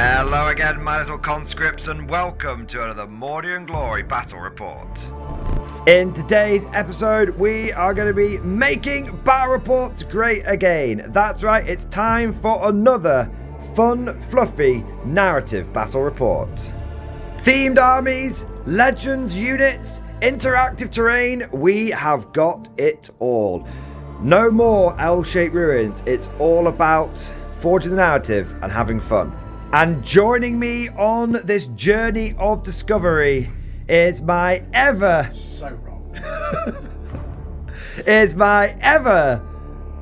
Hello again, my little conscripts, and welcome to another Mordian Glory Battle Report. In today's episode, we are going to be making battle reports great again. That's right, it's time for another fun, fluffy narrative battle report. Themed armies, legends, units, interactive terrain, we have got it all. No more L-shaped ruins, it's all about forging the narrative and having fun. And joining me on this journey of discovery is my ever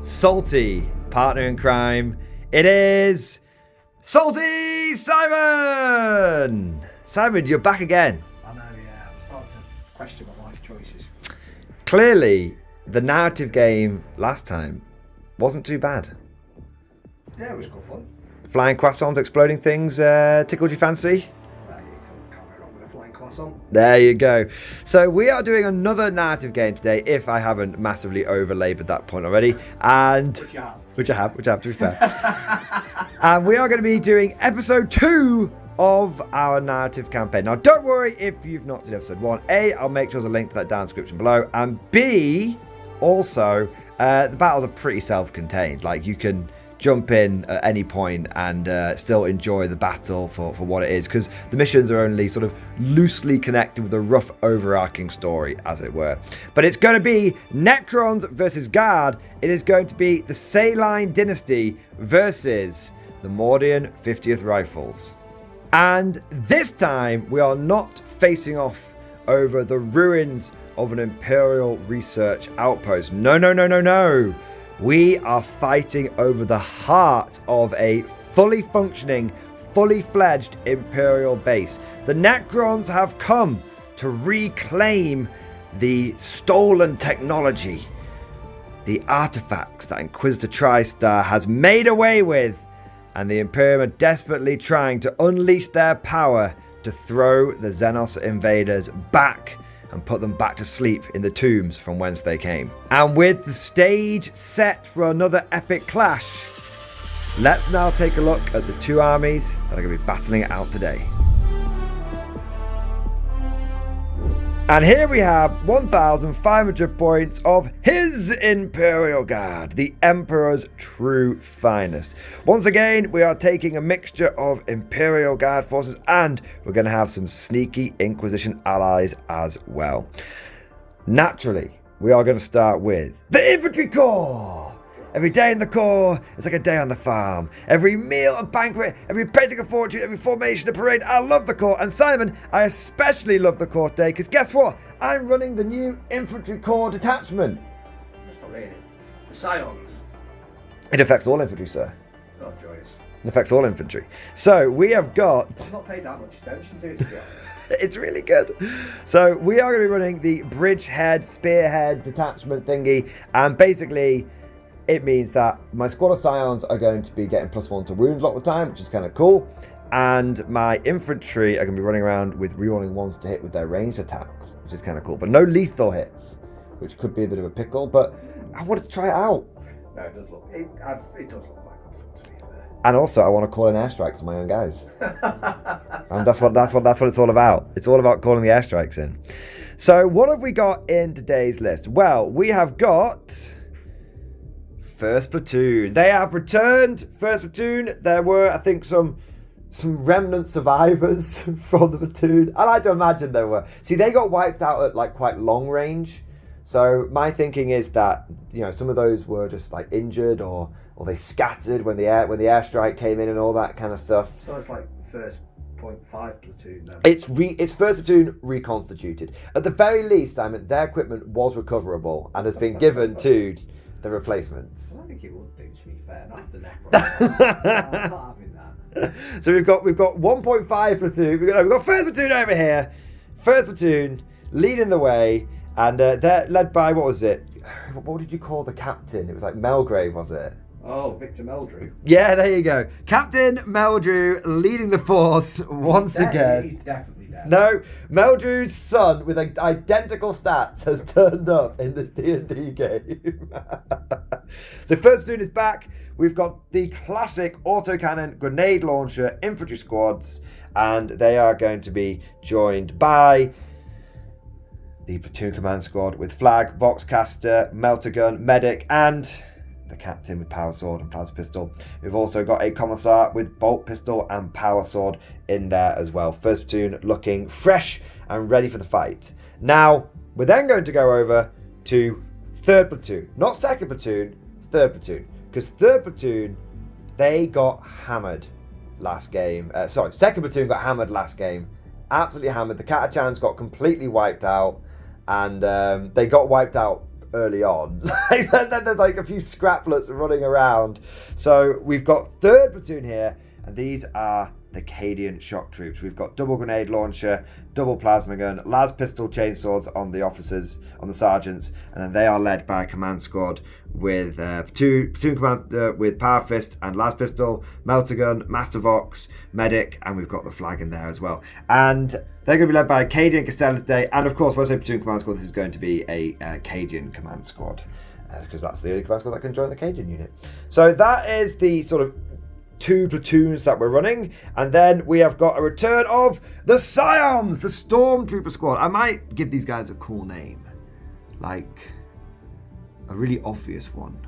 salty partner in crime. It is Salty Simon. Simon, you're back again. I know, yeah. I'm starting to question my life choices. Clearly, the narrative game last time wasn't too bad. Yeah, it was good fun. Flying croissants, exploding things, tickled your fancy? Can't go wrong with a flying croissant. There you go. So we are doing another narrative game today, if I haven't massively overlabored that point already. And Which I have, to be fair. And we are going to be doing episode 2 of our narrative campaign. Now, don't worry if you've not seen episode 1. A, I'll make sure there's a link to that down in the description below. And B, also, the battles are pretty self-contained. Like, you can jump in at any point and still enjoy the battle for what it is, because the missions are only sort of loosely connected with a rough overarching story, as it were. But it's going to be Necrons versus Guard. It is going to be the Saline Dynasty versus the Mordian 50th Rifles. And this time we are not facing off over the ruins of an Imperial research outpost. No. We are fighting over the heart of a fully functioning, fully fledged Imperial base. The Necrons have come to reclaim the stolen technology, the artifacts that Inquisitor TriStar has made away with, and the Imperium are desperately trying to unleash their power to throw the Xenos invaders back and put them back to sleep in the tombs from whence they came. And with the stage set for another epic clash, let's now take a look at the two armies that are going to be battling it out today. And here we have 1,500 points of his Imperial Guard, the Emperor's true finest. Once again, we are taking a mixture of Imperial Guard forces, and we're going to have some sneaky Inquisition allies as well. Naturally, we are going to start with the Infantry Corps. Every day in the Corps is like a day on the farm. Every meal a banquet, every painting a fortune, every formation a parade. I love the Corps. And Simon, I especially love the Corps today, because guess what? I'm running the new Infantry Corps detachment. That's not really. The Scions. It affects all infantry, sir. Oh, joyous. It affects all infantry. So we have got... I've not paid that much attention to it, to be honest. It's really good. So we are going to be running the Bridgehead, Spearhead detachment thingy. And basically, it means that my squad of Scions are going to be getting +1 to wounds a lot of the time, which is kind of cool. And my infantry are going to be running around with rerolling 1s to hit with their ranged attacks, which is kind of cool. But no lethal hits, which could be a bit of a pickle. But I wanted to try it out. No, it does look. It does look like good fun, to be fair. And also, I want to call in airstrikes to my own guys. And that's what it's all about. It's all about calling the airstrikes in. So what have we got in today's list? Well, we have got 1st Platoon. They have returned. 1st Platoon. There were, I think, some remnant survivors from the platoon. I like to imagine there were. See, they got wiped out at like quite long range. So my thinking is that, you know, some of those were just like injured or they scattered when the airstrike came in and all that kind of stuff. So it's like 1st 0.5 platoon then. It's 1st Platoon reconstituted. At the very least, Simon, their equipment was recoverable and has been given to the replacements. I don't think it would do, to be fair. Not after Necrons. I'm not having that. So we've got 1.5 platoon. We've got 1st Platoon over here. 1st Platoon leading the way, and they're led by, what was it? What did you call the captain? It was like Melgrave, was it? Oh, Victor Meldrew. Yeah, there you go. Captain Meldrew leading the force once again. He's definitely dead. yet. No, Meldrew's son with identical stats has turned up in this D&D game. So first platoon is back. We've got the classic autocannon, grenade launcher, infantry squads, and they are going to be joined by the platoon command squad with flag, voxcaster, melter gun, medic, and the captain with power sword and plasma pistol. We've also got a commissar with bolt pistol and power sword in there as well. First platoon looking fresh and ready for the fight. Now, we're then going to go over to third platoon. Not second platoon, third platoon. Because third platoon, they got hammered last game. Second platoon got hammered last game. Absolutely hammered. The Catachans got completely wiped out. And they got wiped out early on. There's like a few scraplets running around. So we've got third platoon here, and these are the Cadian shock troops. We've got double grenade launcher, double plasma gun, las pistol chainsaws on the officers, on the sergeants, and then they are led by a command squad with platoon command with power fist and las pistol, melter gun, master vox, medic, and we've got the flag in there as well. And they're going to be led by Cadian Castellas Day, and of course, when I say platoon command squad, this is going to be a Cadian command squad, because that's the only command squad that can join the Cadian unit. So that is the sort of two platoons that we're running, and then we have got a return of the Scions, the Stormtrooper squad. I might give these guys a cool name, like a really obvious one.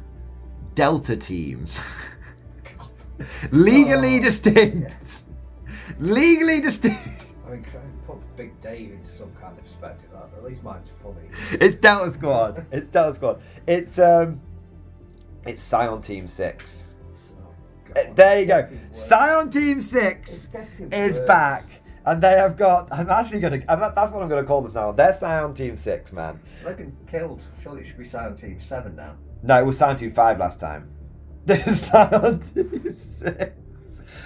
Delta Team. Legally distinct. Yes. Legally distinct. I mean, put Big Dave into some kind of perspective. At least mine's funny. It's Delta Squad. It's Delta Squad. It's Scion Team 6. There you go. Scion Team 6 is back. And they have got, that's what I'm going to call them now. They're Scion Team 6, man. They've been killed. Surely it should be Scion Team 7 now. No, it was Scion Team 5 last time. This is Scion Team 6.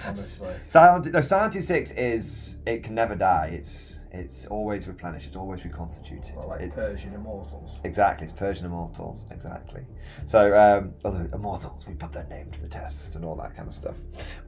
Honestly. Scion Team 6 is, it can never die. It's always replenished. It's always reconstituted. Well, like Persian Immortals. Exactly, it's Persian Immortals. Exactly. So, although Immortals, we put their name to the test and all that kind of stuff.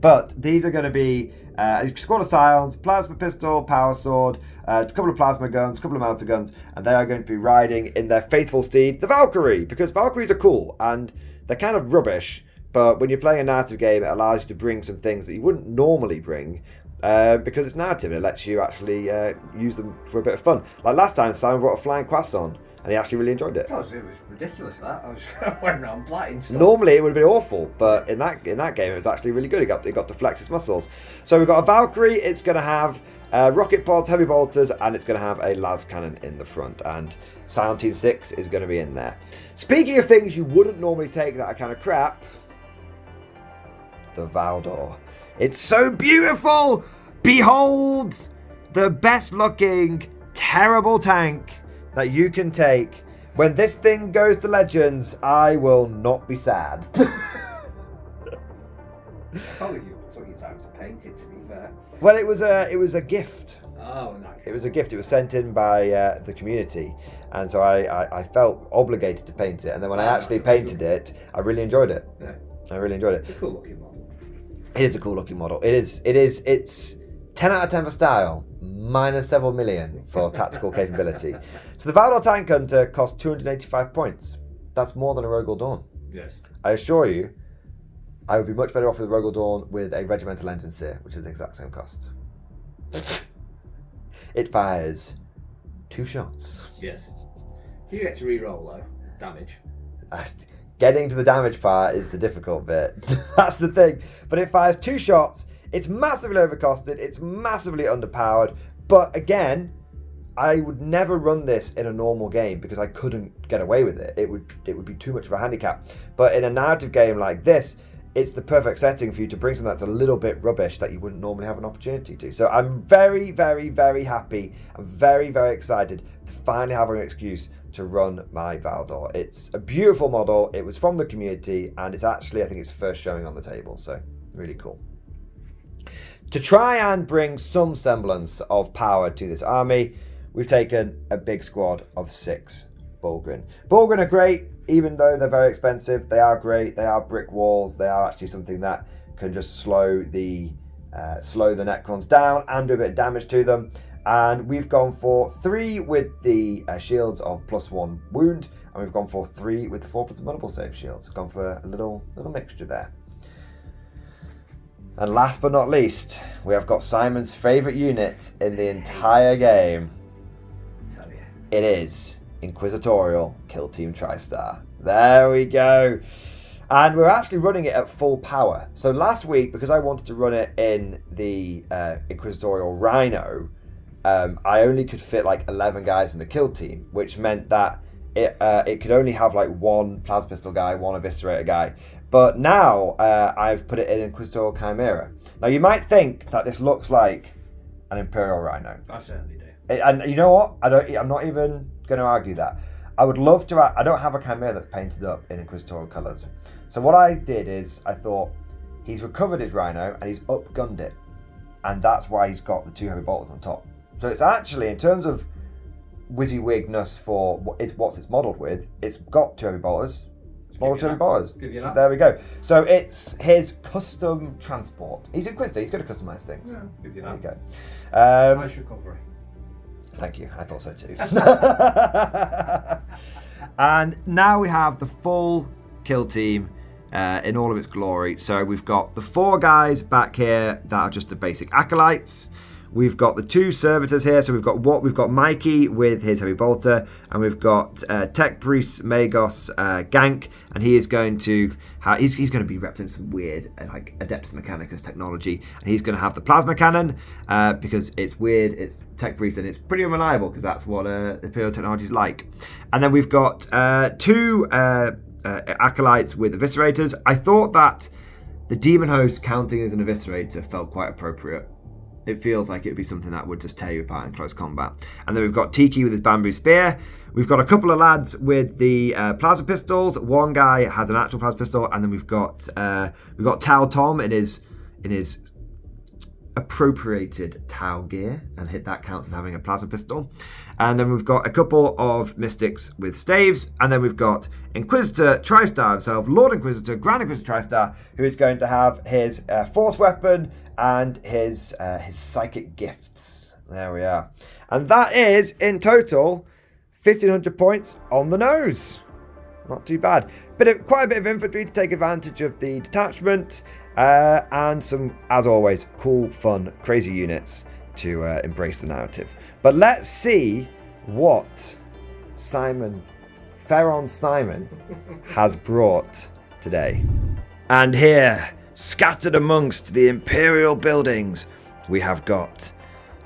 But these are going to be a squad of Scions, plasma pistol, power sword, a couple of plasma guns, a couple of melter guns, and they are going to be riding in their faithful steed, the Valkyrie, because Valkyries are cool and they're kind of rubbish. But when you're playing a narrative game, it allows you to bring some things that you wouldn't normally bring. Because it's narrative and it lets you actually use them for a bit of fun. Like last time, Simon brought a flying croissant and he actually really enjoyed it. It was ridiculous that. I went around blatting stuff. Normally it would have been awful, but in that game it was actually really good. It got to flex its muscles. So we've got a Valkyrie. It's going to have rocket pods, heavy bolters, and it's going to have a las cannon in the front. And Scion Team 6 is going to be in there. Speaking of things you wouldn't normally take that are kind of crap, the Valdor. It's so beautiful! Behold the best looking, terrible tank that you can take. When this thing goes to Legends, I will not be sad. I can't believe you took your time to paint it, to be fair. Well, it was a gift. Oh, nice. It was a gift. It was sent in by the community. And so I felt obligated to paint it. And then when I actually painted it, I really enjoyed it. Yeah. I really enjoyed it. It's a cool looking model. It is a cool looking model. It's 10 out of 10 for style, minus several million for tactical capability. So the Valdor Tank Hunter costs 285 points. That's more than a Rogal Dawn. Yes. I assure you, I would be much better off with Rogal Dawn with a Regimental Engine Seer, which is the exact same cost. It fires 2 shots. Yes. You get to re-roll though, damage. Getting to the damage part is the difficult bit. That's the thing. But it fires 2 shots. It's massively overcosted. It's massively underpowered. But again, I would never run this in a normal game because I couldn't get away with it. It would be too much of a handicap. But in a narrative game like this, it's the perfect setting for you to bring something that's a little bit rubbish that you wouldn't normally have an opportunity to. So I'm very, very, very happy. I'm very, very excited to finally have an excuse to run my Valdor. It's a beautiful model. It was from the community, and it's actually, I think it's first showing on the table. So really cool. To try and bring some semblance of power to this army, we've taken a big squad of 6 Bulgrin. Bulgrin are great, even though they're very expensive. They are great. They are brick walls. They are actually something that can just slow the Necrons down and do a bit of damage to them. And we've gone for 3 with the shields of +1 wound, and we've gone for 3 with the 4+ vulnerable save shields. Gone for a little mixture there. And last but not least, we have got Simon's favourite unit in the entire game. It is Inquisitorial Kill Team TriStar. There we go. And we're actually running it at full power. So last week, because I wanted to run it in the Inquisitorial Rhino, I only could fit like 11 guys in the kill team, which meant that it could only have like 1 plasma pistol guy, 1 eviscerator guy. But now I've put it in Inquisitorial Chimera. Now you might think that this looks like an Imperial Rhino. I certainly do. And you know what? I'm not even going to argue that. I would love to. I don't have a Chimera that's painted up in Inquisitorial colours. So what I did is I thought he's recovered his Rhino and he's upgunned it, and that's why he's got the 2 heavy bolters on top. So it's actually, in terms of WYSIWYGness for what's it's modelled with, it's got 2 heavy bolters. It's modelled 2 heavy bolters. So there we go. So it's his custom transport. He's Inquisitor. He's going to customise things. Yeah, give you that. There you go. Nice recovery. Thank you. I thought so too. And now we have the full kill team in all of its glory. So we've got the 4 guys back here that are just the basic acolytes. We've got the 2 servitors here. So we've got Mikey with his heavy bolter, and we've got Tech Priest Magos Gank, and he is going to he's going to be representing some weird like Adeptus Mechanicus technology, and he's going to have the plasma cannon because it's weird, it's Tech Priest, and it's pretty unreliable because that's what Imperial technology is like. And then we've got 2 acolytes with eviscerators. I thought that the demon host counting as an eviscerator felt quite appropriate. It feels like it would be something that would just tear you apart in close combat. And then we've got Tiki with his bamboo spear. We've got a couple of lads with the plasma pistols. 1 guy has an actual plasma pistol, and then we've got Tau Tom in his appropriated Tau gear, and that counts as having a plasma pistol. And then we've got a couple of mystics with staves, and then we've got Inquisitor TriStar himself, Lord Inquisitor, Grand Inquisitor TriStar, who is going to have his force weapon and his psychic gifts. There we are. And that is, in total, 1,500 points on the nose. Not too bad. Quite a bit of infantry to take advantage of the detachment, and some, as always, cool, fun, crazy units to embrace the narrative. But let's see what Theron Simon has brought today. And here, scattered amongst the Imperial buildings, we have got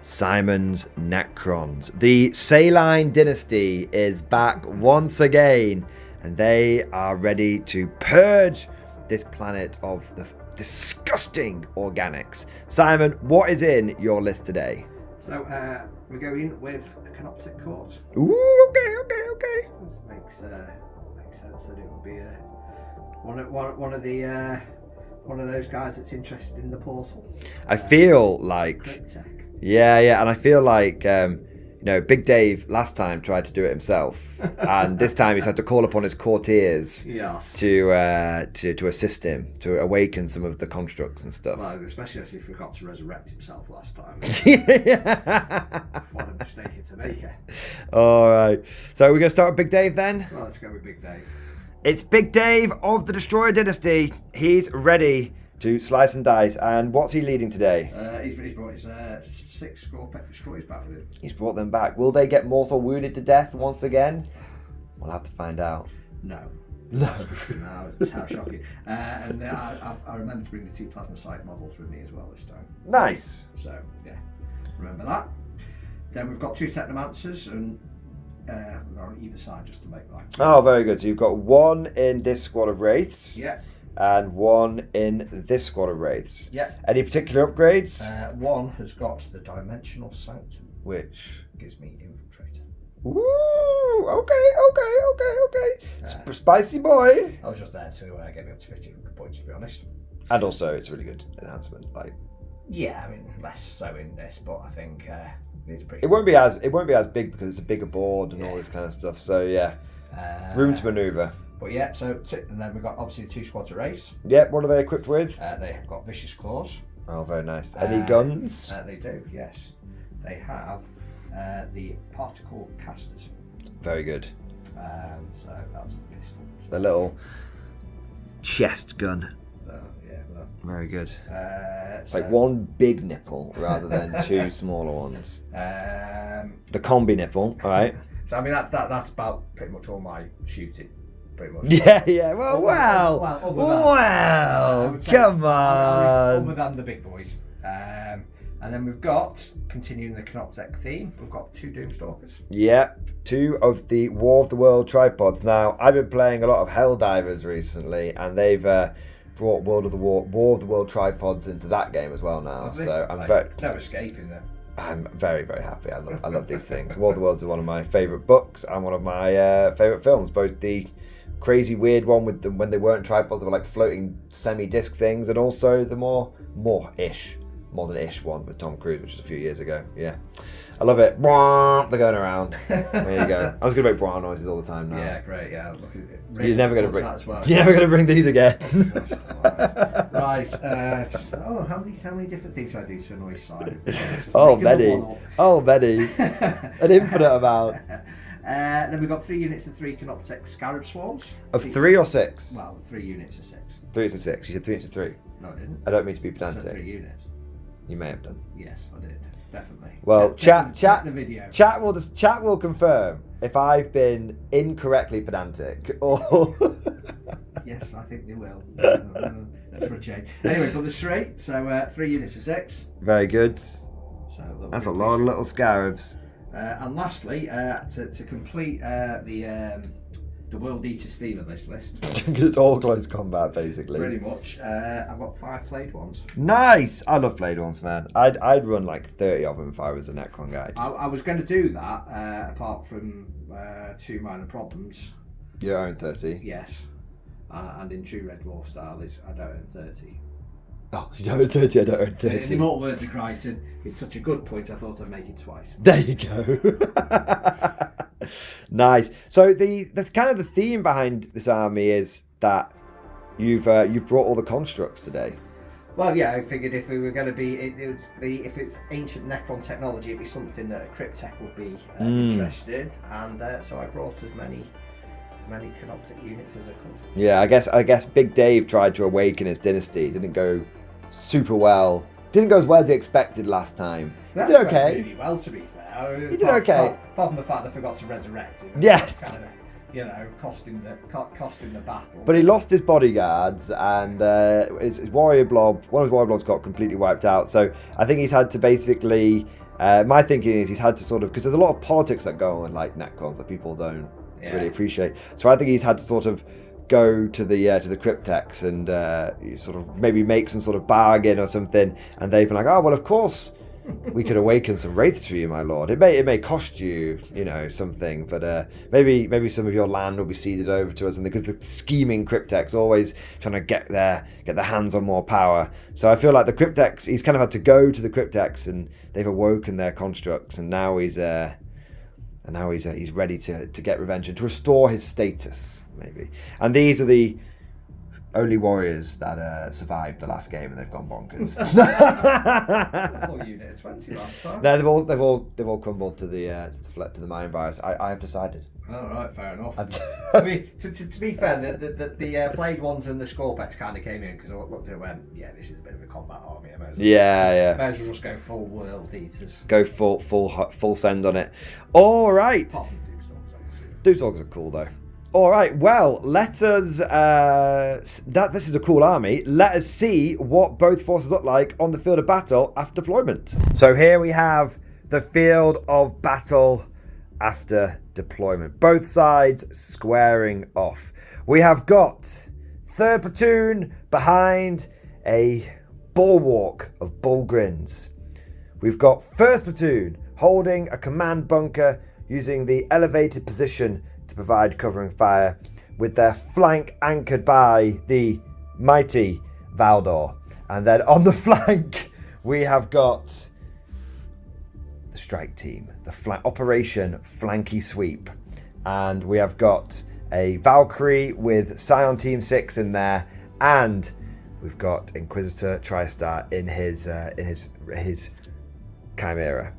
Simon's Necrons. The Saline dynasty is back once again, and they are ready to purge this planet of the disgusting organics. Simon, what is in your list today? So we're going with a Canoptic Court. Ooh, okay. Makes sense that it will be one of those guys that's interested in the portal. I feel like Great tech. Yeah, and I feel like Big Dave last time tried to do it himself, and this time he's had to call upon his courtiers to assist him to awaken some of the constructs and stuff. Well, especially if he forgot to resurrect himself last time. What a mistake to make. All right, so we're gonna start with Big Dave then. Well, let's go with Big Dave. It's Big Dave of the Destroyer Dynasty. He's ready to slice and dice. And what's he leading today? He's brought his 6 Scorpec Destroyers back with him. He's brought them back. Will they get mortal wounded to death once again? We'll have to find out. No. No. It's how shocking. And I remember to bring the 2 plasma site models with me as well this time. Nice. So, yeah. Remember that. Then we've got 2 Technomancers, and they're on either side just to make life. Oh, very good. So you've got 1 in this squad of Wraiths. Yeah. And 1 in this squad of Wraiths. Yeah. Any particular upgrades? 1 has got the Dimensional Sanctum, which gives me Infiltrator. Ooh, okay. Spicy boy. I was just there to get me up to 1,500 points, to be honest. And also, it's a really good enhancement. Yeah, I mean, less so in this, but I think it's pretty. It won't be as big because it's a bigger board and all this kind of stuff. So yeah, room to manoeuvre. But yeah, and then we've got obviously 2 squads of Wraiths. Yeah, what are they equipped with? They have got Vicious Claws. Oh, very nice. Any guns? They do, yes. they have the particle casters. Very good. So that's the pistol. The little chest gun. Yeah, well, very good. It's like one big nipple rather than two smaller ones. The combi nipple, all right. So I mean that's about pretty much all my shooting. Pretty much. Yeah. Well, come on. Other than the big boys. And then we've got, continuing the Canoptech theme, we've got 2 Doomstalkers. Yeah, 2 of the War of the World tripods. Now, I've been playing a lot of Helldivers recently, and they've brought War of the World tripods into that game as well now. So I'm no escaping them. I'm very, very happy. I love these things. War of the Worlds is one of my favourite books and one of my favourite films. Both the crazy weird one with them when they weren't tripods, they were like floating semi-disc things, and also the more than ish one with Tom Cruise, which was a few years ago. Yeah, I love it. They're going around. There you go. I was gonna make bra noises all the time now. Yeah, great. Yeah, look at it. Really you're never gonna bring these again. Right. How many different things I do to annoy Simon? Many. An infinite amount. Then we've got 3 units of 3 Canoptech Scarab Swarms. Of 3 or 6? Well, 3 units of 6. 3 units of 6. You said 3 units of 3. No, I didn't. I don't mean to be I pedantic. said 3 units. You may have done. Yes, I did. Definitely. Well, check the video. Chat will confirm if I've been incorrectly pedantic or. Yes, I think they will. That's for a change. Anyway, but there's 3, so 3 units of 6. Very good. So that's a lot of little scarabs. And lastly, to complete the World Eaters theme of this list. It's all close combat, basically. Pretty much. I've got 5 flayed ones. Nice! I love flayed ones, man. I'd run like 30 of them if I was a Necron guy. I was going to do that, apart from 2 minor problems. You don't own 30? Yes. And in true Red Dwarf style, I don't own 30. Oh, you don't own 30, I don't own 30. In the Immortal Words of Crichton, it's such a good point, I thought I'd make it twice. There you go. Nice. So the kind of the theme behind this army is that you've brought all the constructs today. Well, yeah, I figured if we were going to be, if it's ancient Necron technology, it'd be something that a Cryptech would be interested in, and so I brought as many Canoptic units as I could. Yeah, I guess Big Dave tried to awaken his dynasty. Didn't go super well. Didn't go as well as he expected last time. He did okay. Really well, to be fair. He did okay. Apart from the fact that I forgot to resurrect him. Yes. Kind of, cost him the battle. But he lost his bodyguards, and his warrior blob, one of his warrior blobs got completely wiped out. So I think he's had to basically. My thinking is he's had to sort of, because there's a lot of politics that go on with like Necrons that people don't really appreciate. So I think he's had to sort of go to the Cryptex and sort of maybe make some sort of bargain or something, and they've been like, oh well, of course we could awaken some wraiths for you, my lord. It may cost you, something, but maybe some of your land will be ceded over to us, and because the scheming Cryptex always trying to get their hands on more power. So I feel like the Cryptex, he's kind of had to go to the Cryptex, and they've awoken their constructs, and now he's ready to get revenge and to restore his status, maybe. And these are the only warriors that survived the last game, and they've gone bonkers. Full unit of 20 last time. No, they've all crumbled to the mind virus. I have decided. All right, fair enough. I mean, to be fair, the flayed ones and the Scorpex kind of came in because I looked at it and went, yeah, this is a bit of a combat army. I may as well just go full World Eaters. Go full send on it. All right. Doomstalkers are cool though. All right, well, let us. This is a cool army. Let us see what both forces look like on the field of battle after deployment. So here we have the field of battle after deployment. Both sides squaring off. We have got 3rd Platoon behind a bulwark of bullgrins. We've got 1st Platoon holding a command bunker using the elevated position to provide covering fire, with their flank anchored by the mighty Valdor. And then on the flank, we have got the strike team, the Operation Flanky Sweep. And we have got a Valkyrie with Scion Team 6 in there, and we've got Inquisitor TriStar in his Chimera.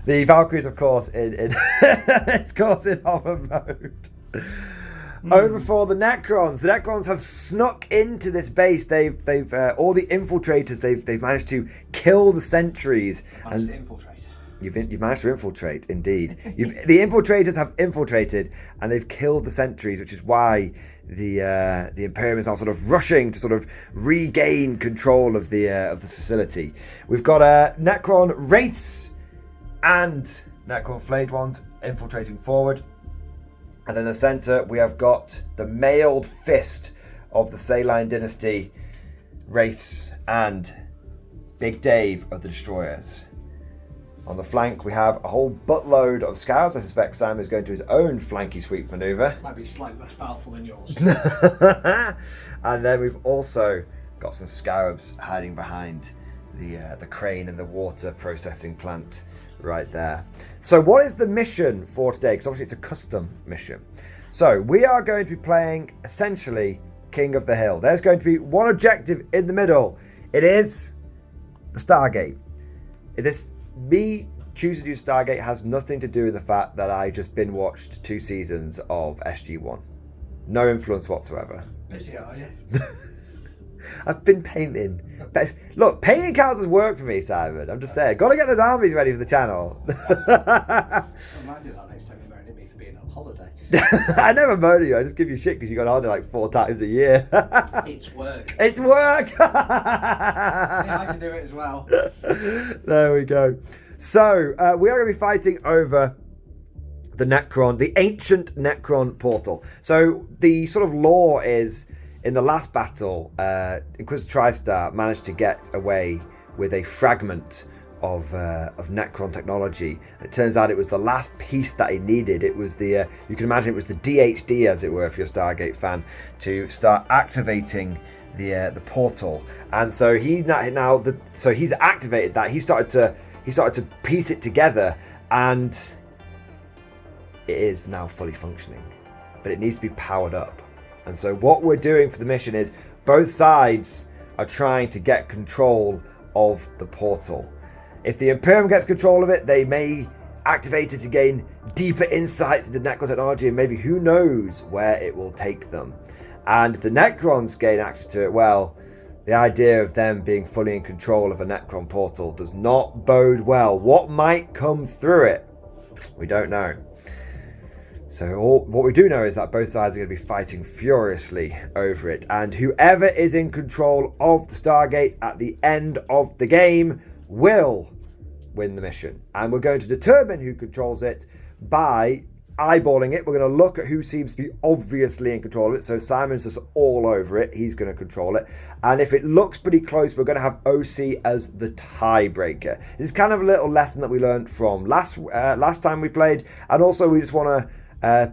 The Valkyries, of course, in it's course in hover mode. Over for the Necrons. The Necrons have snuck into this base. They've all the infiltrators. They've managed to kill the sentries. Managed to infiltrate. You've managed to infiltrate, indeed. The infiltrators have infiltrated, and they've killed the sentries, which is why the Imperium is now sort of rushing to sort of regain control of this facility. We've got Necron Wraiths and Necron Flayed Ones infiltrating forward. And then in the centre, we have got the mailed fist of the Saline Dynasty, Wraiths, and Big Dave of the Destroyers. On the flank, we have a whole buttload of scouts. I suspect Sam is going to his own flanky sweep manoeuvre. Might be slightly less powerful than yours. And then we've also got some scarabs hiding behind the crane and the water processing plant right there. So what is the mission for today? Because obviously it's a custom mission. So we are going to be playing essentially King of the Hill. There's going to be one objective in the middle. It is the Stargate. Me choosing to do Stargate has nothing to do with the fact that I just binge watched 2 seasons of SG1. No influence whatsoever. Busy, are you? I've been painting. Look, painting counts as work for me, Simon. I'm just saying. Got to get those armies ready for the channel. I might do that next time you moan at me for being on holiday. I never moan at you. I just give you shit because you go on holiday like 4 times a year. It's work. It's work. Yeah, I can do it as well. There we go. So we are going to be fighting over the Necron, the ancient Necron portal. So the sort of lore is, in the last battle, Inquisitor TriStar managed to get away with a fragment of Necron technology. And it turns out it was the last piece that he needed. It was the you can imagine it was the DHD, as it were, if you're a Stargate fan, to start activating the portal. And so he's activated that. He started to piece it together, and it is now fully functioning, but it needs to be powered up. And so what we're doing for the mission is both sides are trying to get control of the portal. If the Imperium gets control of it, they may activate it to gain deeper insights into Necron technology, and maybe who knows where it will take them. And if the Necrons gain access to it, well, the idea of them being fully in control of a Necron portal does not bode well. What might come through it? We don't know. So what we do know is that both sides are going to be fighting furiously over it. And whoever is in control of the Stargate at the end of the game will win the mission. And we're going to determine who controls it by eyeballing it. We're going to look at who seems to be obviously in control of it. So Simon's just all over it. He's going to control it. And if it looks pretty close, we're going to have OC as the tiebreaker. This is kind of a little lesson that we learned from last time we played. And also we just want to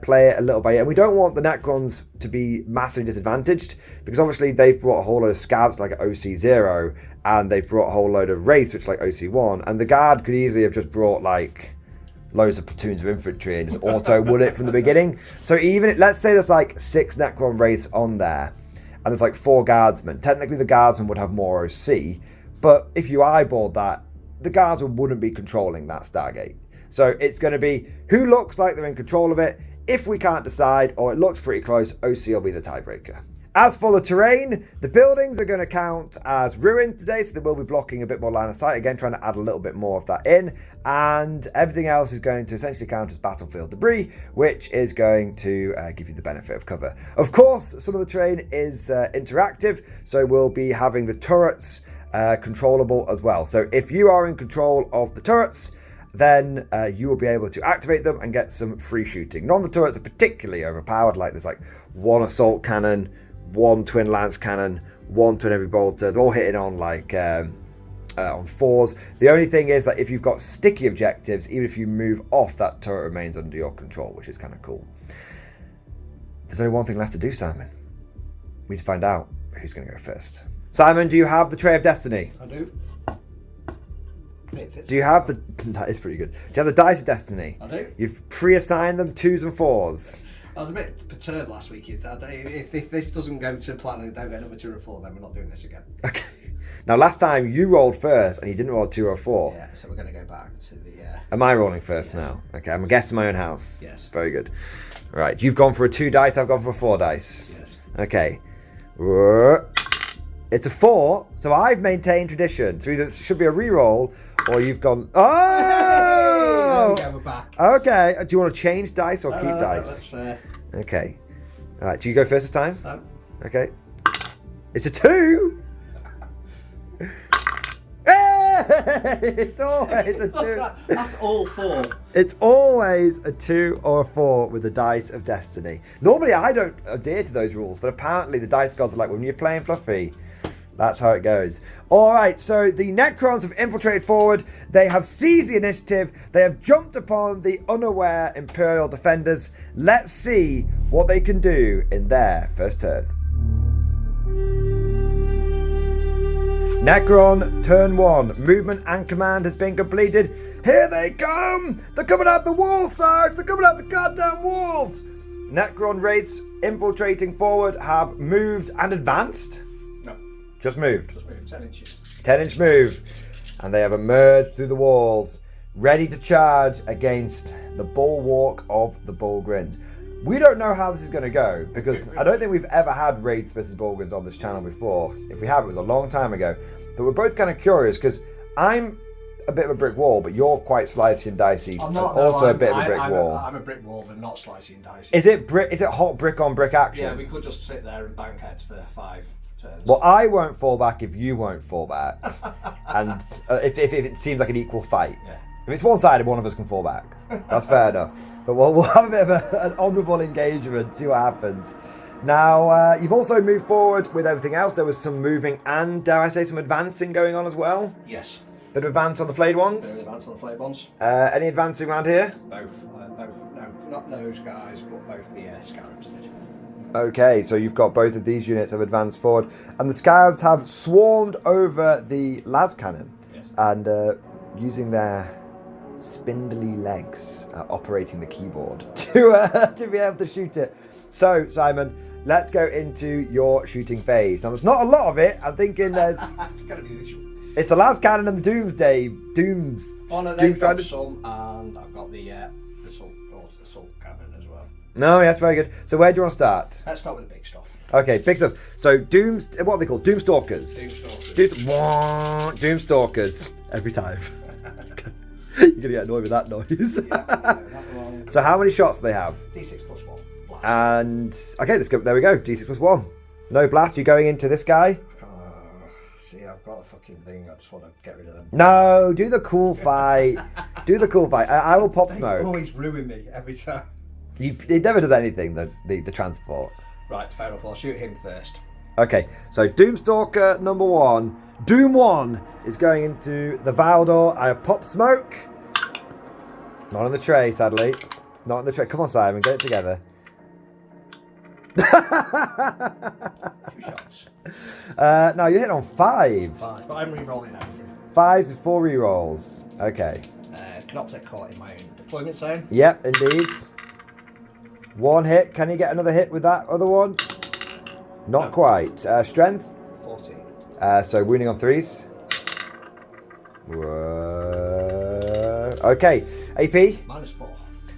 play it a little by ear. And we don't want the Necrons to be massively disadvantaged, because obviously they've brought a whole load of scabs like OC0, and they've brought a whole load of Wraiths, which like OC1, and the Guard could easily have just brought like loads of platoons of infantry and just auto-wood it from the beginning. So even, let's say there's like 6 Necron Wraiths on there, and there's like 4 Guardsmen. Technically the Guardsmen would have more OC, but if you eyeballed that, the Guardsmen wouldn't be controlling that Stargate. So it's going to be who looks like they're in control of it. If we can't decide, or it looks pretty close, OC will be the tiebreaker. As for the terrain, the buildings are going to count as ruins today, so they will be blocking a bit more line of sight. Again, trying to add a little bit more of that in. And everything else is going to essentially count as battlefield debris, which is going to give you the benefit of cover. Of course, some of the terrain is interactive, so we'll be having the turrets controllable as well. So if you are in control of the turrets, then you will be able to activate them and get some free shooting. None of the turrets are particularly overpowered, like there's like 1 assault cannon, 1 twin lance cannon, 1 twin heavy bolter. They're all hitting on like on 4s. The only thing is that if you've got sticky objectives, even if you move off, that turret remains under your control, which is kind of cool. There's only one thing left to do, Simon. We need to find out who's going to go first. Simon, do you have the Tray of Destiny? I do. Do you have the... That is pretty good. Do you have the Dice of Destiny? I do. You've pre-assigned them 2s and 4s. I was a bit perturbed last week. If this doesn't go to plan and don't get another 2 or 4, then we're not doing this again. Okay. Now, last time you rolled first and you didn't roll a 2 or a 4. Yeah, so we're going to go back to the... Am I rolling first now? Okay, I'm a guest in my own house. Yes. Very good. Right, you've gone for a 2 dice, I've gone for a 4 dice. Yes. Okay. It's a 4, so I've maintained tradition. So either it should be a re-roll, or you've gone... Oh! There we go, we're back. Okay, do you want to change dice or keep dice? Let's, Okay. All right, do you go first this time? no. Okay. It's a 2! It's always a 2. That's all 4. It's always a 2 or a 4 with the dice of destiny. Normally, I don't adhere to those rules, but apparently the dice gods are like, when you're playing fluffy, that's how it goes. All right, so the Necrons have infiltrated forward. They have seized the initiative. They have jumped upon the unaware Imperial defenders. Let's see what they can do in their first turn. Necron, turn 1. Movement and command has been completed. Here they come! They're coming out the wall, Sarge! They're coming out the goddamn walls! Necron wraiths infiltrating forward have moved and advanced? No. Just moved. Just move 10 inches. 10-inch move. And they have emerged through the walls, ready to charge against the bulwark of the Bullgrins. We don't know how this is going to go, because I don't think we've ever had Wraiths versus Bullgrins on this channel before. If we have, it was a long time ago. But we're both kind of curious, because I'm a bit of a brick wall, but you're quite slicey and dicey. I'm not. Also a bit of a brick wall. I'm a brick wall, but not slicey and dicey. Is it hot brick on brick action? Yeah, we could just sit there and bang heads for 5 turns. Well, I won't fall back if you won't fall back. And if it seems like an equal fight. Yeah. If it's one-sided, one of us can fall back. That's fair enough. But we'll have a bit of an honourable engagement, see what happens. Now, you've also moved forward with everything else. There was some moving and, dare I say, some advancing going on as well. Yes. Bit of advance on the flayed ones. Bit of advance on the flayed ones. Any advancing around here? Both. No, not those guys, but both the Scarabs did. Okay, so you've got both of these units have advanced forward. And the Scarabs have swarmed over the las cannon. Yes. And using their spindly legs operating the keyboard to be able to shoot it. So, Simon, let's go into your shooting phase. Now, there's not a lot of it. I'm thinking there's... It's going to be this one. It's the las cannon and the Doomsday. Oh, no, they've got some, and I've got the assault cannon as well. No, yes, very good. So where do you want to start? Let's start with the big stuff. Okay, big stuff. So, what are they called? Doomstalkers. Doomstalkers. Every time. You're going to get annoyed with that noise. So how many shots do they have? D6 plus 1. Blast. And, okay, let's go. There we go. D6 plus 1. No blast. You're going into this guy? See, I've got a fucking thing. I just want to get rid of them. No, do the cool fight. Do the cool fight. I will pop smoke. They always ruin me every time. It never does anything, the transport. Right, fair enough. I'll shoot him first. Okay, so Doomstalker number 1. Doom 1 is going into the Valdor. I have popped smoke. Not on the tray, sadly. Not on the tray. Come on, Simon, get it together. 2 shots. Now you're hitting on 5s. 5, but I'm re-rolling everything. 5s with 4 rerolls. Okay. Cannot get caught in my own deployment zone. Yep, indeed. 1 hit. Can you get another hit with that other one? Not quite. Strength? 14. So wounding on 3s. Okay. AP? Minus 4.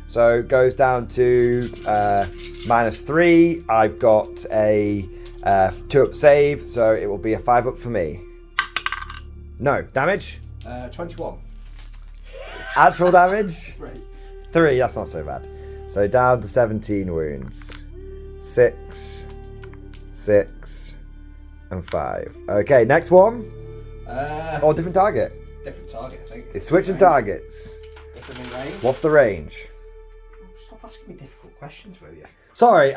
So goes down to -3. I've got a 2-up save, so it will be a 5-up for me. No. Damage? 21. Actual damage? 3. 3, that's not so bad. So down to 17 wounds. 6, 6, and 5. Okay, next one. Or different target. Different target, I think. It's switching targets. Different in range. What's the range? Stop asking me difficult questions, will you? Sorry,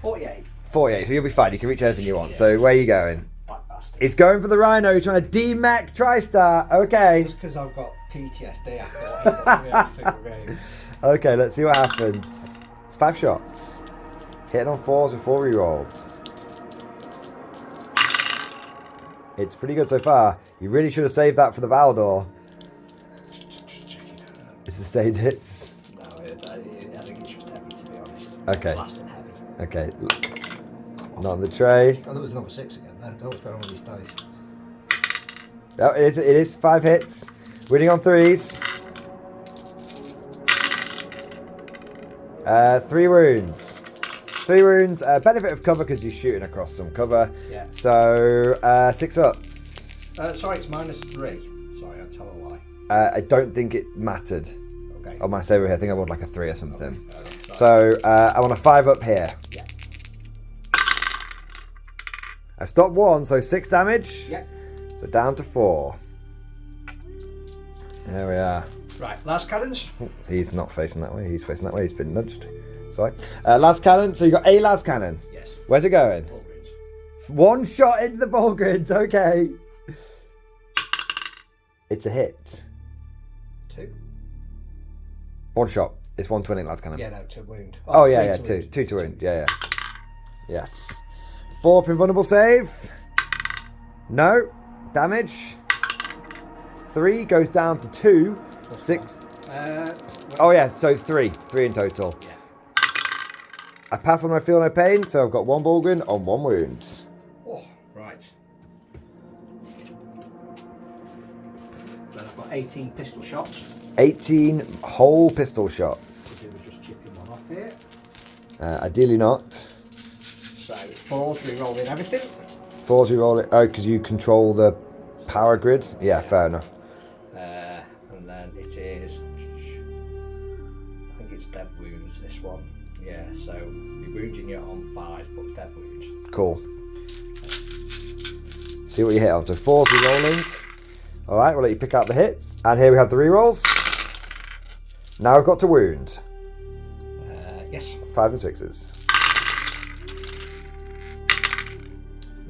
48. 48, so you'll be fine. You can reach anything you want. Yeah. So where are you going? Black bastard. It's going for the Rhino. You're trying to demech TriStar. Okay. Just because I've got PTSD after what he does to me every single game. Okay, let's see what happens. It's 5 shots. Hitting on 4s with 4 rerolls. It's pretty good so far. You really should have saved that for the Valdor. It's sustained hits. No, I think it's just heavy, to be honest. Okay. Blast and heavy. Okay. Not on the tray. Oh, there was another 6 again. No, don't spend all these dice. Oh, it is 5 hits. Winning on 3s. 3 wounds. 3 wounds. Benefit of cover because you're shooting across some cover. Yeah. So 6 ups. Sorry, it's -3. Sorry, I tell a lie. I don't think it mattered. Okay. On my saver here, I think I rolled like a 3 or something. Okay. So I want a 5 up here. Yeah. I stopped 1, so 6 damage. Yeah. So down to 4. There we are. Right, last cannons. He's not facing that way. He's facing that way. He's been nudged. Sorry. Las cannon. So you got a las cannon. Yes. Where's it going? Bullgrids. 1 shot into the ball grids. Okay. It's a hit. 2. 1 shot. It's 120 las cannon. Yeah, no, to wound. Oh yeah, 2. 2 to wound. Yeah. Yes. 4 up invulnerable save. No. Damage. 3 goes down to 2. 6. Oh yeah, so 3. 3 in total. Yeah. I pass when I feel no pain, so I've got 1 Bulgrin on 1 wound. Oh, right. Then I've got 18 pistol shots. 18 whole pistol shots. We're just chipping one off here. Ideally not. So 4s, re-rolling everything. 4s we roll it. Oh, because you control the power grid? Yeah, fair enough. And then it is, I think it's dev wounds, this one. Yeah, so you're wounding you on 5, but dev wounds. Cool. See what you hit on. So 4s re-rolling. Alright, we'll let you pick out the hits. And here we have the re-rolls. Now we've got to wound. Yes. 5 and 6s.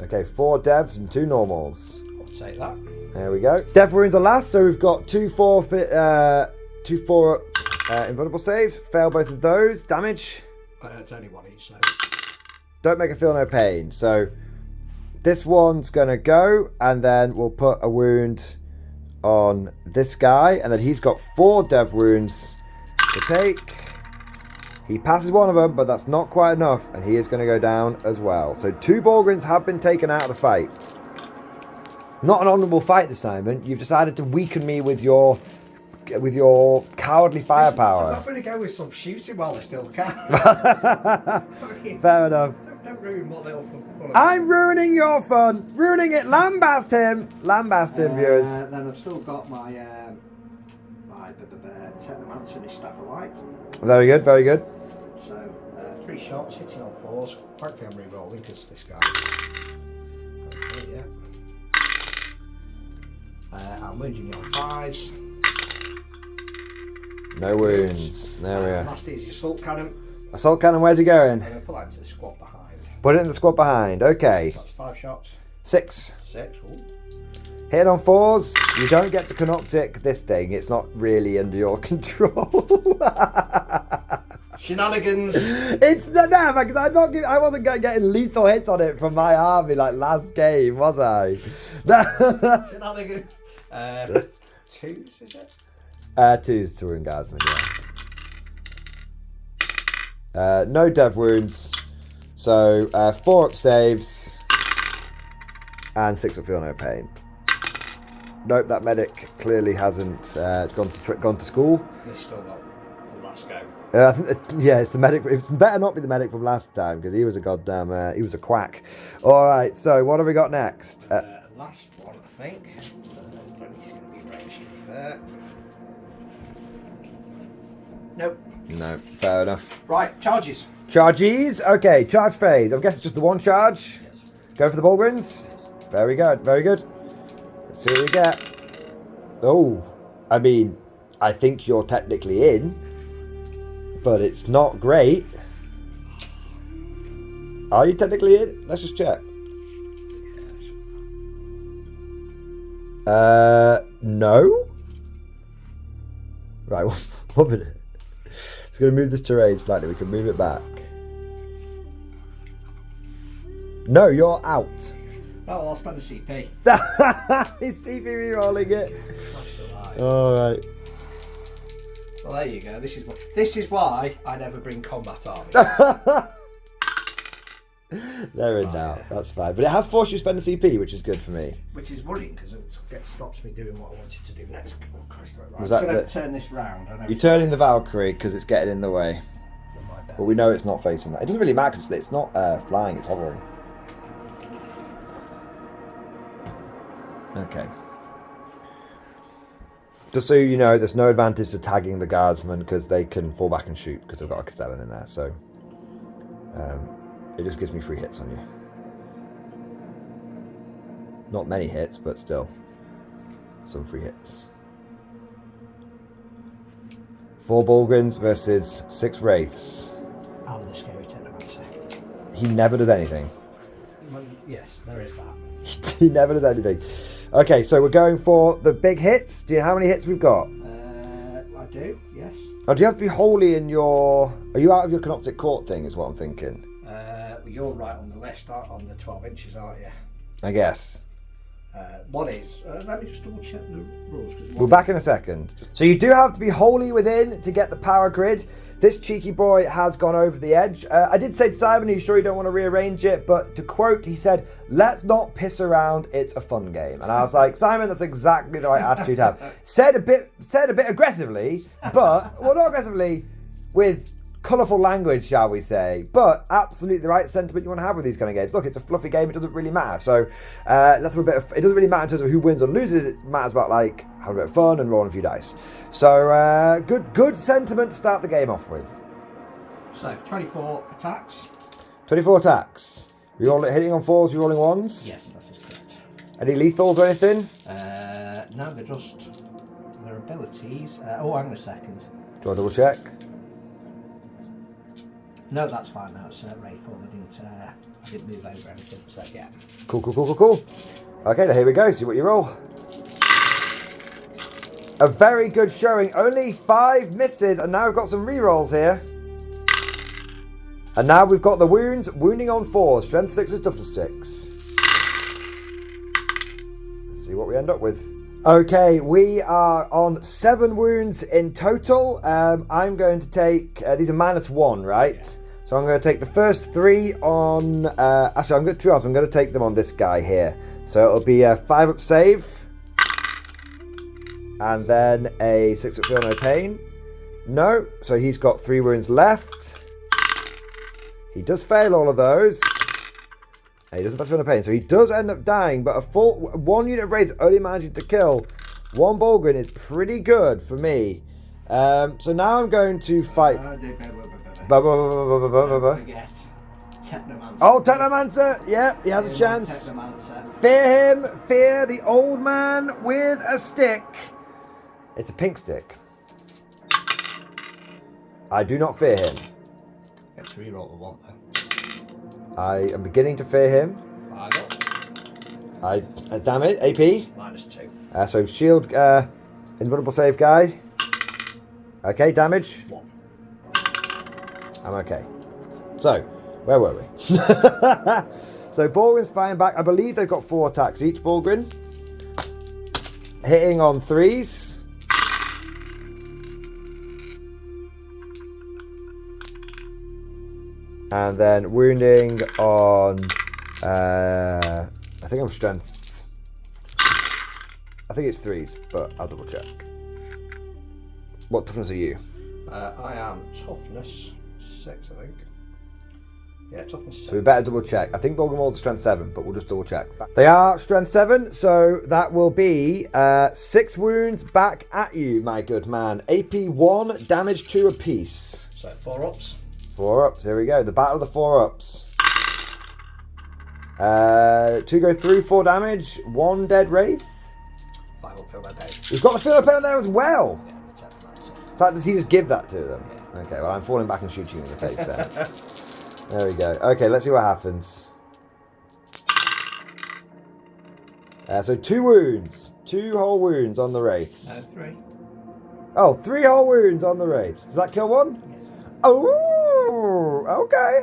Okay, 4 devs and 2 normals. I'll take that. There we go. Dev wounds are last, so we've got 2 4 invulnerable saves. Fail both of those. Damage. It's only 1 each, so. Don't make a feel no pain. So this one's gonna go, and then we'll put a wound on this guy, and then he's got 4 dev wounds to take. He passes one of them, but that's not quite enough, and he is going to go down as well. So 2 Bulgrins have been taken out of the fight. Not an honourable fight this time, Simon. You've decided to weaken me with your cowardly firepower. I'm not going to go with some shooting while I still can. Fair enough. Don't ruin what little fun. I'm ruining your fun. Ruining it. Lambast him. Lambast him, viewers. Then I've still got my Technomancer and his Staff of Light. Very good, very good. So 3 shots hitting on 4s. Hopefully I'm re-rolling because this guy. I'm wounding you on 5s. No wounds. There we are. Last is your assault cannon. Assault cannon, where's he going? I'm going to put that into the squad behind. Put it in the squad behind. Okay. So that's 5 shots. 6. 6. Ooh. Hit on 4s. You don't get to canoptic this thing. It's not really under your control. Shenanigans. It's no, because I wasn't getting lethal hits on it from my army like last game, was I? Shenanigans. 2s, is it? 2s to wound Gasman, yeah. No dev wounds. So 4 up saves and 6 up feel no pain. Nope, that medic clearly hasn't gone to school. He's still not for the last go. I think yeah, it's the medic. It better not be the medic from last time because he was a goddamn. He was a quack. All right, so what have we got next? Last one, I think. I don't think he's going to be ranged, to be fair. Nope. No, fair enough. Right, charges. Charges. Okay, charge phase. I guess it's just the 1 charge. Yes. Go for the Bulgrins. Very good, very good. Let's see what we get. Oh, I mean, I think you're technically in, but it's not great. Are you technically in? Let's just check. No. Right, 1 minute. Just going to move this terrain slightly. We can move it back. No, you're out. Oh, well, I'll spend the CP. Is CP re-rolling it? That's alive. Alright. Well, there you go. This is why I never bring combat army. They're in now. That's fine. But it has forced you to spend a CP, which is good for me. Which is worrying because it stops me doing what I wanted to do next. Oh, Christ, right. Was I'm that going to turn this round. I know You're turning the Valkyrie because it's getting in the way. But we know it's not facing that. It doesn't really matter because it's not flying, it's hovering. Okay. Just so you know, there's no advantage to tagging the guardsmen because they can fall back and shoot because they've got a Castellan in there. So it just gives me free hits on you. Not many hits, but still some free hits. 4 Bulgrins versus 6 Wraiths. I'm the scary technomancer. He never does anything. Well, yes, there is that. He never does anything. Okay, so we're going for the big hits. Do you know how many hits we've got? I do, yes. Oh, do you have to be holy in your... Are you out of your Canoptic Court thing, is what I'm thinking? Well, you're right on the list, on the 12 inches, aren't you? I guess. One is... let me just double check the rules. We're back in a second. So you do have to be holy within to get the power grid. This cheeky boy has gone over the edge. I did say to Simon, are you sure you don't want to rearrange it? But to quote, he said, let's not piss around, it's a fun game. And I was like, Simon, that's exactly the right attitude to have. Said a bit aggressively, but, well, not aggressively, with colourful language, shall we say. But absolutely the right sentiment you want to have with these kind of games. Look, it's a fluffy game, it doesn't really matter. So let's have a bit of, it doesn't really matter in terms of who wins or loses, it matters about like having a bit of fun and rolling a few dice. So good sentiment to start the game off with. So 24 attacks. 24 attacks. We all hitting on 4s, you rolling 1s? Yes, that is correct. Any lethals or anything? No, they're just their abilities. Oh, hang on a second. Do you want to double check? No, that's fine now. It's Rayform. I didn't move over anything, so yeah. Cool. Okay, now here we go. See what you roll. A very good showing. Only 5 misses, and now we've got some rerolls here. And now we've got the wounds. Wounding on 4. Strength 6 is toughness 6. Let's see what we end up with. Okay, we are on 7 wounds in total. I'm going to take... these are -1, right? Yeah. So I'm going to take the first 3 on... actually, I'm going to take them on this guy here. So it'll be a 5-up save. And then a 6-up feel no pain. No, so he's got 3 wounds left. He does fail all of those. And he doesn't pass feel no pain. So he does end up dying, but a full 1 unit of raids only managing to kill 1 Bulgrin is pretty good for me. So now I'm going to fight... Don't forget Technomancer. Oh, Technomancer! Yep, he has a chance. Fear him! Fear the old man with a stick. It's a pink stick. I do not fear him. Get to reroll the 1 though. I am beginning to fear him. 5 up. Damn it, AP. -2. So shield, invulnerable save guy. Okay, damage. 1. I'm okay. So, where were we? So Bulgrin's firing back. I believe they've got 4 attacks each, Bulgrin. Hitting on 3s. And then wounding on... I think I'm strength. I think it's 3s, but I'll double check. What toughness are you? I am toughness 6, I think. Yeah, toughness 6. So we better double check. I think Bulgrin Walls are strength 7, but we'll just double check. They are strength 7, so that will be 6 wounds back at you, my good man. AP 1, damage 2 apiece. So 4 ups. 4 ups, here we go. The battle of the 4 ups. 2 go through, 4 damage, 1 dead wraith. 5 up, feel no pain. He's got the feel pen there as well. Yeah, the Technomancer. So does he just give that to them? Yeah. Okay, well I'm falling back and shooting you in the face there. There we go. Okay, let's see what happens. So 2 wounds. 2 whole wounds on the wraiths. 3. Oh, 3 whole wounds on the wraiths. Does that kill 1? Yes. Oh, okay.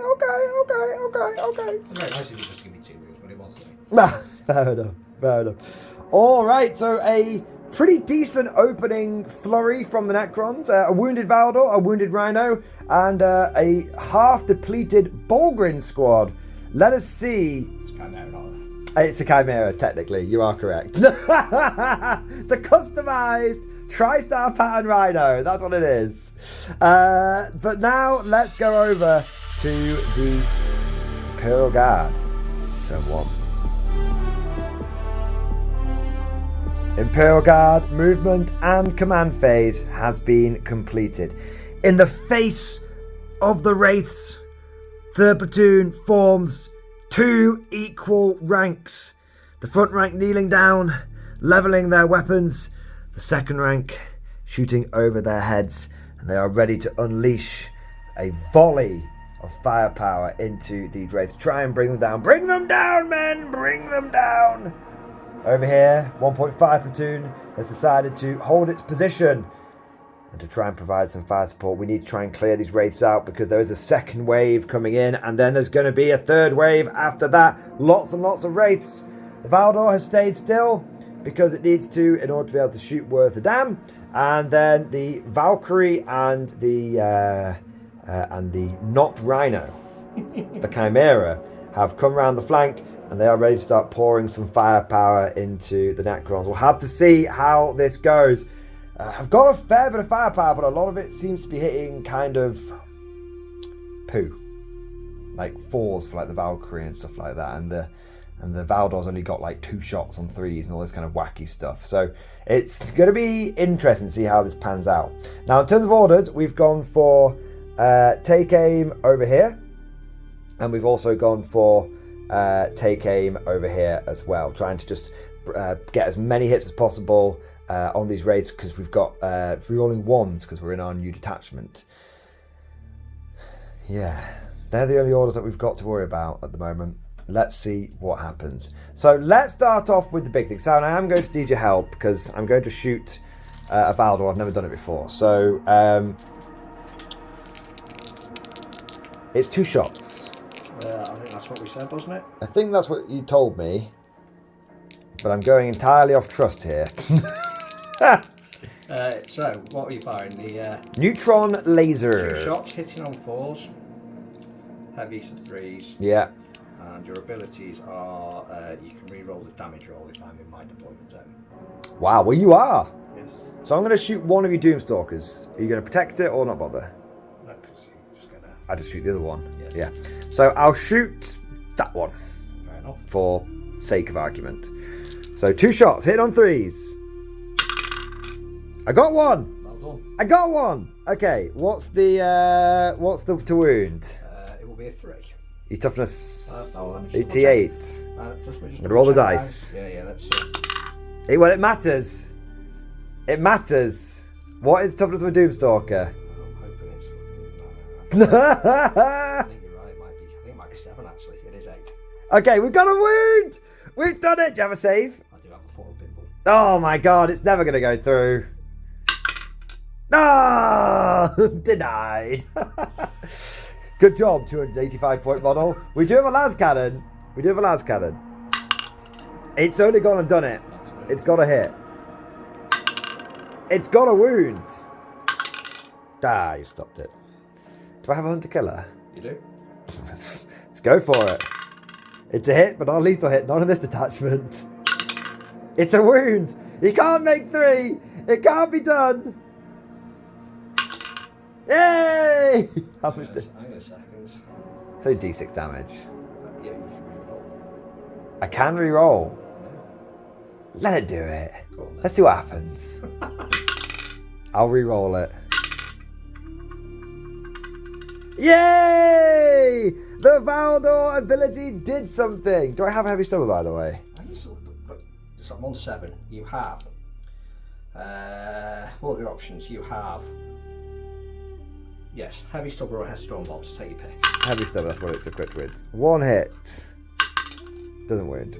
It's very nice if you just give me 2 wounds, but it wasn't. Nah, fair enough. All right, so a pretty decent opening flurry from the Necrons. A wounded Valdor, a wounded Rhino, and a half-depleted Bulgrin squad. let us see. It's Chimera, not It's a Chimera, technically. You are correct. It's a customized tri-star pattern rhino. That's what it is. But now let's go over to the Imperial Guard. Turn 1. Imperial Guard movement and command phase has been completed. In the face of the Wraiths, third platoon forms 2 equal ranks. The front rank kneeling down, levelling their weapons. The second rank shooting over their heads. And they are ready to unleash a volley of firepower into the Wraiths. Try and bring them down. Bring them down, men! Bring them down! Over here, 1.5 platoon has decided to hold its position. And to try and provide some fire support, we need to try and clear these Wraiths out because there is a second wave coming in, and then there's going to be a third wave after that. Lots and lots of Wraiths. The Valdor has stayed still because it needs to in order to be able to shoot worth a damn. And then the Valkyrie and the not Rhino, the Chimera, have come around the flank, and they are ready to start pouring some firepower into the Necrons. We'll have to see how this goes. I've got a fair bit of firepower, but a lot of it seems to be hitting kind of poo. Like 4s for like the Valkyrie and stuff like that. And the Valdor's only got like 2 shots on 3s and all this kind of wacky stuff. So it's going to be interesting to see how this pans out. Now, in terms of orders, we've gone for take aim over here. And we've also gone for take aim over here as well. Trying to just get as many hits as possible on these raids, because we've got rerolling 1s because we're in our new detachment. Yeah, they're the only orders that we've got to worry about at the moment. Let's see what happens. So let's start off with the big thing. So I am going to need your help because I'm going to shoot a Valdor. I've never done it before. So it's 2 shots. I think that's what we said, wasn't it? I think that's what you told me. But I'm going entirely off trust here. So, what are you firing? The neutron laser. 2 shots hitting on 4s, heavies to 3s. Yeah. And your abilities are you can re-roll the damage roll if I'm in my deployment zone. Wow, well you are. Yes. So I'm going to shoot one of your Doomstalkers. Are you going to protect it or not bother? No, because you're just going to... I just shoot the other one. Yes. Yeah. So I'll shoot that one. Fair enough. For sake of argument. So 2 shots, hit on 3s. I got 1. Well done. I got 1. Okay, what's the to wound? It will be a 3. Your toughness. T8. Just roll the dice. Yeah, let's see. Well, it matters. It matters. What is toughness of a Doomstalker? I'm hoping it's I think you're right. It might be 7 actually. It is 8. Okay, we've got a wound. We've done it. Do you have a save? I do have a 4 pinball. Oh my god, it's never going to go through. No! Denied. Good job, 285-point model. We do have a las cannon. It's only gone and done it. It's got a hit. It's got a wound. Ah, you stopped it. Do I have a hunter killer? You do? Let's go for it. It's a hit, but not a lethal hit. Not in this detachment. It's a wound. You can't make 3. It can't be done. Yay! How much did... I'm going to seconds. So D6 damage. Yeah, you can re-roll. I can re-roll. Yeah. Let it do it. Go on, then. Let's see what happens. I'll re-roll it. Yay! The Valdor ability did something. Do I have a heavy stubber, by the way? So I'm on 7. You have... what are your options? You have... Yes, heavy stubber or headstrong bolts. Take your pick. Heavy stubber, that's what it's equipped with. 1 hit. Doesn't wound.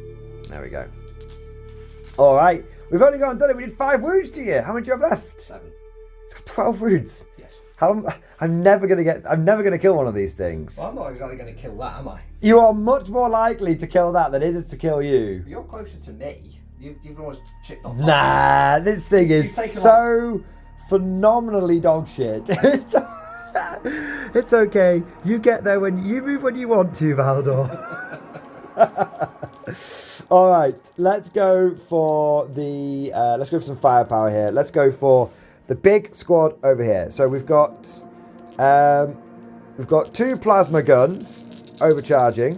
There we go. Alright. We've only gone and done it. We did 5 wounds to you. How many do you have left? 7. It's got 12 wounds. Yes. I'm never gonna kill one of these things. Well, I'm not exactly going to kill that, am I? You are much more likely to kill that than it is to kill you. You're closer to me. You've always chipped off. Nah, this thing is so phenomenally dog shit. It's okay. You get there when you move when you want to, Valdor. All right, let's go for the. Let's go for some firepower here. Let's go for the big squad over here. So we've got 2 plasma guns, overcharging,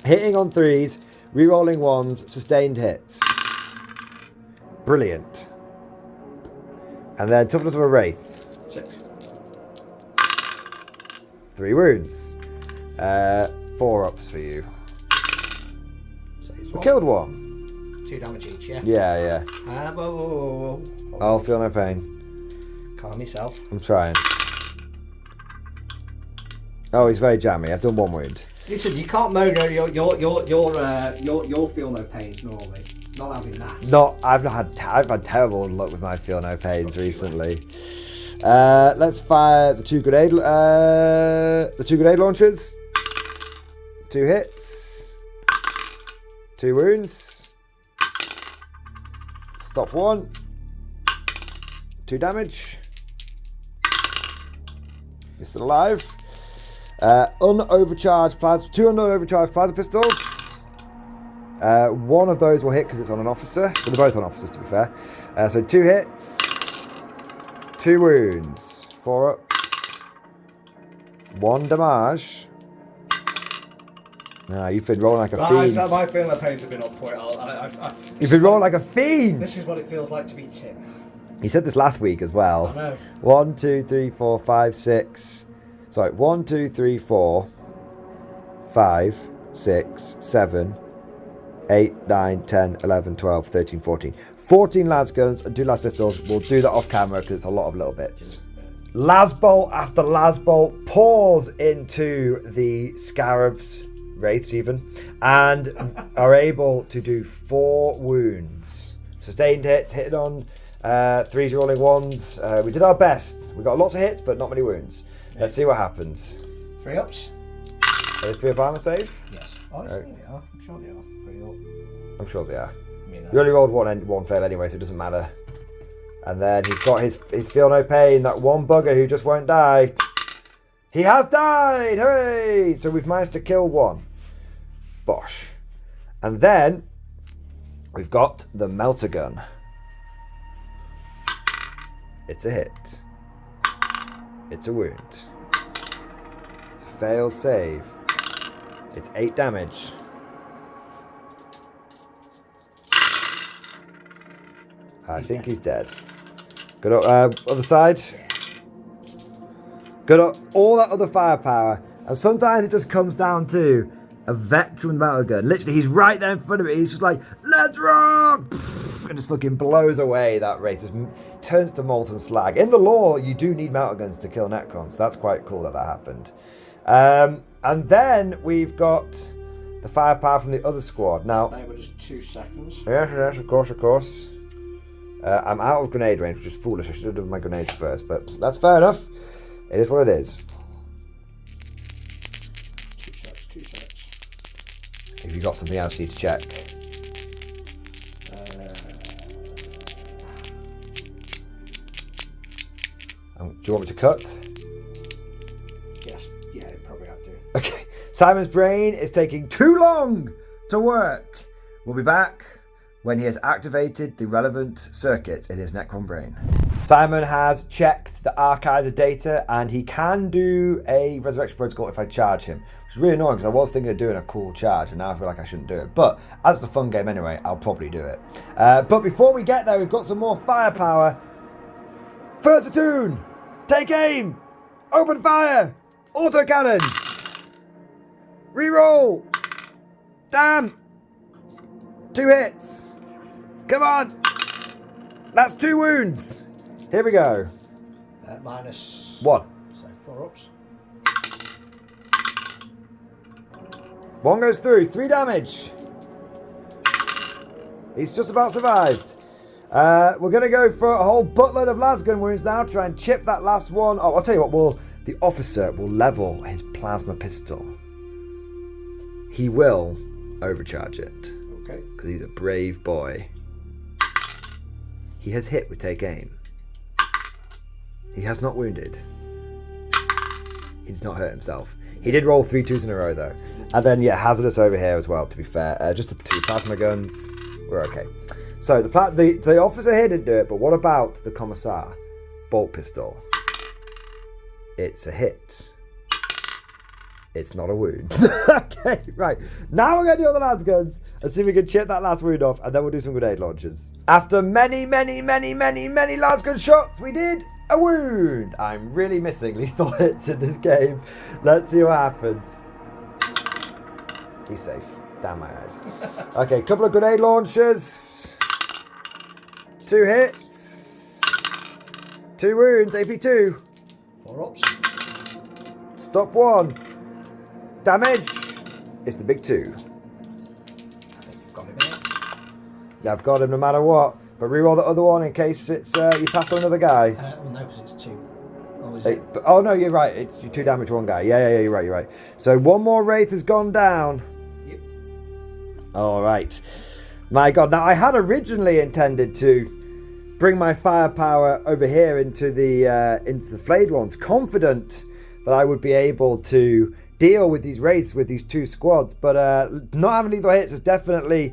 hitting on 3s, rerolling 1s, sustained hits. Brilliant. And then toughness of a wraith. 6. 3 wounds. 4 ups for you. We killed 1. 2 damage each, yeah? Yeah. Whoa. I'll feel no pain. Calm yourself. I'm trying. Oh, he's very jammy. I've done 1 wound. Listen, you can't moan your feel no pains normally. Not having that. I've had terrible luck with my feel no pains recently. Let's fire the 2 grenade launchers. 2 hits. 2 wounds. Stop 1. 2 damage. You're still alive. 2 unovercharged plasma pistols. 1 of those will hit because it's on an officer. Well, they're both on officers, to be fair. So 2 hits. 2 wounds. 4 ups. 1 damage. You've been rolling like a fiend. My feeling of pains have been on point. You've been rolling like a fiend. This is what it feels like to be Tim. You said this last week as well. I know. 1, 2, 3, 4, 5, 6. Sorry, 1, 2, 3, 4, 5, 6, 7, 8, 9, 10, 11, 12, 13, 14. 14 las guns and 2 las pistols. We'll do that off camera because it's a lot of little bits. Las bolt after las bolt pours into the scarabs, wraiths even, and are able to do 4 wounds. Sustained hits, hitting on 3s rolling 1s. We did our best. We got lots of hits, but not many wounds. Let's see what happens. 3 ups. Are they 3 up armor save? Yes. Oh, they are. I'm sure they are. 3 up. I'm sure they are. I mean, You only rolled 1 fail anyway, so it doesn't matter. And then he's got his feel no pain, that 1 bugger who just won't die. He has died! Hooray! So we've managed to kill 1. Bosh. And then we've got the melter gun. It's a hit. It's a wound. It's a failed save. It's 8 damage. I think he's dead. Good up, other side. Good up, all that other firepower. And sometimes it just comes down to a veteran melter gun. Literally, he's right there in front of it. He's just like, let's rock! And just fucking blows away that wraith. Just turns to molten slag. In the lore, you do need melter guns to kill Necrons. So that's quite cool that happened. And then we've got the firepower from the other squad. Now, they were just 2 seconds. Yes, of course. I'm out of grenade range, which is foolish. I should have done my grenades first, but that's fair enough. It is what it is. 2 sets. If you've got something else you need to check. Do you want me to cut? Yes. Yeah, probably have to. Okay. Simon's brain is taking too long to work. We'll be back when he has activated the relevant circuits in his Necron brain. Simon has checked the archive of data and he can do a resurrection protocol if I charge him, which is really annoying because I was thinking of doing a cool charge and now I feel like I shouldn't do it. But as it's a fun game anyway, I'll probably do it. But before we get there, we've got some more firepower. First platoon, take aim, open fire, auto cannons, reroll, damn, 2 hits. Come on! That's 2 wounds. Here we go. Minus 1. So 4 ups. 1 goes through. 3 damage. He's just about survived. We're going to go for a whole buttload of lasgun wounds now. Try and chip that last one. Oh, I'll tell you what. The officer will level his plasma pistol. He will overcharge it. Okay. Because he's a brave boy. He has hit with take aim. He has not wounded. He did not hurt himself. He did roll 3 2s in a row though. And then yeah, hazardous over here as well. To be fair, just the 2 plasma guns. We're okay. So the officer here didn't do it, but what about the commissar? Bolt pistol. It's a hit. It's not a wound. Okay, right. Now we're going to do all the las guns and see if we can chip that last wound off, and then we'll do some grenade launchers. After many las gun shots, we did a wound. I'm really missing lethal hits in this game. Let's see what happens. He's safe. Damn my eyes. Okay, couple of grenade launchers. 2 hits. 2 wounds, AP2. 4 ups. Stop 1. Damage. It's the big 2. I think you've got him in. Yeah, I've got him no matter what. But reroll the other one in case it's you pass on another guy. Well, no, because it's 2. Or is it? Oh no, you're right. It's 2 damage 1 guy. Yeah, you're right. So 1 more wraith has gone down. Yep. All right. My God. Now I had originally intended to bring my firepower over here into the flayed ones, confident that I would be able to deal with these wraiths with these 2 squads, but not having lethal hits has definitely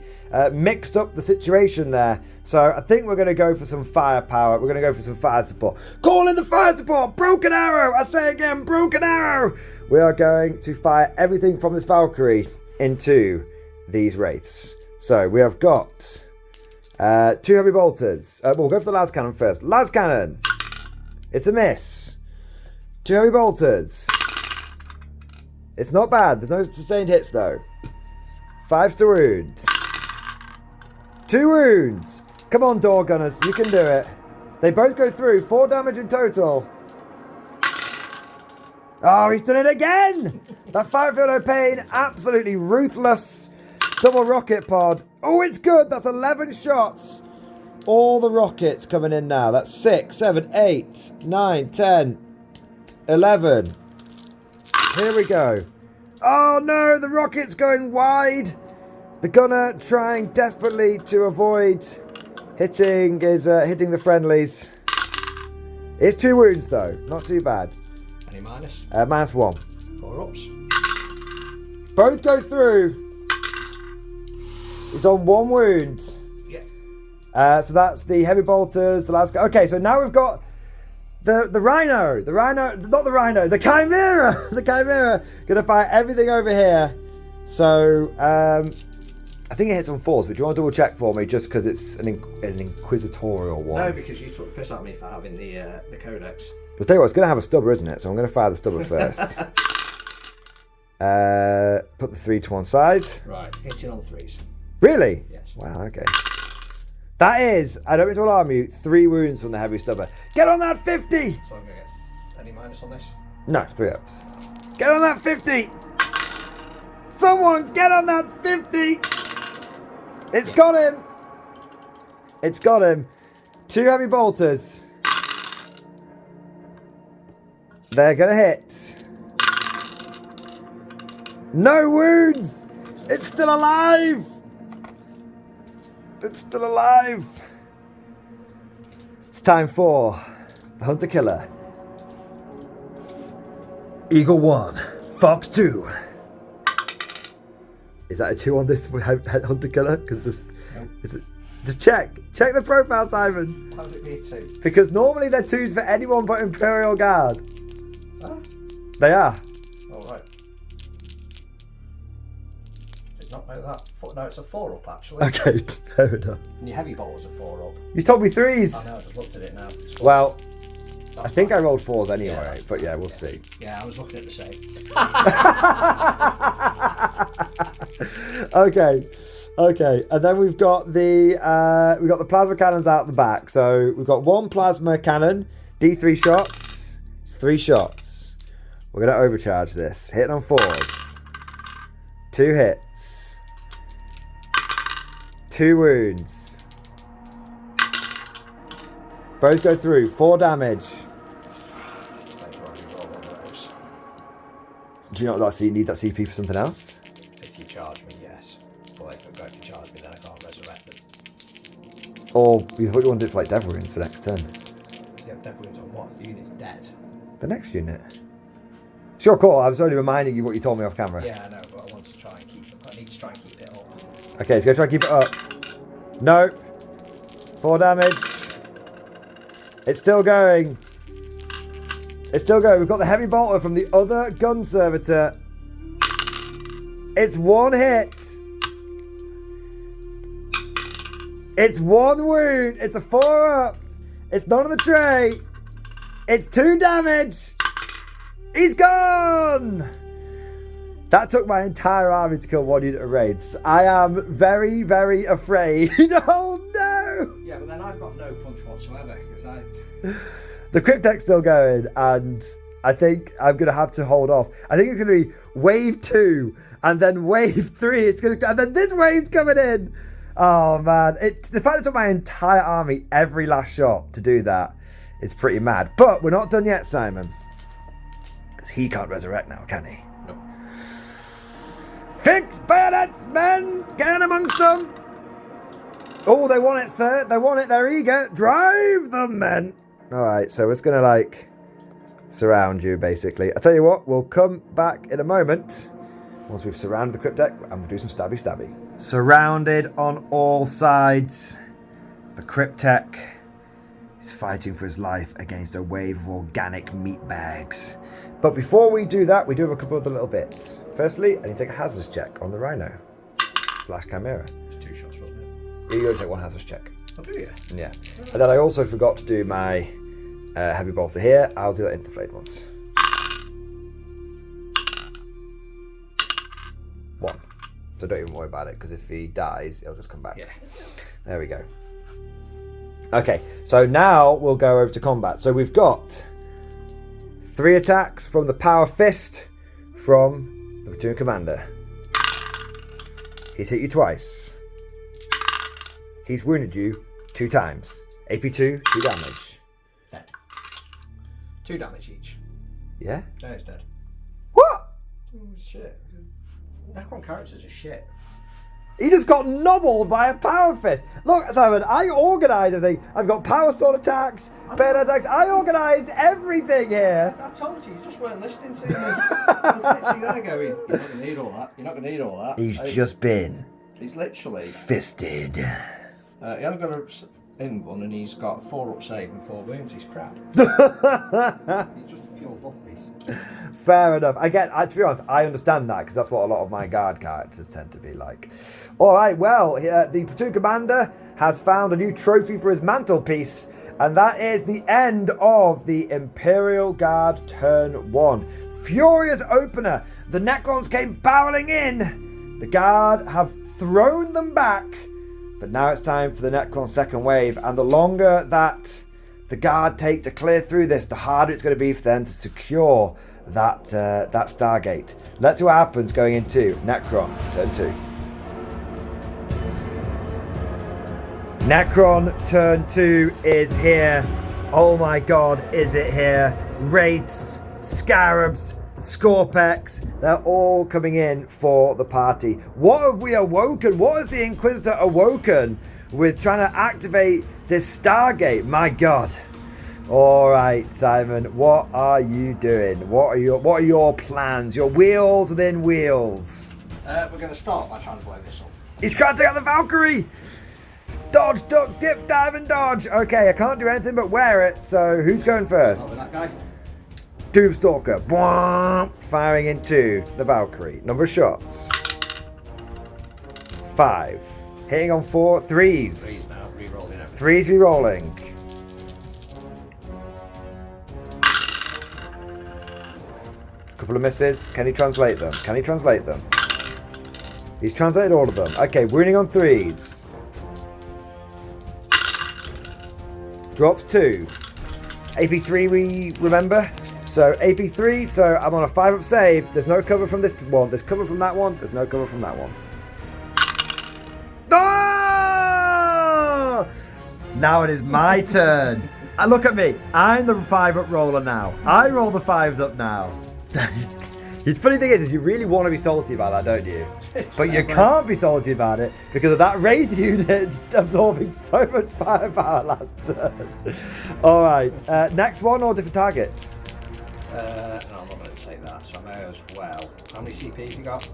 mixed up the situation there. So I think we're going to go for some firepower. We're going to go for some fire support. Call in the fire support! Broken arrow! I say again, broken arrow! We are going to fire everything from this Valkyrie into these wraiths. So we have got 2 heavy bolters. We'll go for the las cannon first. Las cannon! It's a miss. 2 heavy bolters. It's not bad. There's no sustained hits though. 5 to wounds. 2 wounds. Come on, door gunners. You can do it. They both go through. 4 damage in total. Oh, he's done it again. That Firefield O'Pain, absolutely ruthless. Double rocket pod. Oh, it's good. That's 11 shots. All the rockets coming in now. That's 6, 7, 8, 9, 10, 11. Here we go. Oh no, the rocket's going wide. The gunner trying desperately to avoid hitting the friendlies. It's 2 wounds though, not too bad. Any minus? -1. 4 ups. Both go through. He's on 1 wound. Yeah. So that's the heavy bolters. The last guy. Okay, so now we've got the rhino, not the rhino, the chimera, the chimera. Gonna fire everything over here. So I think it hits on 4s, but do you want to double check for me, just because it's an inquisitorial one? No, because you took the piss at me for having the codex. I'll tell you what, it's gonna have a stubber, isn't it? So I'm gonna fire the stubber first. Put the 3 to one side. Right, hitting on 3s. Really? Yes. Wow. Okay. That is, I don't mean to alarm you, 3 wounds from the heavy stubber. Get on that 50! So I'm going to get any minus on this? No, 3 ups. Get on that 50! Someone get on that 50! It's got him! It's got him. 2 heavy bolters. They're going to hit. No wounds! It's still alive! It's still alive. It's time for the Hunter Killer. Eagle 1, Fox 2. Is that a 2 on this Hunter Killer? Because just check the profile, Simon. How would it be a 2? Because normally they're 2s for anyone but Imperial Guard. Huh? They are. Oh, right. It's not like that. No, it's a 4 up actually. Okay, fair enough. And your heavy bolt's a 4 up. You told me 3s. I know, I just looked at it now. Well, That's I think fine. I rolled 4s anyway, Yeah, but yeah, we'll see. Yeah, I was looking at the same. Okay, and then we've got the plasma cannons out the back. So we've got 1 plasma cannon, D3 shots. It's 3 shots. We're gonna overcharge this. Hitting on 4s. 2 hits. 2 wounds. Both go through. 4 damage. Do you not need that CP for something else? If you charge me, yes. But if I'm going to charge me, then I can't resurrect them. Or you thought you wanted it for like Devil Runes for next turn? Yeah, Devil Runes on what? The unit's dead. The next unit. Sure, cool. I was only reminding you what you told me off camera. Yeah, I know, but I want to try and keep it. I need to try and keep it up. Okay, let's go try and keep it up. Nope. 4 damage. It's still going. It's still going. We've got the heavy bolter from the other gun servitor. It's 1 hit. It's 1 wound. It's a 4 up. It's not on the tray. It's 2 damage. He's gone. That took my entire army to kill 1 unit of wraiths. I am very, very afraid. Oh no! Yeah, but then I've got no punch whatsoever because The cryptek's still going, and I think I'm going to have to hold off. I think it's going to be wave 2, and then wave 3. It's going to, and then this wave's coming in. Oh man, the fact it took my entire army every last shot to do that is pretty mad. But we're not done yet, Simon, because he can't resurrect now, can he? Nope. Fix bayonets, men! Get in amongst them! Oh, they want it, sir. They want it. They're eager. Drive them, men! Alright, so we're just going to, like, surround you, basically. I'll tell you what, we'll come back in a moment once we've surrounded the cryptek, and we'll do some stabby-stabby. Surrounded on all sides, the cryptek is fighting for his life against a wave of organic meat bags. But before we do that, we do have a couple of other little bits. Firstly, I need to take a hazards check on the Rhino / Chimera. it's 2 shots, wasn't it? You're going to take 1 hazards check. Oh, do you? Yeah. And then I also forgot to do my heavy bolter here. I'll do that in the flayed ones. 1. So don't even worry about it, because if he dies, it'll just come back. Yeah. There we go. Okay, so now we'll go over to combat. So we've got 3 attacks from the Power Fist from the Platoon Commander. He's hit you twice. He's wounded you 2 times. AP2, 2 damage. Dead. 2 damage each. Yeah? No, he's dead. What? Oh, shit. Necron characters are shit. He just got nobbled by a Power Fist. Look, Simon, I organise everything. I've got Power Sword attacks, bayonet attacks. I organise everything here. I told you just weren't listening to me. I was literally there going, you're not going to need all that. You're not going to need all that. He's just been He's literally... fisted. he hasn't got in one, and he's got 4 up save and 4 wounds. He's crap. He's just a pure buff piece. Fair enough. To be honest, I understand that, because that's what a lot of my guard characters tend to be like. All right, well, the Platoon Commander has found a new trophy for his mantelpiece, and that is the end of the Imperial Guard turn 1. Furious opener. The Necrons came barreling in. The Guard have thrown them back, but now it's time for the Necron second wave, and the longer that the Guard take to clear through this, the harder it's going to be for them to secure that Stargate. Let's see what happens going into Necron turn 2. Necron turn 2 is here. Oh my god, is it here? Wraiths, Scarabs, Scorpex, they're all coming in for the party. What have we awoken? What has the Inquisitor awoken with trying to activate this Stargate? My god. All right, Simon, what are you doing? What are your plans? Your wheels within wheels. We're going to start by trying to blow this up. He's trying to take out the Valkyrie. Dodge, duck, dip, dive, and dodge. Okay, I can't do anything but wear it. So who's going first? Start with that guy. Doomstalker, Bwomp, firing into the Valkyrie. Number of shots: 5. Hitting on 4 threes. 3s now, re-rolling everything. 3s re-rolling. Couple of misses. Can he translate them? Can he translate them? He's translated all of them. Okay, wounding on 3s. Drops 2. AP3 we remember. So AP3, so I'm on a 5 up save. There's no cover from this one. There's cover from that one. There's no cover from that one. Ah! Now it is my turn. And look at me. I'm the 5 up roller now. I roll the 5s up now. The funny thing is you really want to be salty about that, don't you? But you can't be salty about it because of that Wraith unit absorbing so much firepower last turn. Alright, next one or different targets? No, I'm not going to take that, so I'm may as well. How many CP have you got? 2.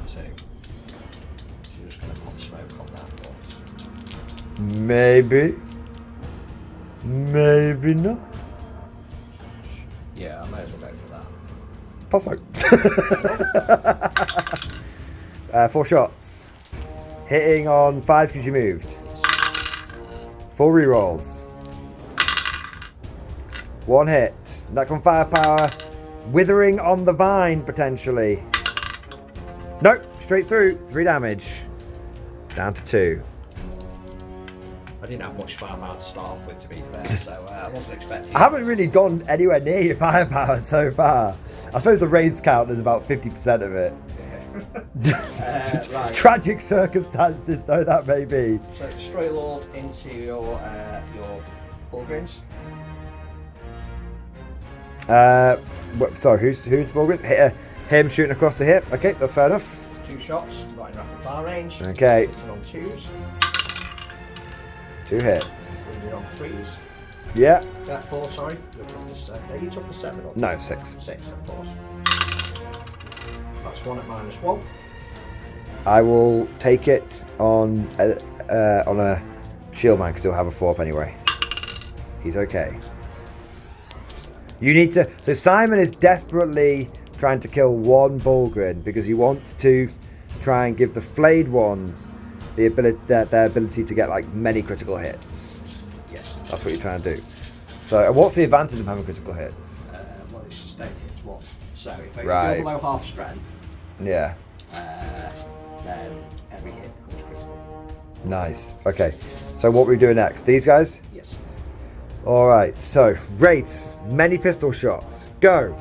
So you're just going to pop smoke on that. But... Maybe. Maybe not. Yeah, I may as well go for that. Pop smoke. 4 shots. Hitting on 5 because you moved. 4 rerolls. 1 hit. Necron firepower. Withering on the vine, potentially. Nope. Straight through. 3 damage. Down to 2. I didn't have much firepower to start off with, to be fair, so I wasn't expecting. I haven't really gone anywhere near your firepower so far. I suppose the raids count is about 50% of it. Yeah. Right. Tragic circumstances, though that may be. So destroy Lord into your Bulgrins. Sorry, who's Bulgrins? Him shooting across the hip. Okay, that's fair enough. 2 shots, right in rapid fire range. Okay. Hitting on 2s. 2 hits. Bringing on 3s. Yeah. 4, sorry. You took the 7 off. No, 6. 6, of course. That's 1 at -1. I will take it on a shield man because he'll have a 4 up anyway. He's okay. You need to. So Simon is desperately trying to kill 1 Bulgrin because he wants to try and give the flayed ones the ability, their ability to get like many critical hits. Yes. That's what you're trying to do. So, and what's the advantage of having critical hits? Well, it's sustained hits 1. So if you're Right. below half strength, Yeah. then every hit becomes critical. Nice. Okay. So what we do next? These guys? Yes. All right. So wraiths, many pistol shots. Go.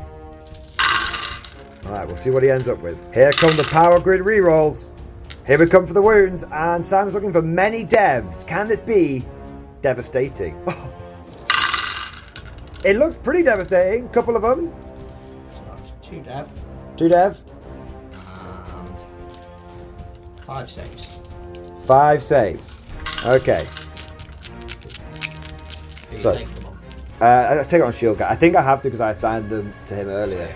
All right. We'll see what he ends up with. Here come the power grid rerolls. Here we come for the wounds, and Simon's looking for many devs. Can this be devastating? It looks pretty devastating. Couple of them. So that's 2 dev 2 dev. and 5 saves. 5 saves. Okay. Do you So- take them on? I take it on shield guy. I think I have to because I assigned them to him earlier. Yeah,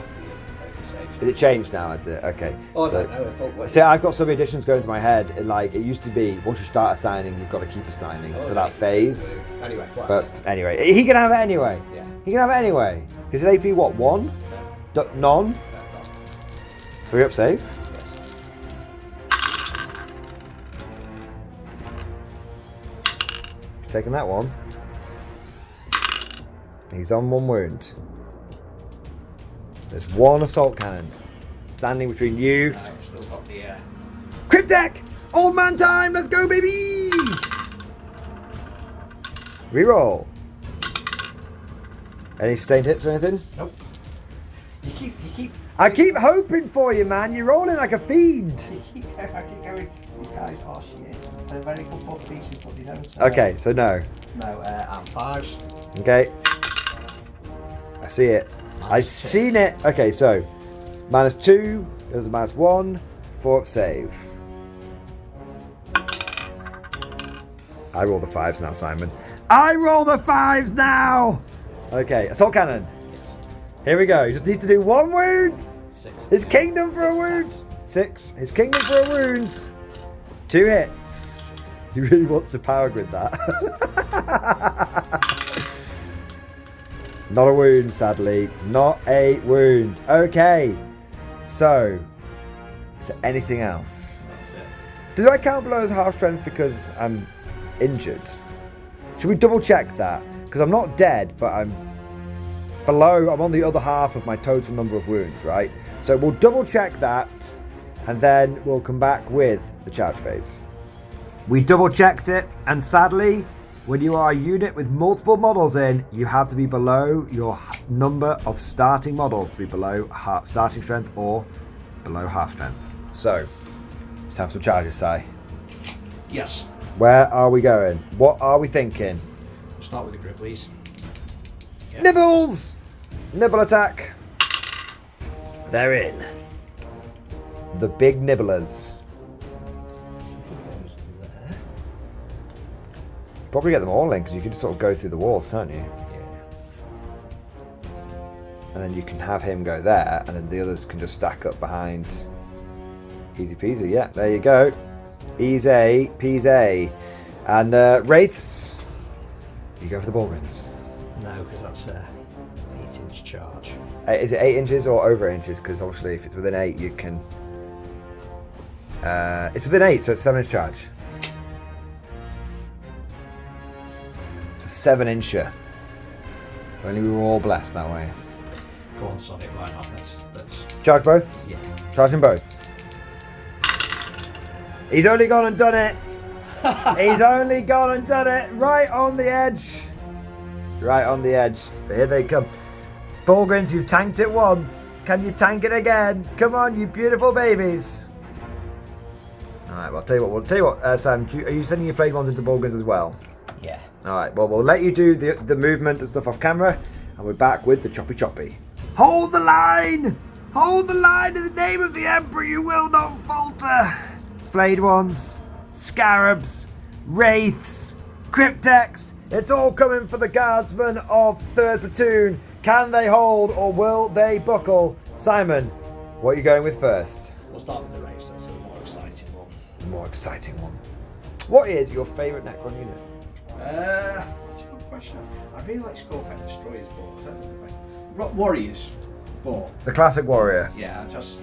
take the saves. Is it changed now? Is it? Okay. Oh, So- I don't know. I thought, See, I've got some additions going to my head, and like it used to be, once you start assigning, you've got to keep assigning for that phase. Anyway, what? But anyway, he can have it anyway. Yeah. He can have it anyway. His AP what? 1? None. 3 up save. Yes. He's taking that one. He's on 1 wound. There's 1 assault cannon standing between you. I've still got the. Cryptek! Old man time! Let's go, baby! Reroll. Any sustained hits or anything? Nope. You keep. I keep hoping for you, man. You're rolling like a fiend. I keep going. You guys are shit. They're very good both pieces, but you don't. Okay, so no. No, and 5s. Okay. I see it. I've seen it. Okay, so -2 goes to -1. 4 up save. I roll the 5s now, Simon. I roll the 5s now! Okay, assault cannon. Yes. Here we go. He just needs to do 1 wound. 6. His kingdom for a 6 wound. attacks. 6. His kingdom for a wound. 2 hits. He really wants to power grid that. Not a wound, sadly. Not a wound. Okay. So, is there anything else? That's it. Do I count below as half strength because I'm injured? Should we double check that? Because I'm not dead, but I'm below. I'm on the other half of my total number of wounds, right? So we'll double check that, and then we'll come back with the charge phase. We double checked it, and sadly, when you are a unit with multiple models in, you have to be below your number of starting models to be below starting strength or below half strength. So, it's time for some charges, Si. Yes. Where are we going? What are we thinking? Start with the Gribblies. Yeah. Nibbles! Nibble attack. They're in. The big nibblers. There. Probably get them all in because you can just sort of go through the walls, can't you? Yeah. And then you can have him go there, and then the others can just stack up behind. Easy peasy, yeah, there you go. Easy peasy. And Wraiths, you go for the Borgans. No, because that's a 8-inch charge. Is it 8 inches or over 8 inches? Because obviously if it's within 8, you can... it's within 8, so it's 7-inch charge. It's a 7-incher. If only we were all blessed that way. Go on, Sonic, why not? Let's... Charge both? Yeah. Charge them both. He's only gone and done it. He's only gone and done it. Right on the edge. Right on the edge. But here they come. Borgans, you've tanked it once. Can you tank it again? Come on, you beautiful babies. Alright, well, I'll tell you what, Sam, are you sending your flayed ones into Borgans as well? Yeah. Alright, well, we'll let you do the movement and stuff off camera, and we're back with the choppy. Hold the line! Hold the line in the name of the Emperor, you will not falter! Flayed ones, scarabs, wraiths, cryptex, it's all coming for the guardsmen of 3rd Platoon. Can they hold or will they buckle? Simon, what are you going with first? We'll start with the race, that's the more exciting one. The more exciting one. What is your favourite Necron unit? That's a good question. I really like Scorpion Destroyers, but I don't know if I... Warriors, but... The classic warrior. Yeah, just,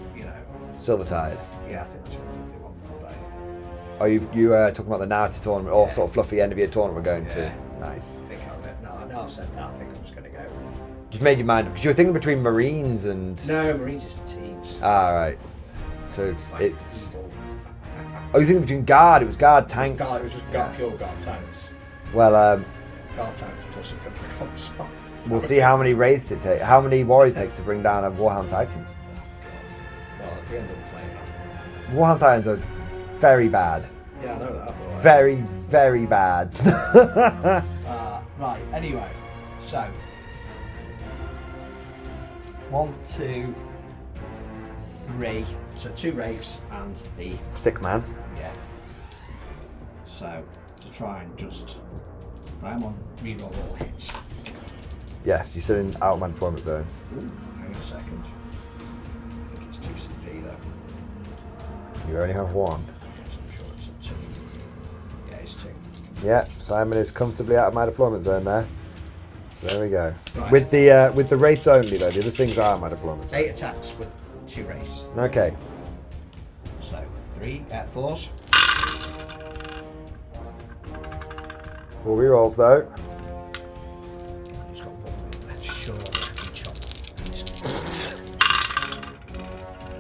Silvertide. Yeah, I think that's what we want all day. Are you talking about the narrative tournament or sort of fluffy end of year tournament we're going to? Nice. I think I've said that. I think I'm just going to go. Just made your mind up because you were thinking between Marines and. No, Marines is for teams. Ah, right. So Like it's. people. Oh, you're thinking between guard? It was guard tanks. It was just guard, pure guard tanks. Well, Guard tanks plus a couple of consoles. we'll see how many wraiths it takes, how many warriors it takes to bring down a Warhound Titan. Well, if we end up playing that. Warhound Titans are very bad. Yeah, I know that. But Very, very bad. right, anyway, so 1, 2, 3. So 2 wraiths and the Stickman. yeah. So to try and just I'm on reroll all hits. Yes, you're still in out of my deployment zone. Ooh, hang on a second. I think it's 2 CP though. You only have 1. Yes, I'm sure it's a 2. Yeah, it's 2. Yeah, Simon is comfortably out of my deployment zone there. So there we go. Right. With the wraiths only though, the other things are out of my deployment zone. 8 attacks with 2 wraiths. Okay. So 3 at 4s. 4 rerolls though. He's got 1 wheel left. Sure, I can chop.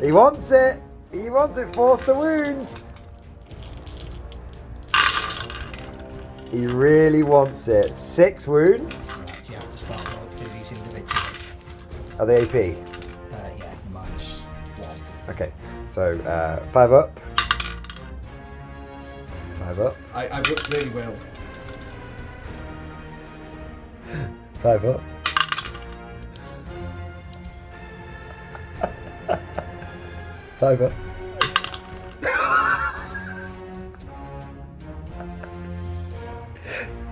He wants it. He wants it. Force the wound. He really wants it. 6 wounds. Right, you have to start doing these individually. Are they AP? Yeah, -1. Okay. So 5 up. 5 up. I really will. 5 up. 5 up.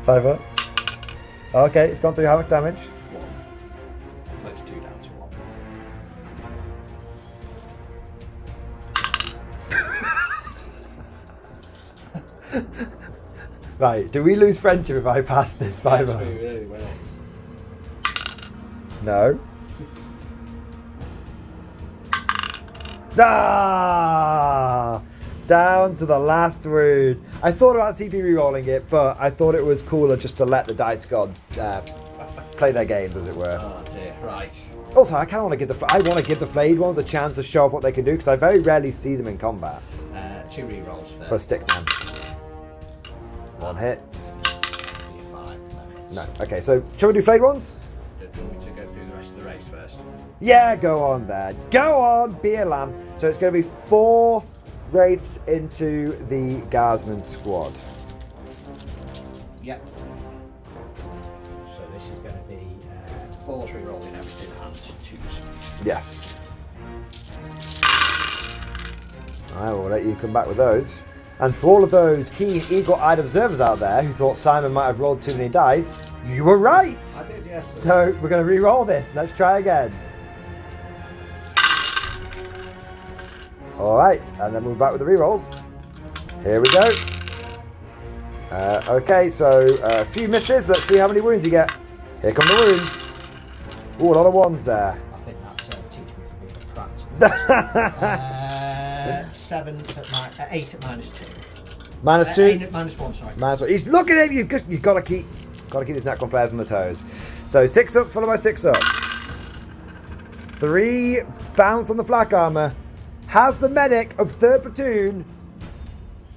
5 up. Okay, it's gone through how much damage? 1. Those 2 down to 1. Right, do we lose friendship if I pass this 5 up? Really will. No. Ah! Down to the last wound. I thought about CP rerolling it, but I thought it was cooler just to let the dice gods play their games, as it were. Oh dear, right. Also, I kind of want to give the flayed ones a chance to show off what they can do because I very rarely see them in combat. 2 rerolls For Stickman. 1 hit. Be a 5. No. Okay, so shall we do flayed ones? Do you want me to go do the rest of the race first? Yeah, go on there. Go on, be a lamb. So it's going to be 4 wraiths into the guardsman squad. Yep. So this is going to be 4s rerolling everything and 2s. Yes. I will let you come back with those. And for all of those keen, eagle-eyed observers out there who thought Simon might have rolled too many dice, you were right! I did, yes. So we're going to re-roll this. Let's try again. Alright, and then we're back with the rerolls. Here we go. Okay, so a few misses. Let's see how many wounds you get. Here come the wounds. Ooh, a lot of ones there. I think that's teach me for being a prat. 8 at -2. -2. 8 at -1, sorry. -1. He's looking at you. You've got to keep these Necron players on the toes. So 6 ups followed by 6 ups. 3 bounce on the flak armor. Has the medic of 3rd platoon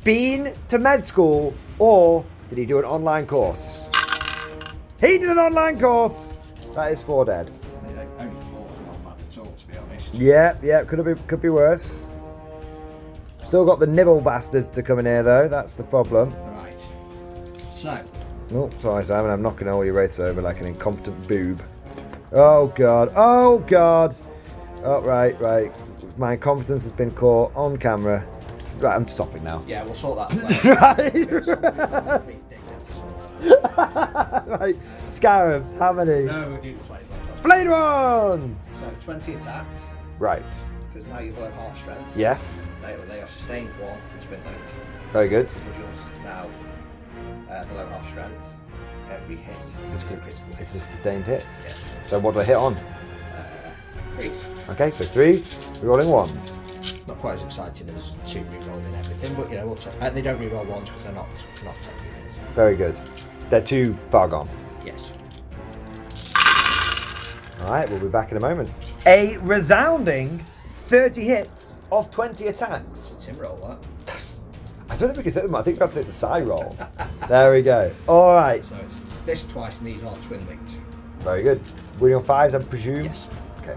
been to med school, or did he do an online course? He did an online course. That is 4 dead. Only 4 is not bad at all, to be honest. Yeah, could be worse. Still got the nibble bastards to come in here though. That's the problem. Right. So. Oh, sorry, Simon. I'm knocking all your wraiths over like an incompetent boob. Oh god. Oh god. Oh right. My incompetence has been caught on camera. Right, I'm stopping now. Yeah, we'll sort that out. Right. Scarabs, how many? No, we'll do the flayed ones. Flayed ones! So 20 attacks. Right. Because now you're below half strength. Yes. They are sustained 1 and twin linked. Very good. Because you're now below half strength. Every hit is a critical hit. It's a sustained hit. Yeah. So what do I hit on? 3s. Okay, so 3s. We're rolling 1s. Not quite as exciting as 2 re-rolling and everything, but we'll try. They don't re-roll 1s because they're not technically hits. Very good. They're too far gone. Yes. Alright, we'll be back in a moment. A resounding 30 hits off 20 attacks. Tim roll that. I don't think we can say them. I think we have to say it's a side roll. There we go. Alright. So it's this twice and these are twin linked. Very good. Winning on 5s, I presume? Yes. Okay.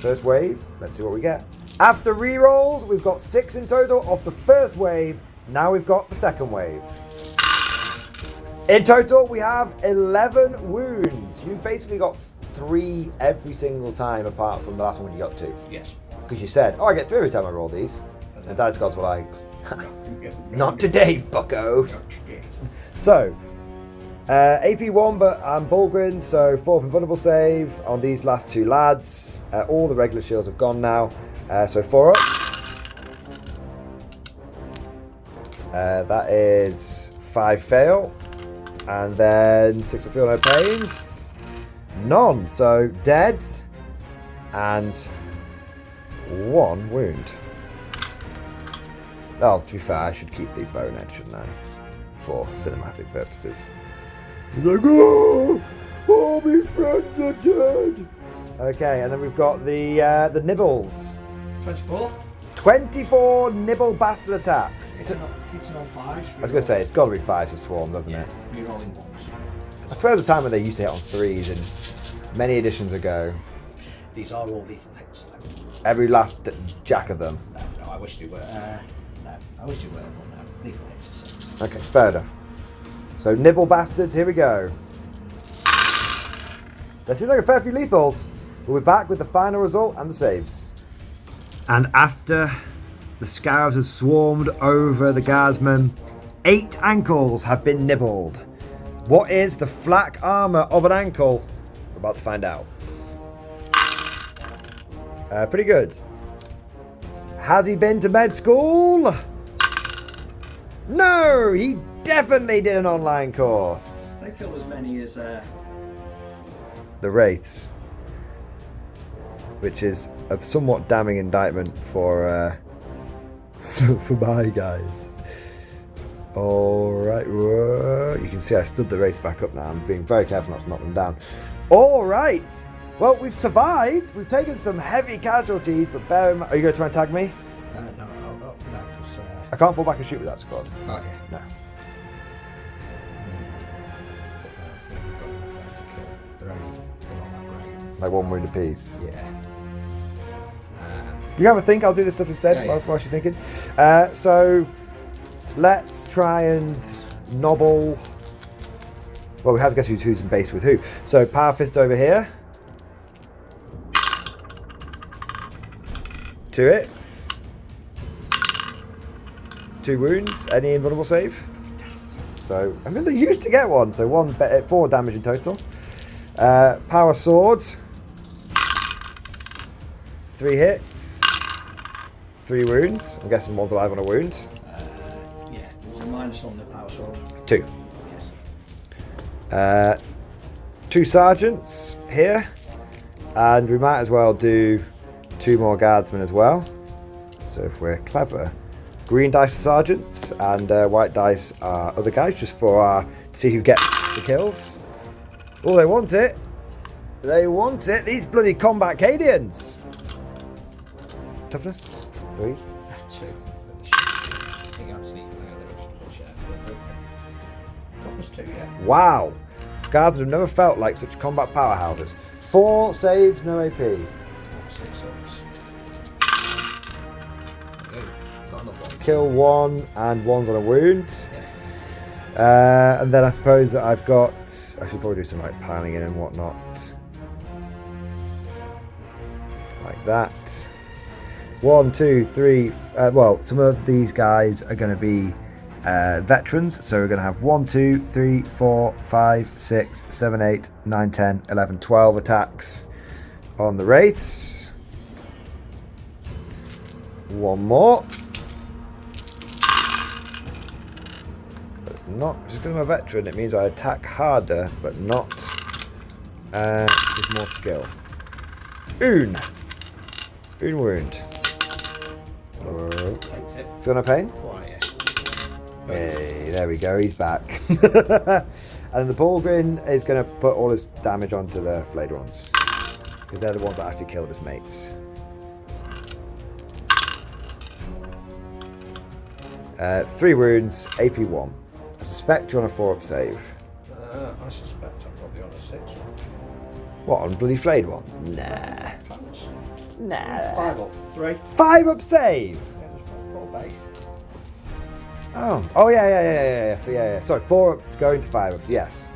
First wave. Let's see what we get. After re-rolls, we've got 6 in total off the first wave. Now we've got the second wave. In total, we have 11 wounds. You basically got 3 every single time, apart from the last one when you got 2. Yes. Because you said, oh, I get 3 every time I roll these. And Dice Gods were like, not today, bucko. Not today. So, AP 1, but I'm Bulgrin, so 4th invulnerable save on these last 2 lads. All the regular shields have gone now. So 4 up. That is 5 fail. And then 6 of feel no pains. None. So dead. And 1 wound. Oh, to be fair, I should keep the bonehead, shouldn't I? For cinematic purposes. He's like, oh, all my friends are dead. Okay, and then we've got the nibbles. 24. 24 nibble bastard attacks. Hitting on 5s. I was going to say, it's got to be 5s for swarm, doesn't it? Re-rolling 1s. I swear there's a time when they used to hit on 3s and many editions ago. These are all lethal hits though. Every last jack of them. No, I wish they were. No, I wish they were, but no. Lethal hits are 6. Okay, fair enough. So nibble bastards, here we go. That seems like a fair few lethals. We'll be back with the final result and the saves. And after the scarabs have swarmed over the guardsmen, 8 ankles have been nibbled. What is the flak armor of an ankle? We're about to find out. Pretty good. Has he been to med school? No, he definitely did an online course. They killed as many as the wraiths, which is a somewhat damning indictment for for my guys. All right, whoa. You can see I stood the wraiths back up now. I'm being very careful not to knock them down. All right. Well, we've survived. We've taken some heavy casualties, but bear in mind. Are you going to try and tag me? no. I can't fall back and shoot with that squad. Oh yeah. No. I think we've got enough there to kill. They're not that great. Like 1 wound apiece. Yeah. You have a think. I'll do this stuff instead. Yeah. Whilst you're thinking. So let's try and nobble. Well, we have to guess who's in base with who. So Power Fist over here. 2 hits. 2 wounds. Any invulnerable save? So I mean they used to get 1. So 4 damage in total. Power Sword. 3 hits. 3 wounds. I'm guessing one's alive on a wound. Yeah, it's a minus on the power sword. 2. Yes. 2 sergeants here. And we might as well do 2 more guardsmen as well. So if we're clever. Green dice are sergeants and white dice are other guys, just for to see who gets the kills. Oh, they want it. They want it. These bloody combat Cadians. Toughness 3. 2. I think I'm sneaking there. Let me just double check. Toughness 2, yeah. Wow. Guards have never felt like such combat powerhouses. 4 saves, no AP. 6 ups. Got another one. Kill 1 and 1's on a wound. Yeah. And then I suppose that I've got... I should probably do some like piling in and whatnot. Like that. 1, 2, 3... well, some of these guys are going to be veterans. So we're going to have 1, 2, 3, 4, 5, 6, 7, 8, 9, 10, 11, 12 attacks on the Wraiths. 1 more. Not just because I'm a veteran, it means I attack harder, but not with more skill. Oon wound. Takes it. Feel no pain? Quiet. Hey, there we go, he's back. And the Bulgrin is going to put all his damage onto the flayed ones, because they're the ones that actually killed his mates. 3 wounds, AP 1. I suspect you're on a 4-up save. I suspect I'm probably on a 6. What, on bloody flayed ones? Nah. Nah. 5 up. 3. 5-up save! Yeah, there's 4 base. Oh yeah. Sorry, 4 up going to 5 up, yes.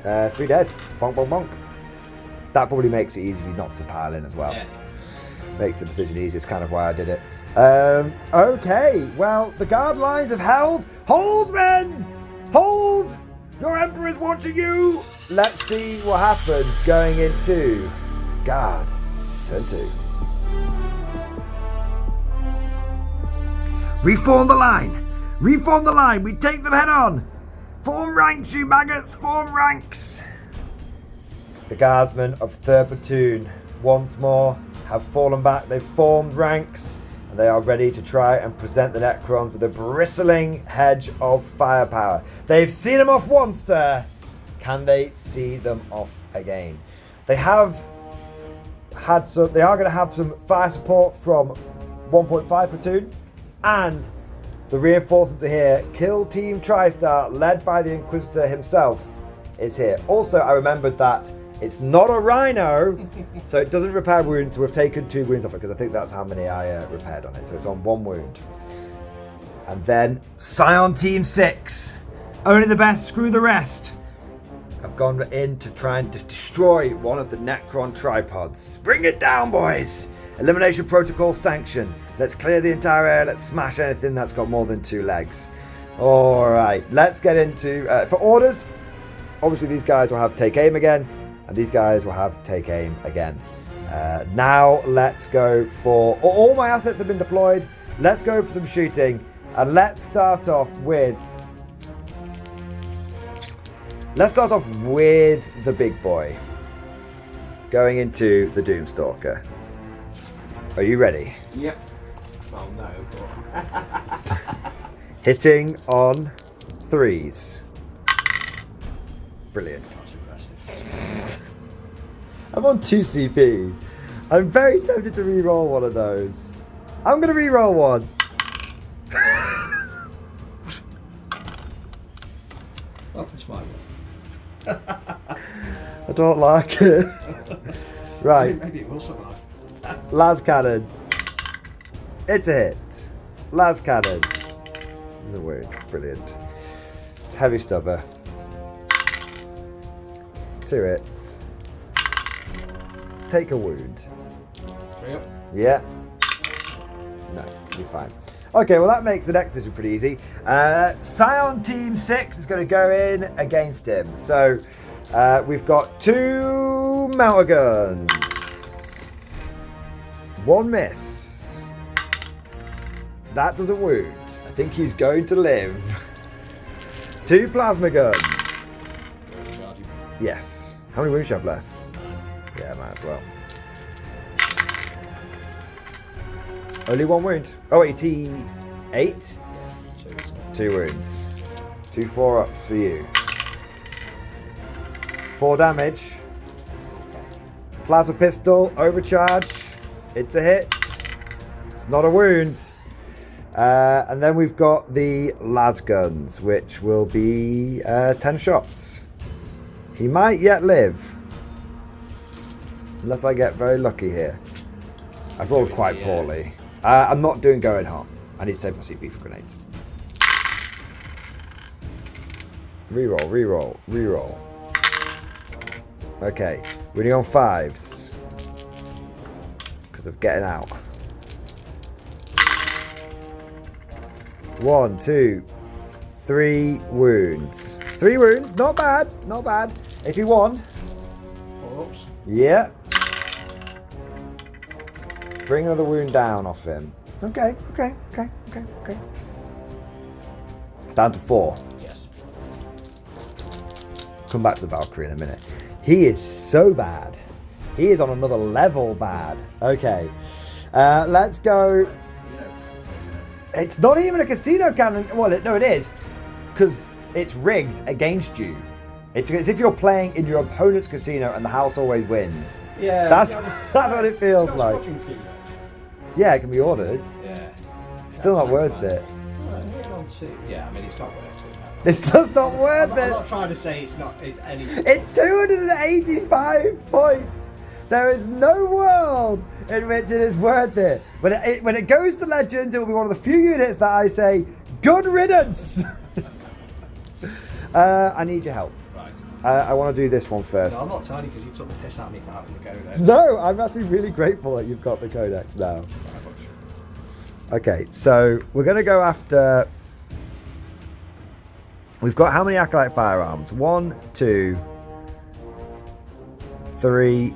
3 dead. Bonk, bonk, bonk. That probably makes it easy for you not to pile in as well. Yeah. Makes the decision easy. It's kind of why I did it. Okay, well, the guard lines have held. Hold, men! Hold! Your emperor is watching you! Let's see what happens going into guard turn 2. Reform the line! Reform the line! We take them head on! Form ranks, you maggots! Form ranks! The guardsmen of 3rd Platoon once more have fallen back. They've formed ranks. And they are ready to try and present the Necrons with a bristling hedge of firepower. They've seen them off once, sir. Can they see them off again? They have had some. They are going to have some fire support from 1.5 platoon, and the reinforcements are here. Kill Team TriStar, led by the Inquisitor himself, is here. Also, I remembered that it's not a rhino, so it doesn't repair wounds. So we've taken 2 wounds off it, because I think that's how many I repaired on it. So it's on 1 wound. And then Scion Team 6. Only the best, screw the rest. I've gone in to try and destroy one of the Necron tripods. Bring it down, boys. Elimination protocol sanction. Let's clear the entire area. Let's smash anything that's got more than 2 legs. All right, let's get into... for orders, obviously these guys will have take aim again. And these guys will have take aim again. Now let's go for... All my assets have been deployed. Let's go for some shooting. And let's start off with... the big boy. Going into the Doomstalker. Are you ready? Yep. Well, no, but... Hitting on 3s. Brilliant. I'm on 2 CP. I'm very tempted to re-roll one of those. I'm going to re-roll one. Welcome to my world. I don't like it. Right. Maybe it will survive. Las Cannon. It's a hit. Las Cannon. This is a wound. Brilliant. It's heavy stubber. 2 hits. Take a wound. 3 up. Yeah. No, you're fine. Okay, well that makes the next decision pretty easy. Scion Team 6 is going to go in against him. So we've got 2 melta guns. 1 miss. That doesn't wound. I think he's going to live. 2 plasma guns. Yes. How many wounds do you have left? Yeah, might as well. Only 1 wound. Oh, 88? 2 wounds. 2 4-ups for you. 4 damage. Plasma pistol, overcharge. It's a hit. It's not a wound. And then we've got the las guns, which will be 10 shots. He might yet live. Unless I get very lucky here. I've rolled quite poorly. I'm not doing going hot. I need to save my CP for grenades. Reroll, reroll, reroll. Okay, winning on 5s. Because of getting out. 1, 2, 3 wounds. 3 wounds, not bad, not bad. AP 1. Oops. Yeah. Bring another wound down off him. Okay. Down to 4. Yes. Come back to the Valkyrie in a minute. He is so bad. He is on another level bad. Okay. Let's go. It's not even a casino cannon. Well, no, it is. Because it's rigged against you. It's as if you're playing in your opponent's casino and the house always wins. Yeah. That's what it feels like. Yeah, it can be ordered. Yeah. Still not worth it. Yeah, I mean, it's not worth it. It's just not worth it. I'm not trying to say it's not. It's any. It's 285 points. There is no world in which it is worth it. When it goes to Legend, it will be one of the few units that I say, good riddance. I need your help. Right. I want to do this one first. No, I'm not telling you because you took the piss out of me for having the codex. No, I'm actually really grateful that you've got the codex now. Okay, so we're going to go after... We've got how many Acolyte firearms? 1, 2, 3,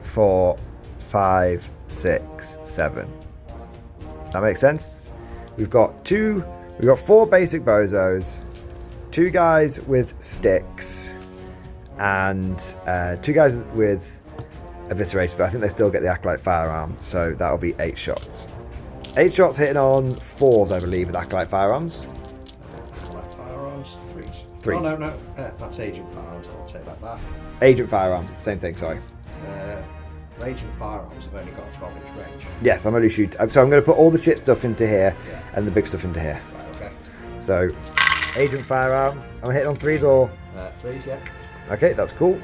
4, 5, 6, 7. That makes sense? We've got 4 basic bozos, 2 guys with sticks, and 2 guys with eviscerators, but I think they still get the Acolyte firearm, so that'll be 8 shots. 8 shots hitting on 4s, I believe, with Acolyte firearms. Acolyte firearms, 3s. 3s. Oh, no. That's agent firearms. I'll take that back. Agent firearms, it's the same thing, sorry. Agent firearms have only got a 12-inch range. Yes, I'm only shooting. So I'm going to put all the shit stuff into here and the big stuff into here. Right, okay. So, agent firearms. I'm hitting on 3s or? 3s, yeah. Okay, that's cool.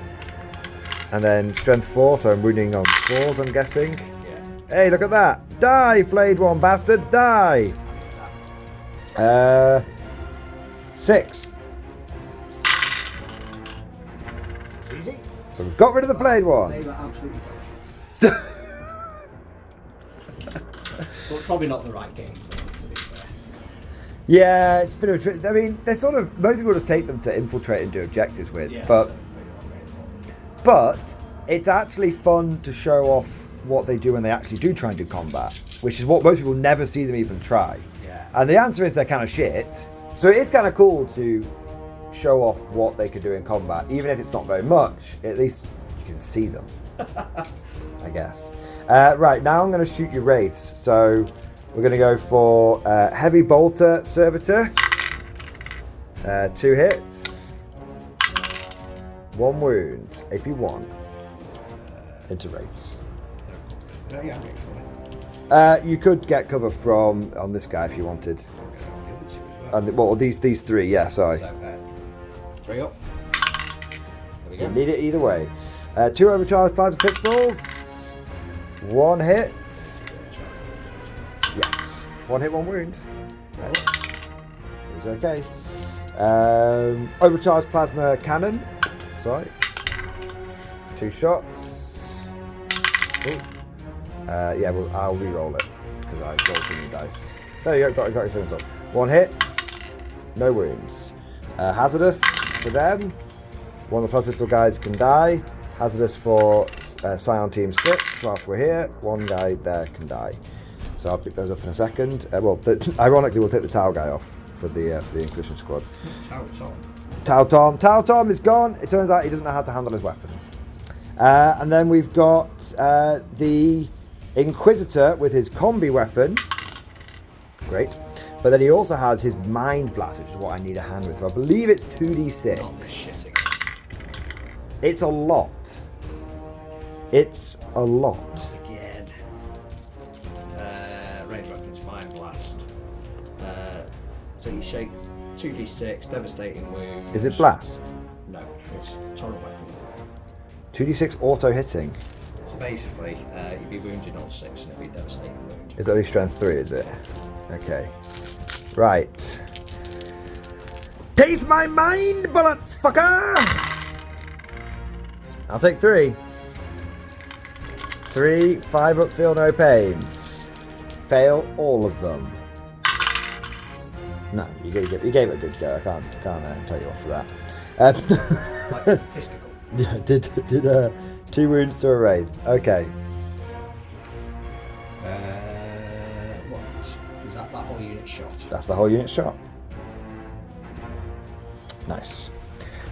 And then strength 4, so I'm wounding on 4s, I'm guessing. Yeah. Hey, look at that. Die, flayed one, bastards, die. 6. Easy. So we've got rid of the flayed They were ones. absolutely bullshit. But probably not the right game for them, to be fair. Yeah, it's a bit of a trick. I mean, they sort of, most people just take them to infiltrate and do objectives with, Yeah, but so maybe not great for them. But it's actually fun to show off what they do when they actually do try and do combat, which is what most people never see them even try. Yeah. And the answer is they're kind of shit. So it is kind of cool to show off what they could do in combat, even if it's not very much. At least you can see them, I guess. Right, now I'm going to shoot your wraiths. So we're going to go for heavy bolter servitor. 2 hits. 1 wound. AP 1. Into wraiths. You could get cover from on this guy if you wanted. And well, these 3. Yeah, sorry. So, 3 up. There we go. You need it either way. 2 overcharged plasma pistols. 1 hit. Yes. 1 hit, 1 wound. It's okay. Overcharged plasma cannon. Sorry. 2 shots. Ooh. Yeah, well, I'll re-roll it because I rolled too many dice. There you go, got exactly 7 shots. 1 hit. No wounds. Hazardous for them. One of the plasma pistol guys can die. Hazardous for Scion Team 6 whilst we're here. One guy there can die. So I'll pick those up in a second. Ironically, we'll take the Tau guy off for the Inquisition squad. Tau Tom is gone. It turns out he doesn't know how to handle his weapons. And then we've got the Inquisitor with his combi weapon. Great. But then he also has his Mind Blast, which is what I need a hand with. So I believe it's 2d6. It's a lot. It's a lot. Again. Range weapons, Mind Blast. So you shake 2d6, devastating wounds. Is it blast? No, it's torrent weapon. 2d6 auto hitting. So basically, you'd be wounded on 6 and it'd be a devastating wound. Is it only strength 3, is it? Okay. Right. Taste my mind bullets, fucker! I'll take 3. 3, 5 up, feel no pains. Fail all of them. No, you gave it a good go. I can't tell you off for that. Like statistical. Yeah, did 2 wounds to a wraith. Okay. What was that whole unit shot? That's the whole unit shot. Nice.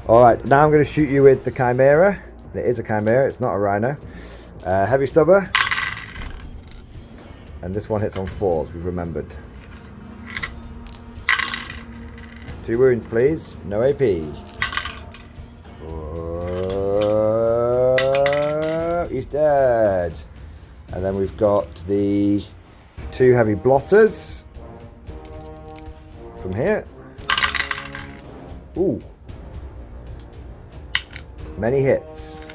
All right, now I'm going to shoot you with the Chimera. It is a Chimera. It's not a Rhino. Heavy stubber. And this one hits on 4s. We've remembered. 2 wounds, please. No AP. He's dead. And then we've got the 2 heavy blotters from here. Ooh. Many hits.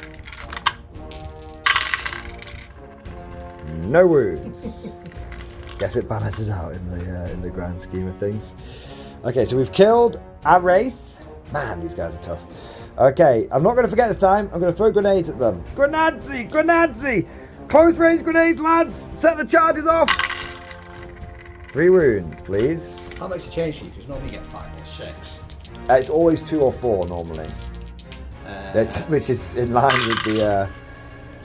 No wounds. Guess it balances out in the grand scheme of things. Okay, so we've killed a wraith. Man, these guys are tough. Okay, I'm not going to forget this time. I'm going to throw grenades at them. Grenadzy! Close range grenades, lads! Set the charges off! 3 wounds, please. That makes a change for you, because normally you get 5 or 6. It's always 2 or 4 normally. Which is in line with the...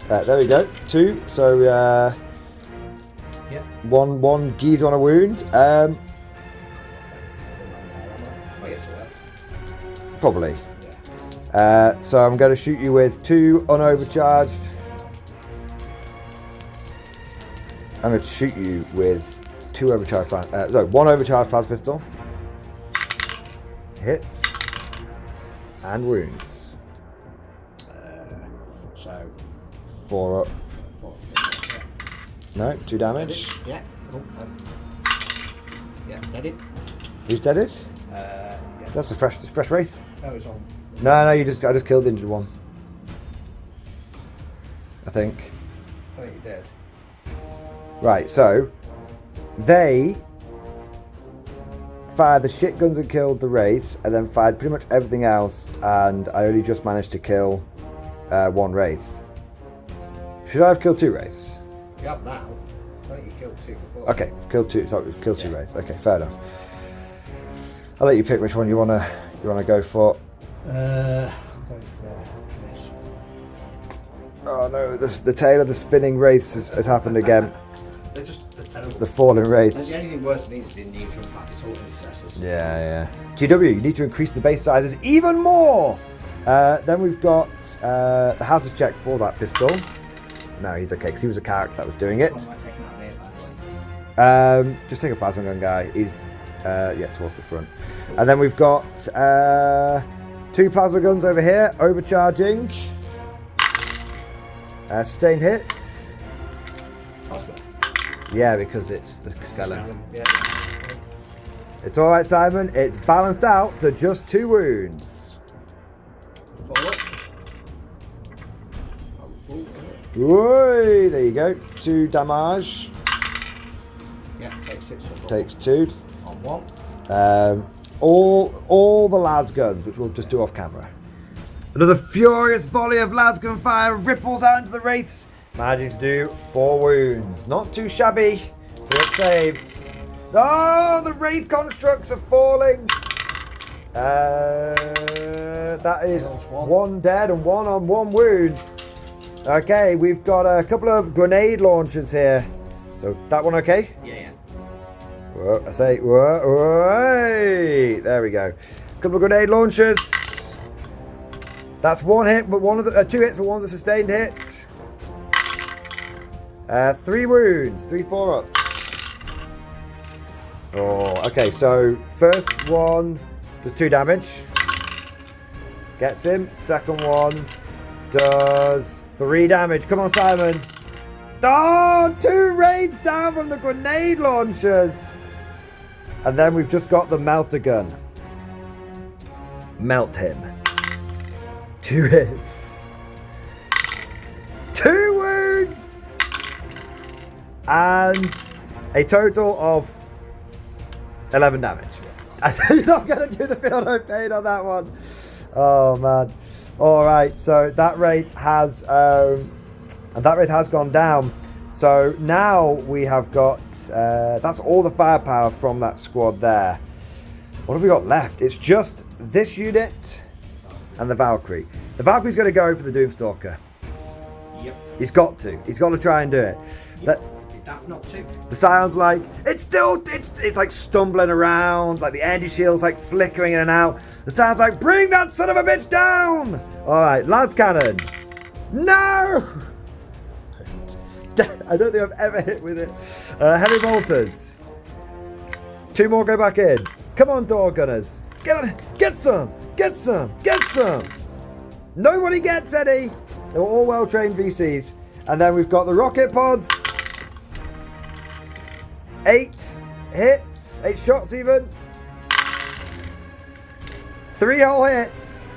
there we go, 2. So, yep. one geese on a wound. Probably. Yeah. So I'm going to shoot you with 2 unovercharged. I'm going to shoot you with 2 overcharged... 1 overcharged plasma pistol. Hits. And wounds. So... 4 up. 4. No, 2 damage. Yeah. Oh, yeah, dead it. Who's deaded? Yeah. That's a fresh wraith. Oh, it's on. No, I just killed the injured one. I think. I think you're dead. Right, so they fired the shit guns and killed the wraiths, and then fired pretty much everything else, and I only just managed to kill 1 wraith. Should I have killed 2 wraiths? You have now. I think you killed 2 before. Okay, killed 2. Sorry, killed 2 wraiths. Okay, fair enough. I'll let you pick which one you wanna go for. Go for this. Oh no, the tale of the spinning wraiths has happened again. They're terrible. The fallen wraiths. The only thing worse than these is the neutron pack assault intercessors. Yeah. GW, you need to increase the base sizes even more. Then we've got the hazard check for that pistol. No, he's okay because he was a character that was doing it. Just take a plasma gun guy. He's towards the front. And then we've got 2 plasma guns over here, overcharging. Sustained hits. Plasma. Yeah, because it's the Castellan. Yeah. It's all right, Simon. It's balanced out to just 2 wounds. 4. Oi, there you go. 2 damage. Yeah, takes 6. Takes 2. On 1. All the las guns, which we'll just do off camera. Another furious volley of las gun fire ripples out into the wraiths, managing to do 4 wounds. Not too shabby. 4 saves. Oh, the wraith constructs are falling. That is one dead and one on 1 wound. Okay, we've got a couple of grenade launchers here. So that one okay? Yeah. Whoa, I say, whoa, there we go. Couple of grenade launchers. That's 1 hit, but 2 hits, but 1's a sustained hit. 3 wounds, 3 4-ups. Oh, okay, so first one does 2 damage. Gets him. Second one does 3 damage. Come on, Simon. Oh, 2 raids down from the grenade launchers. And then we've just got the melter gun. Melt him. 2 hits. 2 wounds. And a total of 11 damage. I think you're not going to do the field of pain on that one. Oh, man. All right, so that rate has gone down. So now we have got that's all the firepower from that squad there. What have we got left? It's just this unit and the Valkyrie. The Valkyrie's going to go for the Doomstalker. Yep. He's got to try and do it. Yep. Daft not to. The Scion's like, it's like stumbling around, like the energy shield's like flickering in and out. The Scion's like, bring that son of a bitch down! Alright, Lance Cannon. No! I don't think I've ever hit with it. Heavy Bolters. 2 more go back in. Come on, Door Gunners. Get some! Get some! Get some! Nobody gets any! They were all well-trained VCs. And then we've got the rocket pods. 8 hits, 8 shots even. 3 whole hits.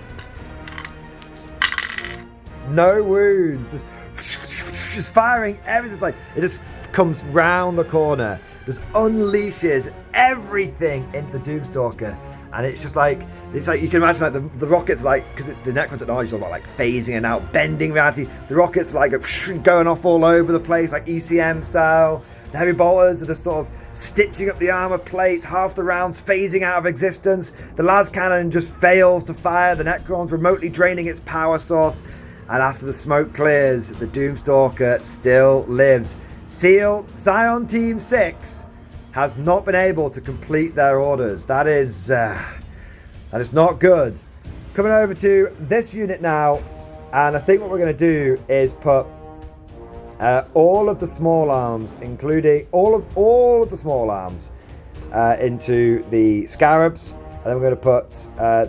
No wounds. Just firing everything. Like it just comes round the corner, just unleashes everything into the Doomstalker, and it's like you can imagine like the rockets, like, because the Necron technology is all about like phasing and out, bending reality. The rockets like going off all over the place, like ECM style. The heavy bolters are just sort of stitching up the armor plates, half the rounds phasing out of existence. The las cannon just fails to fire. The Necron's remotely draining its power source. And after the smoke clears, the Doomstalker still lives. Scion Team 6 has not been able to complete their orders. That is not good. Coming over to this unit now, and I think what we're going to do is put all of the small arms, including all of the small arms, into the Scarabs, and then we're going to put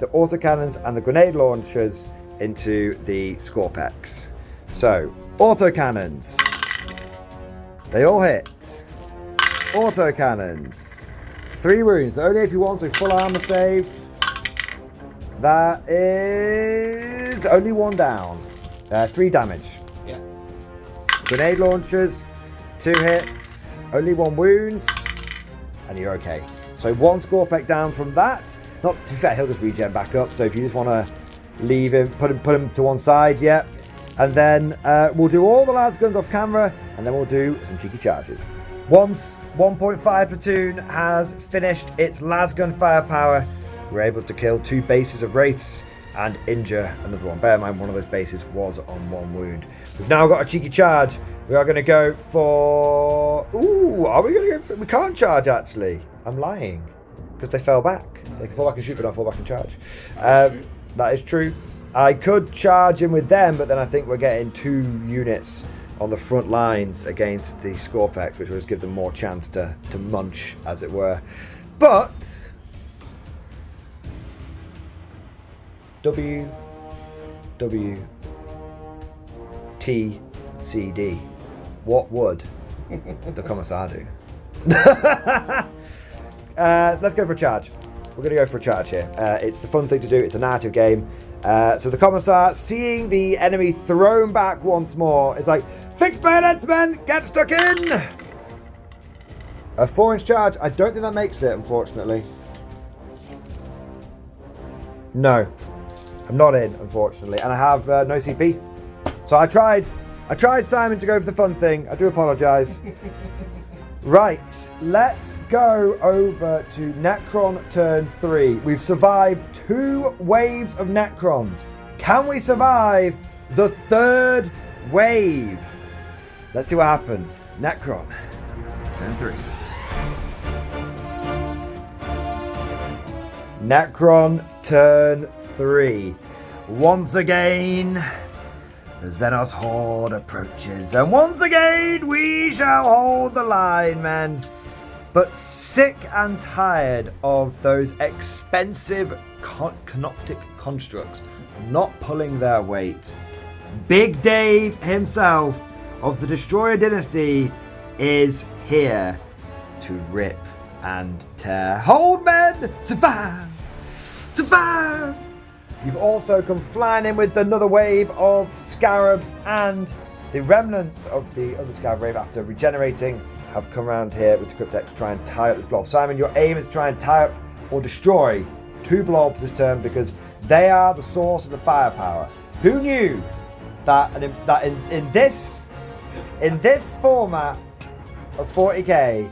the autocannons and the grenade launchers into the Scorpex. So, autocannons. They all hit. Autocannons. 3 wounds. They're only AP1, so full armor save. That is only 1 down. 3 damage. Yeah. Grenade launchers. 2 hits. Only 1 wound. And you're okay. So 1 Scorpex down from that. Not to be fair, he'll just regen back up. So if you just want to leave him, put him to one side, yeah. And then we'll do all the las guns off camera, and then we'll do some cheeky charges. Once 1.5 platoon has finished its las gun firepower, we're able to kill 2 bases of wraiths and injure another one. Bear in mind, one of those bases was on 1 wound. We've now got a cheeky charge. We are going to go for... Ooh, are we going to go for... We can't charge, actually. I'm lying. Because they fell back. They can fall back and shoot, but not fall back and charge. That is true. I could charge in with them, but then I think we're getting 2 units on the front lines against the Scorpex, which will just give them more chance to munch, as it were. But... WWTCD. What would the Commissar do? Let's go for a charge. We're going to go for a charge here. It's the fun thing to do. It's a narrative game. So the Commissar, seeing the enemy thrown back once more, is like, fix bayonets, men! Get stuck in! A 4-inch charge. I don't think that makes it, unfortunately. No. I'm not in, unfortunately. And I have no CP. So I tried Simon to go for the fun thing. I do apologise. Right, let's go over to Necron turn 3. We've survived 2 waves of Necrons. Can we survive the 3rd wave? Let's see what happens. Necron turn 3. Necron turn 3. Once again, the Xenos Horde approaches, and once again we shall hold the line, men. But sick and tired of those expensive canoptic constructs not pulling their weight. Big Dave himself of the Destroyer Dynasty is here to rip and tear. Hold, men! Survive! Survive! You've also come flying in with another wave of Scarabs, and the remnants of the other Scarab wave, after regenerating, have come around here with the Cryptek to try and tie up this blob. Simon, your aim is to try and tie up or destroy 2 blobs this turn because they are the source of the firepower. Who knew that in this format of 40k,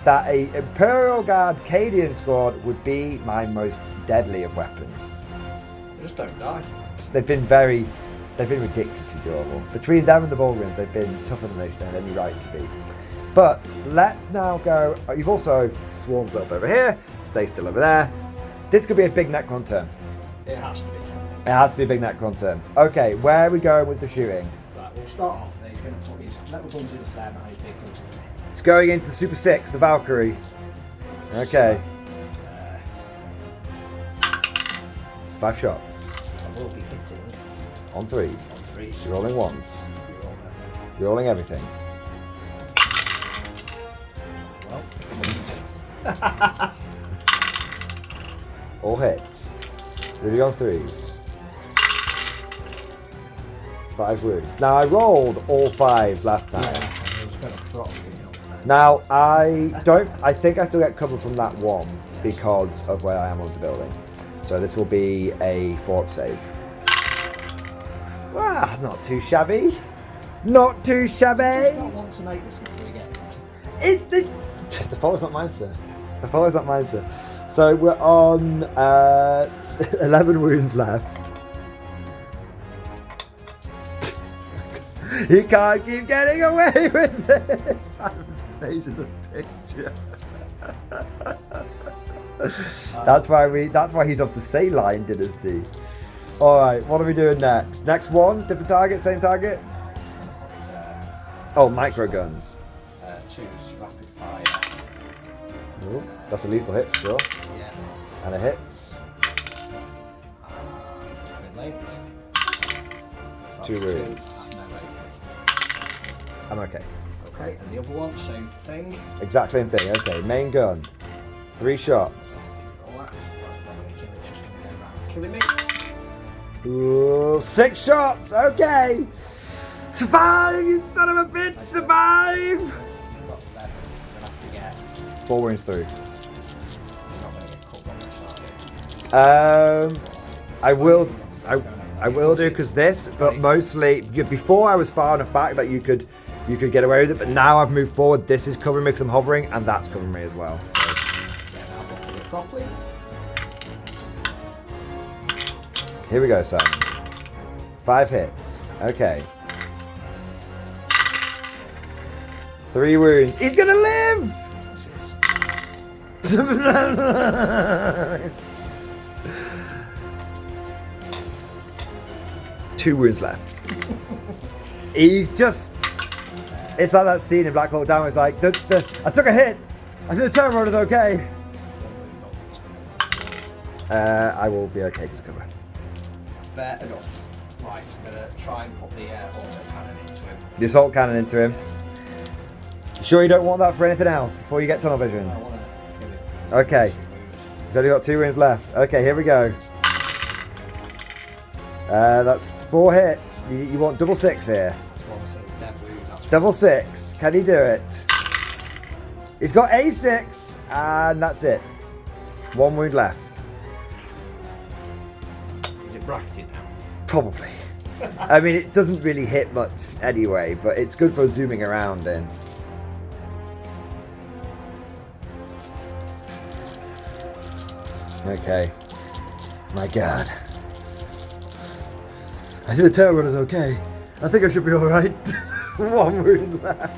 that a Imperial Guard Cadian squad would be my most deadly of weapons? Just don't die. They've been ridiculously durable. Between them and the Bulgarians, they've been tougher than they had any right to be. But let's now go. You've also swarmed up over here. Stay still over there. This could be a big Necron turn. It has to be. It has to be a big Necron turn. Okay, where are we going with the shooting? Right, we'll start off there. He's going to put his metal guns in the stand behind his big guns in the It's going into the Super 6, the Valkyrie. Okay. It's 5 shots. I will be hitting On 3s. on 3s. You're rolling 1s. You're on You're rolling everything. as well. All hits. Really on 3s. 5 wounds. Now I rolled all 5s last time. Yeah, I was going to throttle you up there. Now I think I still get cover from that one because of where I am on the building. So this will be a 4-up save. Wow, not too shabby. Not too shabby. I don't want to make this into a game. It's the follow's not mine, sir. The follow's not mine, sir. So we're on 11 wounds left. You can't keep getting away with this. Simon's face in the picture. That's why he's off the Saline Dynasty. Alright, what are we doing next? Next one? Different target, same target? Oh, micro guns. 2's rapid fire. Ooh, that's a lethal hit for sure. Yeah. And a hit. Twin linked. 2 wounds. I'm okay. Okay, and the other one, same thing. Exact same thing. Okay, main gun. 3 shots. All that. It's just going to go around killing me. Ooh, 6 shots. Okay. Survive, you son of a bitch. Survive. You've got 11. You're going to have to get. 4 wounds through. You're not going to get cut on this, are you? I will do because this, but mostly before I was far enough back that you could get away with it, but now I've moved forward. This is covering me because I'm hovering, and that's covering me as well. So. Yeah, now I've got to do it properly. Here we go, Simon. 5 hits. Okay. 3 wounds. He's gonna live. Two wounds left. He's just. It's like that scene in Black Hawk Down. It's like I took a hit. I think the turn road is okay. I will be okay because cover. Fair enough. Right, I'm going to try and put the auto cannon into him. The assault cannon into him. You sure you don't want that for anything else before you get tunnel vision? I want to kill him. Okay. He's only got 2 wounds left. Okay, here we go. That's 4 hits. You want double 6 here. Double 6. Can he do it? He's got A6, and that's it. 1 wound left. Is it bracketed now? Probably. I mean, it doesn't really hit much anyway, but it's good for zooming around in. Okay. My God. I think the tail runner's okay. I think I should be alright. One wound left.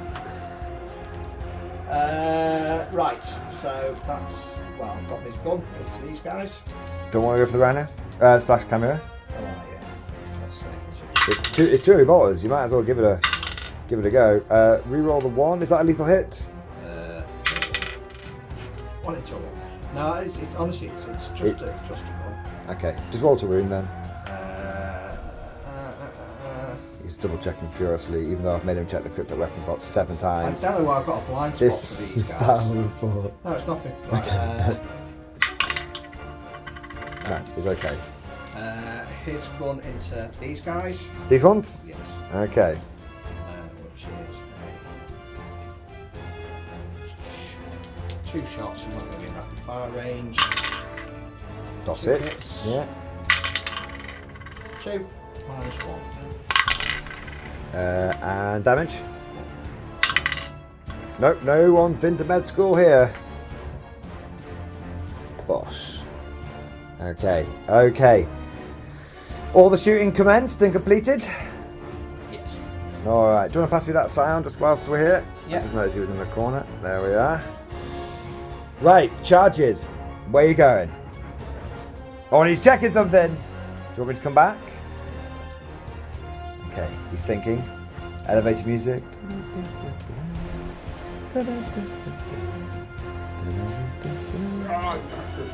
Right, so that's... Well, I've got this gun. It's these guys. Don't want to go for the rhino? Slash camera. Oh, yeah. Let's It's see. two revolvers. You might as well give it a go. Reroll the 1. Is that a lethal hit? One into one. No, it's honestly, it's just a gun. Okay, just roll to wound then. He's double checking furiously, even though I've made him check the crypto weapons about 7 times. I don't know why I've got a blind spot This for these is guys. battle report. No, it's nothing. Right, Okay. No, it's okay. his gun into these guys. These ones? Yes. Okay. Which is 2 shots and not going to be in rapid fire range. That's 2 it. hits. Yeah. 2 minus 1. And damage? Nope, no one's been to med school here. Boss. Okay, okay. All the shooting commenced and completed? Yes. Alright, do you want to pass me that sound just whilst we're here? Yeah. I just noticed he was in the corner. There we are. Right, charges. Where are you going? Oh, and he's checking something. Do you want me to come back? Okay, he's thinking. Elevator music.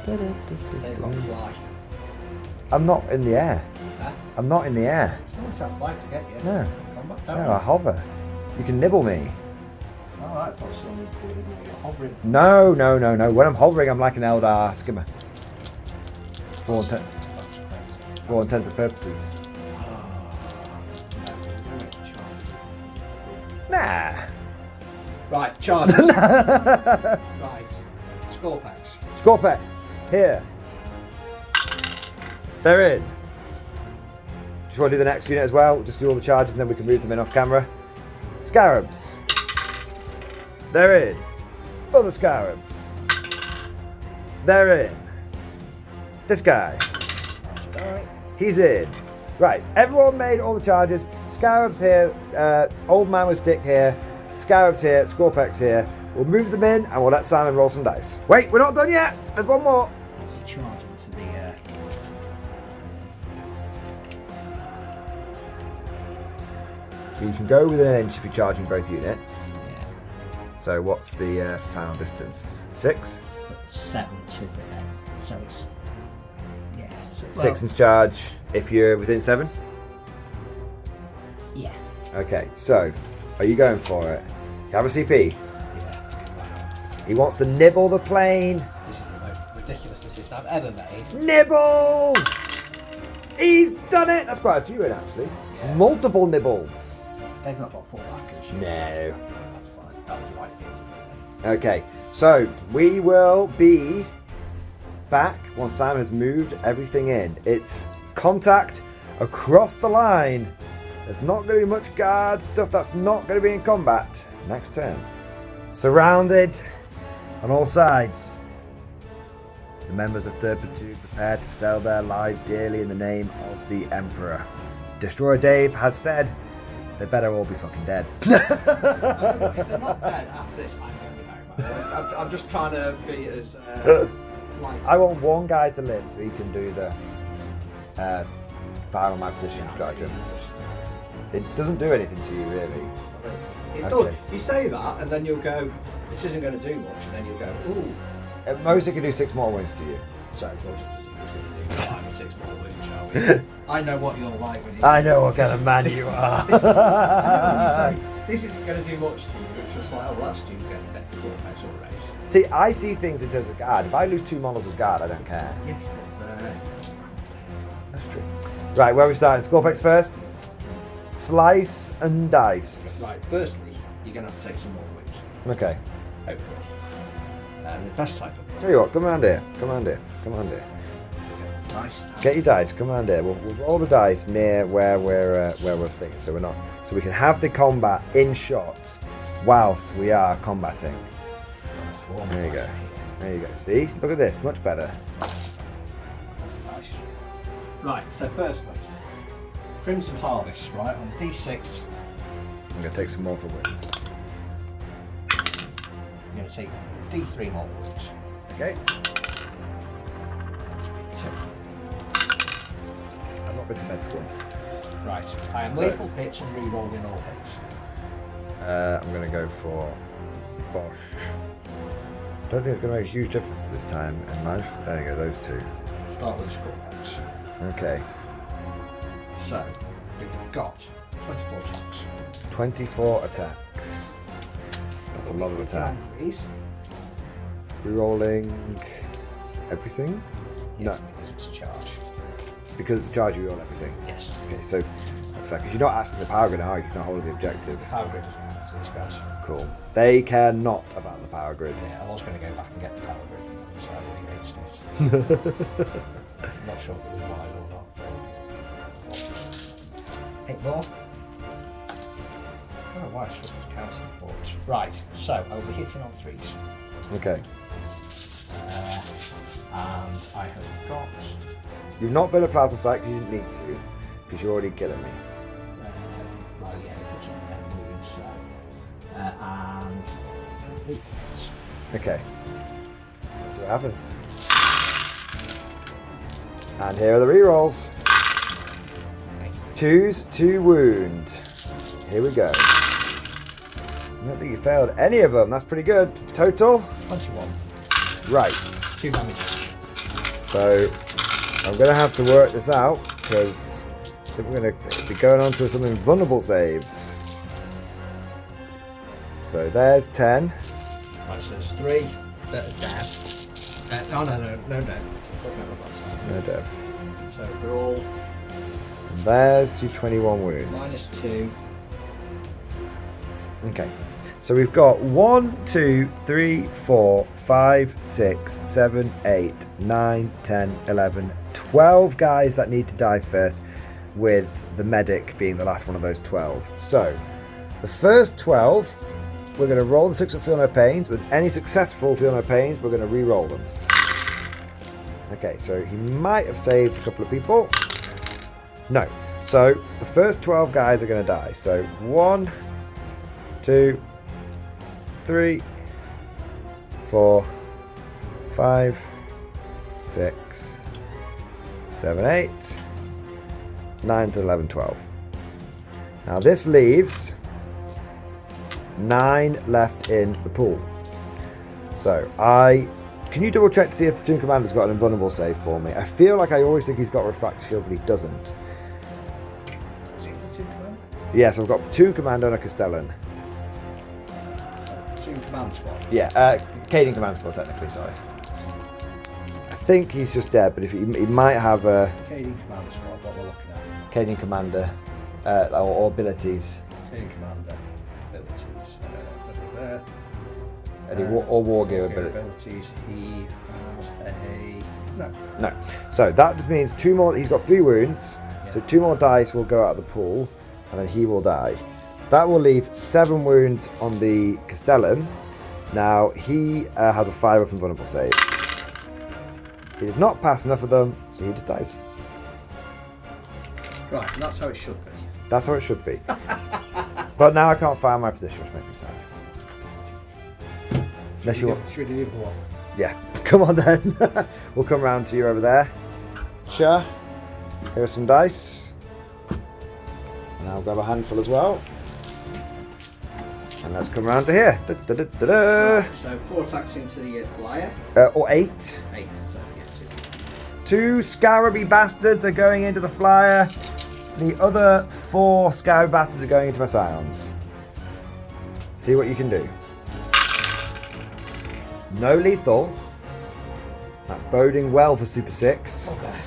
They've got fly. I'm not in the air. Huh? I'm not in the air. Still need to have fly to get you. No. Come back No, down. I hover. You can nibble me. Oh, I thought still need to do it when you're hovering. No, no, no, no. When I'm hovering, I'm like an Eldar skimmer. For all intents and purposes. Nah. Right, charges. Right. Scorpex. Scorpex. Here. They're in. Just want to do the next unit as well. Just do all the charges and then we can move them in off camera. Scarabs. They're in. Other scarabs. They're in. This guy. He's in. Right, everyone made all the charges. Scarabs here, old man with stick here, Scarabs here, Scorpex here. We'll move them in and we'll let Simon roll some dice. Wait, we're not done yet. There's one more. Charge into the So you can go within an inch if you're charging both units. yeah. So what's the final distance? 6? 7 to the end. So it's 6 inch charge if you're within 7? Yeah. Okay, so are you going for it? You have a CP? Yeah. He wants to nibble the plane. This is the most ridiculous decision I've ever made. Nibble! He's done it! That's quite a few in actually. Yeah. Multiple nibbles. They've not got full backers. No. That's fine. That was the right thing to do. Okay, so we will be back once Simon has moved everything in. It's contact across the line. There's not going to be much guard stuff that's not going to be in combat next turn. Surrounded on all sides. The members of Third Platoon prepare to sell their lives dearly in the name of the Emperor. Destroyer Dave has said they better all be fucking dead. If they're not dead after this, I'm going to be very mad. I'm just trying to be as polite. I want one guy to live so he can do the fire on my position stratagem. It doesn't do anything to you, really. It Okay. does. You say that, and then you'll go, this isn't going to do much, and then you'll go, ooh. At most, it can do 6 more wounds to you. So we'll just going to do 5 or 6 more wounds, shall we? I know what you're like when you I know what kind of man you are. I know when you say, this isn't going to do much to you, it's just like, oh, well, that's stupid, getting better score or race. See, I see things in terms of guard. If I lose 2 models as guard, I don't care. Yes, but That's true. Right, where are we starting? Scorpex first. Slice and dice. right, firstly, you're going to have to take some more wounds, Okay. hopefully. And the best type of Tell you what, come around here. Come around here. Come around here. nice. Get your dice. Come around here. We'll roll the dice near where we're thinking, so we're not. So we can have the combat in shot whilst we are combating. There you go. There you go. See? Look at this. Much better. Right, so firstly, Crimson Harvest, right, on D6. I'm going to take some mortal wounds. You're going to take D3 mortal wounds. Okay. I've not been to med school. Right, I am So- lethal hits and re-rolling all hits. I'm going to go for Bosch. Don't think it's going to make a huge difference this time in life. There you go, those two. Start with the score box. Okay. So, we've got 24 attacks. 24 attacks. That's a lot of attacks. These? Rerolling everything? Yes, No. because it's a charge. Because it's a charge, you roll everything. Yes. Okay, so that's fair. Because you're not asking the power grid, are you? You're not holding the objective. Power grid doesn't matter to these guys. Cool. They care not about the power grid. Yeah, I was going to go back and get the power grid, so I really against it. I'm not sure if it was wise or not. 8 more. I don't know why I struggled to count in fours. Right, so I'll be hitting on 3s. Okay. And I have got. You've not been a plasma site because you didn't need to. Because you're already killing me. Well, yeah, it's on 10 moves, so. And. Defense. Okay. Let's see what happens. And here are the rerolls. 2s, 2 wound. Here we go. I don't think you failed any of them. That's pretty good. Total? 21. Right. 2 damage. So I'm going to have to work this out because I think we're going to be going on to some invulnerable saves. So there's 10. Right, so there's 3 that are dead. No dead. No dev. So we're all And there's your 21 wounds. -2. Okay. So we've got 1, 2, 3, 4, 5, 6, 7, 8, 9, 10, 11, 12 guys that need to die first, with the medic being the last one of those 12. So the first 12, we're going to roll the 6 that feel no pains, and any successful feel no pains, we're going to re-roll them. Okay, so he might have saved a couple of people. No. So the first 12 guys are going to die. So 1, 2, 3, 4, 5, 6, 7, 8, 9 to 11, 12. Now this leaves 9 left in the pool. So can you double check to see if the Toon Commander's got an invulnerable save for me? I feel like I always think he's got a refractor shield, but he doesn't. Is it the 2 commander? Yes, I've got Toon Commander and a Castellan. 2 command squad. Yeah, Caden Command Squad technically, sorry. I think he's just dead, but if he might have a Kading command squad, what we're looking at. Caden Commander or abilities. Kading commander abilities. Or war gear ability. Abilities. He has a no. No. So that just means 2 more. He's got 3 wounds. Yeah. So 2 more dice will go out of the pool, and then he will die. So that will leave 7 wounds on the Castellan. Now he has a 5 up invulnerable save. He did not pass enough of them, so he just dies. Right, and that's how it should be. That's how it should be. But now I can't find my position, which makes me sad. Unless you want. Should we do the other one? Yeah, come on then. We'll come round to you over there. Sure. Here are some dice. And I'll grab a handful as well. And let's come round to here. Da, da, da, da, da. Right, so 4 attacks into the flyer. Or 8. 8, so yeah, 2 Scarabee bastards are going into the flyer. The other 4 Scarabee bastards are going into my scions. See what you can do. No lethals. That's boding well for Super 6. Okay.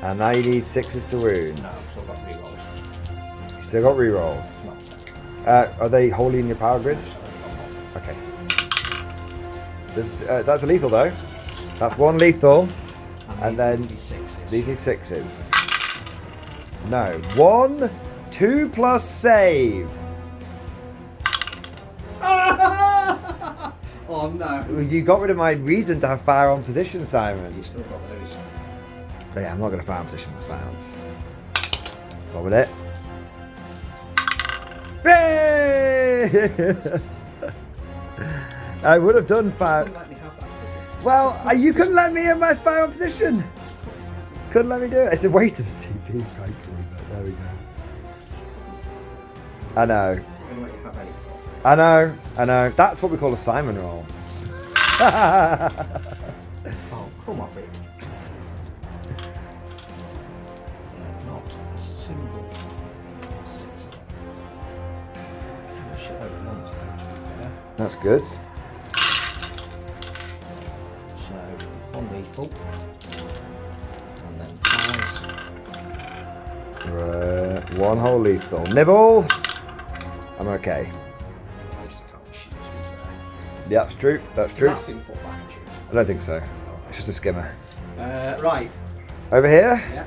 And now you need 6s to wounds. No, I've still got rerolls. You still got rerolls. Not Are they wholly in your power grid? Okay. That's a lethal though. That's 1 lethal. And then these need 6s. No. 1, 2 plus save. Oh no. You got rid of my reason to have fire on position, Simon. You still got those. But yeah, I'm not going to fire position my Scions. What with it? Yay! I would have done fire. Let me have that, could you? Well, you couldn't let me in my fire position. Couldn't let me do it. It's a waste of a CP, frankly, but there we go. I know. I'm going to let you have any fun. I know. That's what we call a Simon roll. Oh, come off it. Not a single 6 of them. I'm shit over one to be fair. That's good. So, one lethal. And then 5s. Right. One whole lethal. Nibble. I'm okay. I just can't shoot to be fair. Yeah, that's true. That's true. Nothing for back and shoot. I don't think so. It's just a skimmer. Right. Over here. Yeah.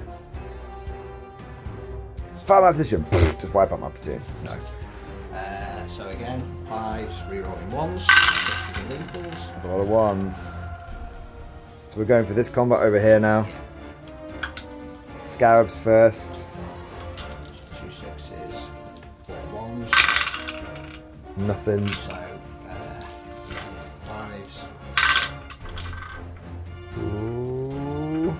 Fire my position. Just wipe out my platoon. No. So again, 5s, rerolling 1s, 6s and lethals. That's a lot of ones. So we're going for this combat over here now. Scarabs first. 2 6s, 4 1s. Nothing. So, 5s. Ooh.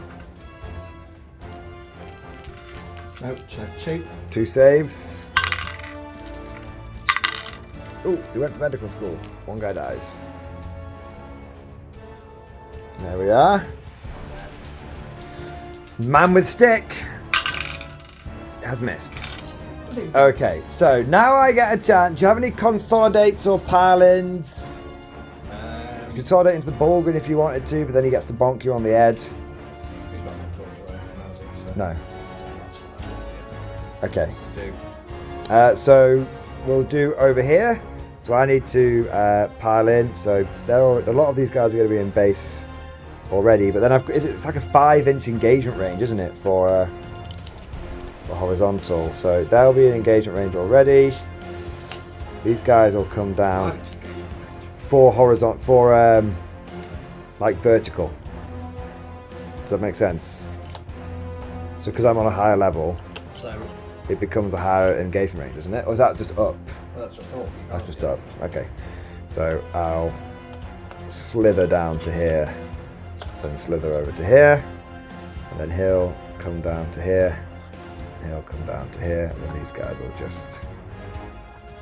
Nope, so 2. 2 saves. Oh, he went to medical school. One guy dies. There we are. Man with stick has missed. Okay, so now I get a chance. Do you have any consolidates or pile-ins? You can consolidate into the Bulgrin if you wanted to, but then he gets to bonk you on the head. He's got no touch or anything, has he? So No. that's fine. Okay. Do. So we'll do over here. So I need to pile in. So there are, a lot of these guys are going to be in base already, but then it's like a 5-inch engagement range, isn't it, for horizontal? So there'll be an engagement range already. These guys will come down for horizontal, for like vertical. Does that make sense? So because I'm on a higher level, So, it becomes a higher engagement range, isn't it? Or is that just up? that's just up. That's just up. Okay. So I'll slither down to here, then slither over to here, and then he'll come down to here, and he'll come down to here, and then these guys will just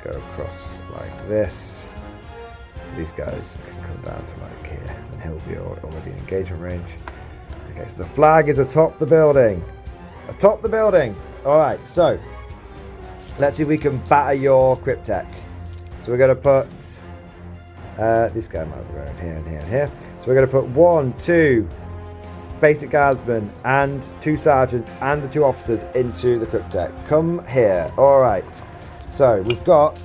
go across like this. These guys can come down to like here, and then he'll be already in engagement range. Okay, so the flag is atop the building. Atop the building. All right, so let's see if we can batter your Cryptek. So we're going to put this guy might as well go in here and here and here. So we're going to put 1, 2 basic guardsmen and 2 sergeants and the 2 officers into the Cryptek. Come here. All right. So we've got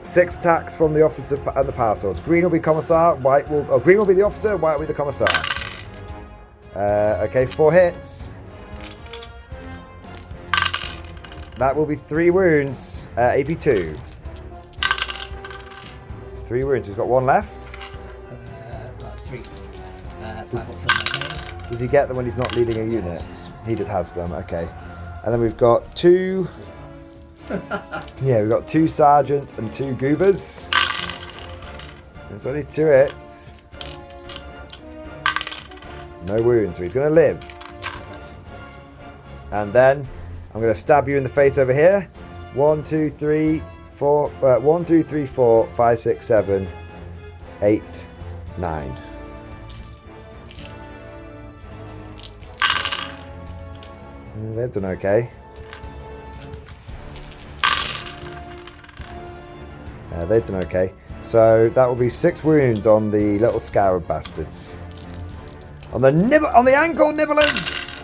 6 attacks from the officer and the power swords. Green will be commissar. Green will be the officer. White will be the commissar. Okay, 4 hits. That will be 3 wounds. AP 2. 3 wounds. He's got 1 left. 3. 5 up from my hands. Does he get them when he's not leading a unit? He just has them. Okay. And then we've got 2. Yeah, we've got 2 sergeants and 2 goobers. There's only 2 hits. No wounds, so he's going to live. And then I'm going to stab you in the face over here. 1, 2, 3, 4. 1, 2, 3, 4, 5, 6, 7, 8, 9. They've done okay. They've done okay. So that will be 6 wounds on the little scarab bastards. On the ankle nibblers.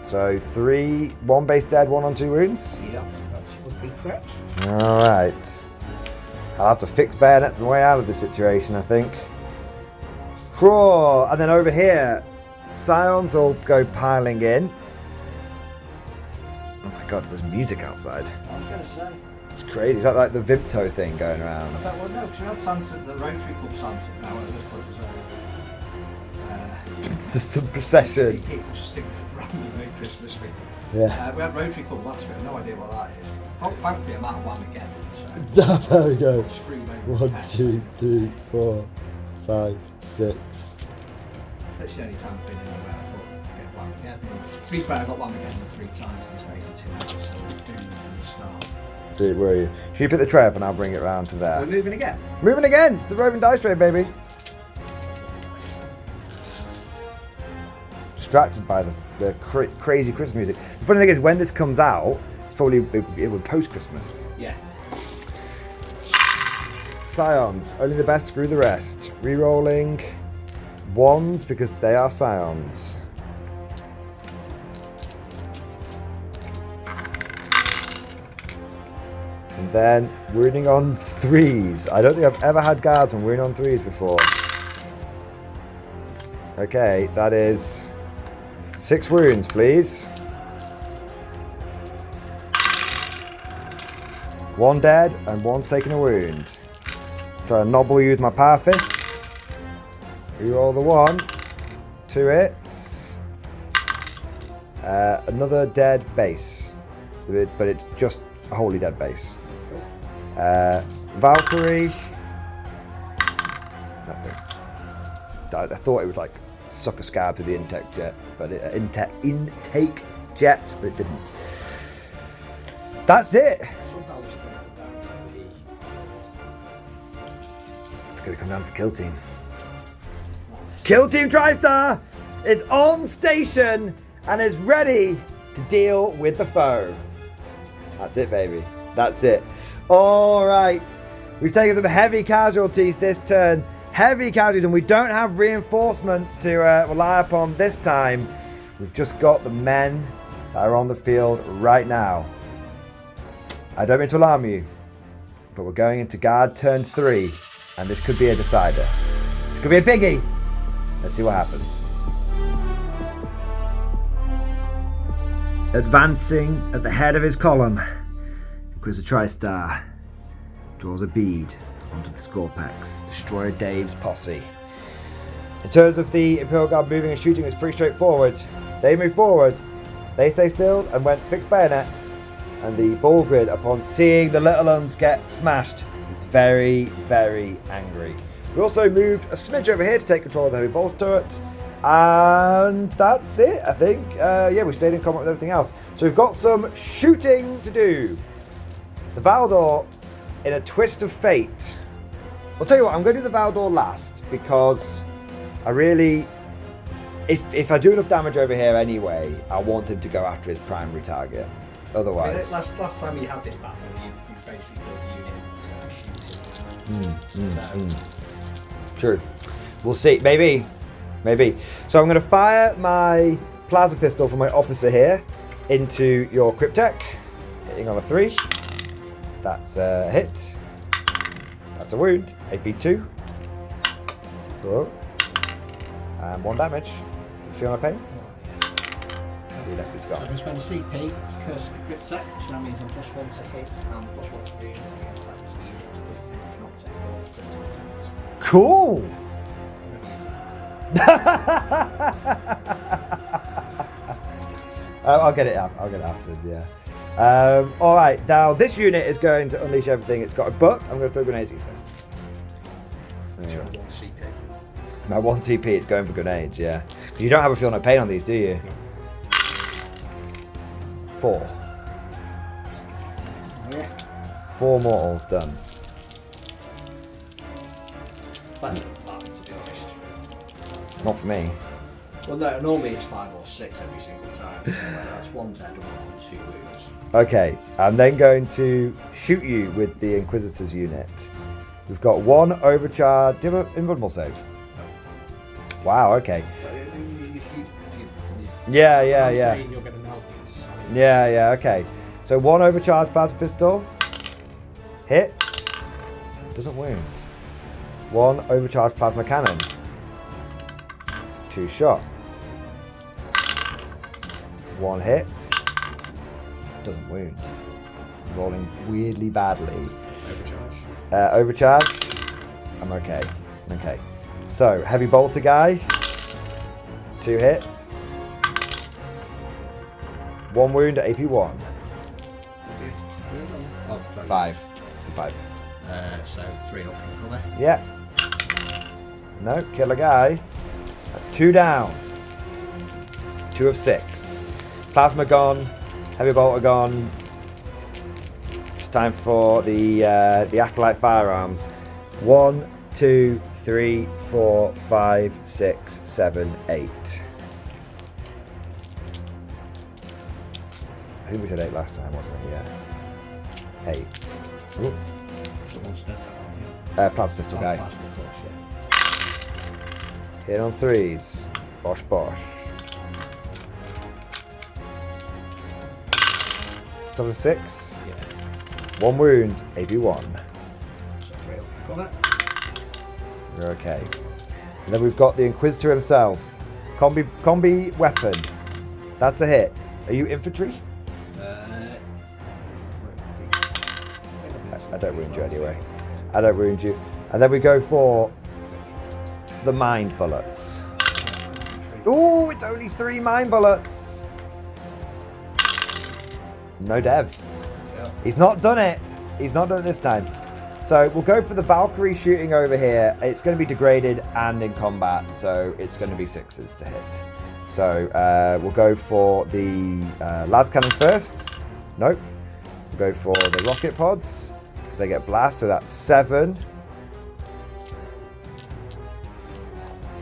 So 3, 1 base dead, 1 on 2 wounds. Yeah, that would be correct. All right. I'll have to fix bayonets my way out of this situation, I think. Crawl, and then over here, Scions will go piling in. Oh my God, there's music outside. I was going to say. It's crazy. Is that like the Vimto thing going around? Well, no, because we had Santa, the Rotary Club Santa. Now at this point it was It's just a procession. people just think randomly Christmas week. Yeah. We had Rotary Club last week. No idea what that is. Thankfully, I'm out of one again. So There we go. scream 1, 2, 3, 4, 5, 6. That's the only time I've been anywhere. I thought I'd get one again. To be fair, I got one again 3 times in the space of 2 hours, so we're doomed from the start. Dude, where are you? Should you pick the tray up and I'll bring it round to there? We're moving again. Moving again! It's the roving dice tray, baby. Distracted by the crazy Christmas music. The funny thing is, when this comes out, it's probably it would post-Christmas. Yeah. Scions, only the best, screw the rest. Rerolling ones because they are scions. And then wounding on 3s. I don't think I've ever had guards on wounding on 3s before. Okay, that is 6 wounds, please. 1 dead and 1's taking a wound. Try to nobble you with my power fists. Reroll the 1. 2 hits. Another dead base. But it's just a wholly dead base. Valkyrie. Nothing. I thought it would like suck a scab through the intake jet, but intake jet, but it didn't. That's it. It's gonna come down to the kill team. Kill team TriStar is on station and is ready to deal with the foe. That's it, baby. That's it. All right. We've taken some heavy casualties this turn. Heavy casualties, and we don't have reinforcements to rely upon this time. We've just got the men that are on the field right now. I don't mean to alarm you, but we're going into guard turn 3, and this could be a decider. This could be a biggie. Let's see what happens. Advancing at the head of his column, Inquisitor TriStar draws a bead onto the Scorpex, Destroyer Dave's posse. In terms of the Imperial Guard moving and shooting, it's pretty straightforward. They move forward, they stay still and went fixed bayonets, and the ball grid, upon seeing the little uns get smashed, is very, very angry. We also moved a smidge over here to take control of the heavy bolter turret, and that's it, I think. Yeah, we stayed in combat with everything else. So we've got some shooting to do. The Valdor, in a twist of fate. I'll tell you what, I'm going to do the Valdor last, because I really... If I do enough damage over here anyway, I want him to go after his primary target. Otherwise... I mean, last time you had this battle, you basically built a unit. True. We'll see. Maybe. So I'm going to fire my plasma pistol from my officer here into your Cryptek. Hitting on a 3. That's a hit. That's a wound. AP 2. Whoa. And 1 damage. Feel no pain? He left his gun. So I'm going to spend a CP, curse the Cryptek, which now means I'm +1 to hit and +1 to wound against that unit, but not take all critical hits. Cool! I'll get it afterwards, yeah. Alright, now this unit is going to unleash everything it's got, but I'm going to throw grenades at you first. There you go. 1 CP. My 1 CP, it's going for grenades, yeah. You don't have a feel no pain on these, do you? No. 4. Oh, yeah. 4 mortals done. Better than 5, to be honest. Not for me. Well, no, normally it's 5 or 6 every single time, so that's 1 dead and 2 wounds. Okay, I'm then going to shoot you with the Inquisitors unit. We've got 1 overcharge. Do you have an invulnerable save? No. Wow, okay. I'm Yeah. saying you're going to melt these. Yeah, okay. So 1 overcharged plasma pistol. Hits. Doesn't wound. 1 overcharged plasma cannon. 2 shots. 1 hit. Doesn't wound. rolling weirdly badly. Overcharge. Overcharge. I'm okay. Okay. So, heavy bolter guy. 2 hits. 1 wound at AP1. Oh, sorry. 5. It's a 5. So 3 up in cover. Yeah. No, kill a guy. That's 2 down. 2 of 6. Plasma gone. Heavy bolter gone. It's time for the acolyte firearms. 1, 2, 3, 4, 5, 6, 7, 8. I think we said 8 last time, wasn't it? Yeah. 8. Ooh. Plasma pistol guy. Hit on 3s. Bosh bosh. Top of 6. Yeah. 1 wound. AP1. So 3 up in cover. You're okay. And then we've got the Inquisitor himself. Combi weapon. That's a hit. Are you infantry? I don't wound you anyway. I don't wound you. And then we go for the mind bullets. Ooh, it's only 3 mind bullets. No devs. Yeah. He's not done it. He's not done it this time. So we'll go for the Valkyrie shooting over here. It's going to be degraded and in combat, so it's going to be 6s to hit. So we'll go for the las cannon first. Nope. We'll go for the rocket pods because they get blast. So that's 7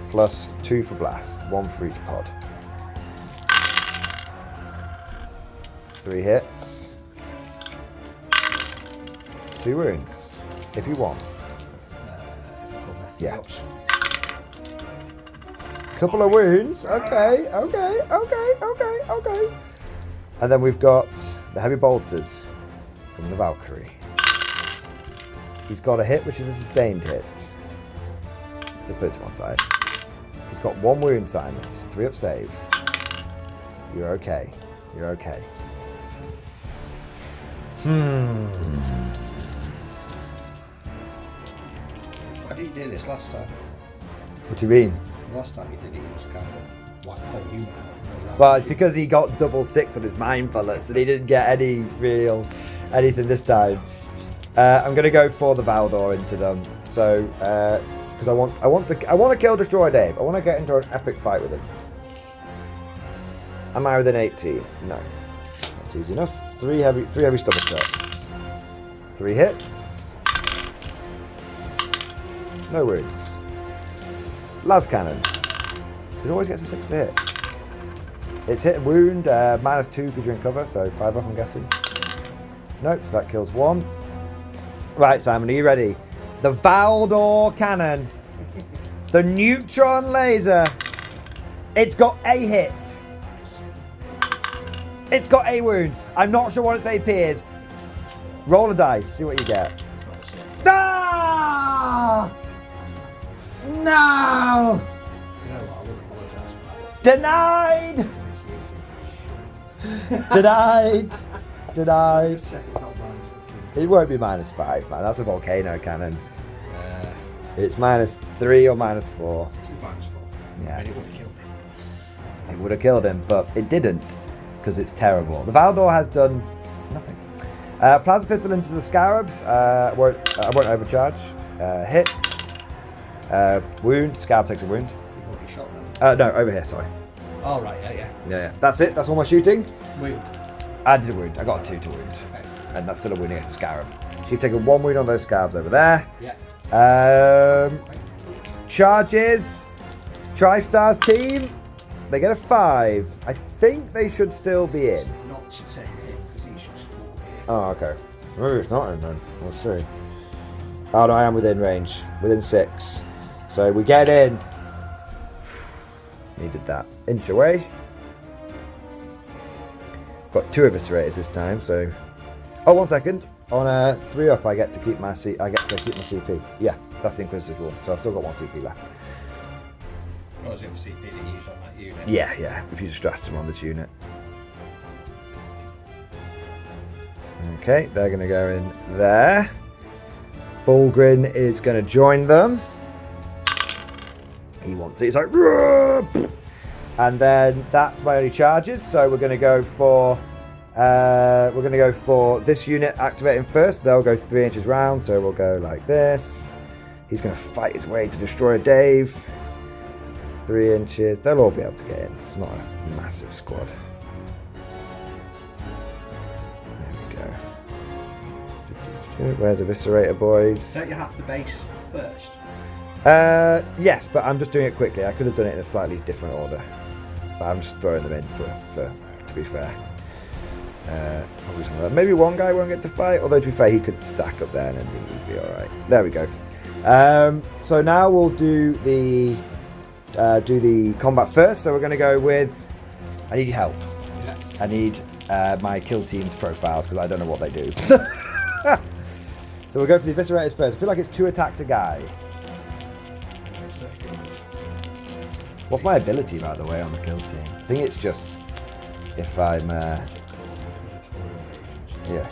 plus 2 for blast, 1 for each pod. 3 hits, 2 wounds. If you want. Yeah. Couple of wounds. Okay. And then we've got the heavy bolters from the Valkyrie. He's got a hit, which is a sustained hit. Just put it to one side. He's got 1 wound, Simon. So 3 up save. You're okay. You're okay. Why did you do this last time? What do you mean? Last time you did it, was kind of like, oh, you know. Well, it's because he got double 6 on his mind bullets and he didn't get anything this time. I'm gonna go for the Valdor into them. So, because I want to kill Destroy Dave. I want to get into an epic fight with him. Am I within 18? No. That's easy enough. 3 heavy stomach shots. 3 hits. No wounds. Las cannon. It always gets a 6 to hit. It's hit and wound, -2 because you're in cover, so 5 up I'm guessing. Nope, so that kills 1. Right, Simon, are you ready? The Valdor cannon. The neutron laser. It's got a hit. It's got a wound. I'm not sure what its AP is. Roll a dice, see what you get. Ah! No! You know what, I would apologise for that. Denied! Denied! Denied. Just check it's not -15. It won't be -5, man. That's a volcano cannon. It's -3 or -4. It's -4. Yeah. And it would have killed him. It would have killed him, but it didn't, because it's terrible. The Valdor has done nothing. Plasma pistol into the Scarabs. I won't overcharge. Hit. Wound. Scarab takes a wound. You've already shot them. No, over here, sorry. Oh, right, yeah. Yeah. That's it. That's all my shooting. Wound. I did a wound. I got a 2 to wound. Okay. And that's still a wound against Scarab. So you've taken 1 wound on those Scarabs over there. Yeah. Charges. TriStars team. They get a 5. I think they should still be in. Not to him, because he should still be in. Oh, okay. Maybe it's not in then. We'll see. Oh, no, I am within range. Within 6. So we get in. Needed that. Inch away. Got 2 eviscerators this time, so... Oh, 1 second. On 3 up, I get to keep my CP. Yeah, that's the Inquisitor's rule. So I've still got 1 CP left. What was it for CP that you use on that unit? Yeah. If you use a stratagem on this unit. Okay, they're going to go in there. Bulgrin is going to join them. He wants it. He's like, "Roar!" And then that's my only charges. So we're going to go for this unit activating first. They'll go 3 inches round. So we'll go like this. He's going to fight his way to destroy Dave. 3 inches. They'll all be able to get in. It's not a massive squad. There we go. Where's Eviscerator, boys? Don't you have to base first? Yes, but I'm just doing it quickly. I could have done it in a slightly different order. But I'm just throwing them in for to be fair. Maybe one guy won't get to fight, although to be fair, he could stack up there and then he'd be alright. There we go. So now we'll do the combat first. So we're going to go with... I need help. Yeah. I need my kill team's profiles because I don't know what they do. So we'll go for the Eviscerators first. I feel like it's 2 attacks a guy. What's my ability, by the way, on the kill team? I think it's just if I'm... yeah.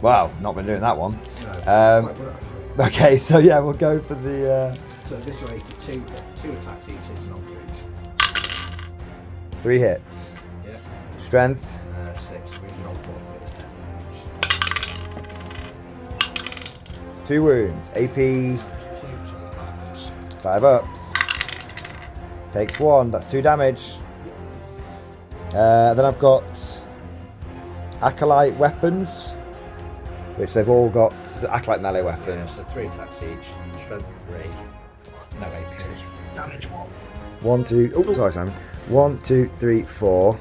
Wow, not been doing that one. No, okay, so yeah, we'll go for the... So Eviscerator, two attacks each, it's an on 3 hits. Yeah. Strength. 6, wounding on 4. 2 wounds. AP. 5 ups. Takes 1. That's 2 damage. Then I've got Acolyte weapons, which they've all got. Acolyte melee weapons. Yeah, so 3 attacks each. Strength 3. No AP. Damage 1. 1, 2. Oh, sorry, Simon. 1, 2, 3, 4.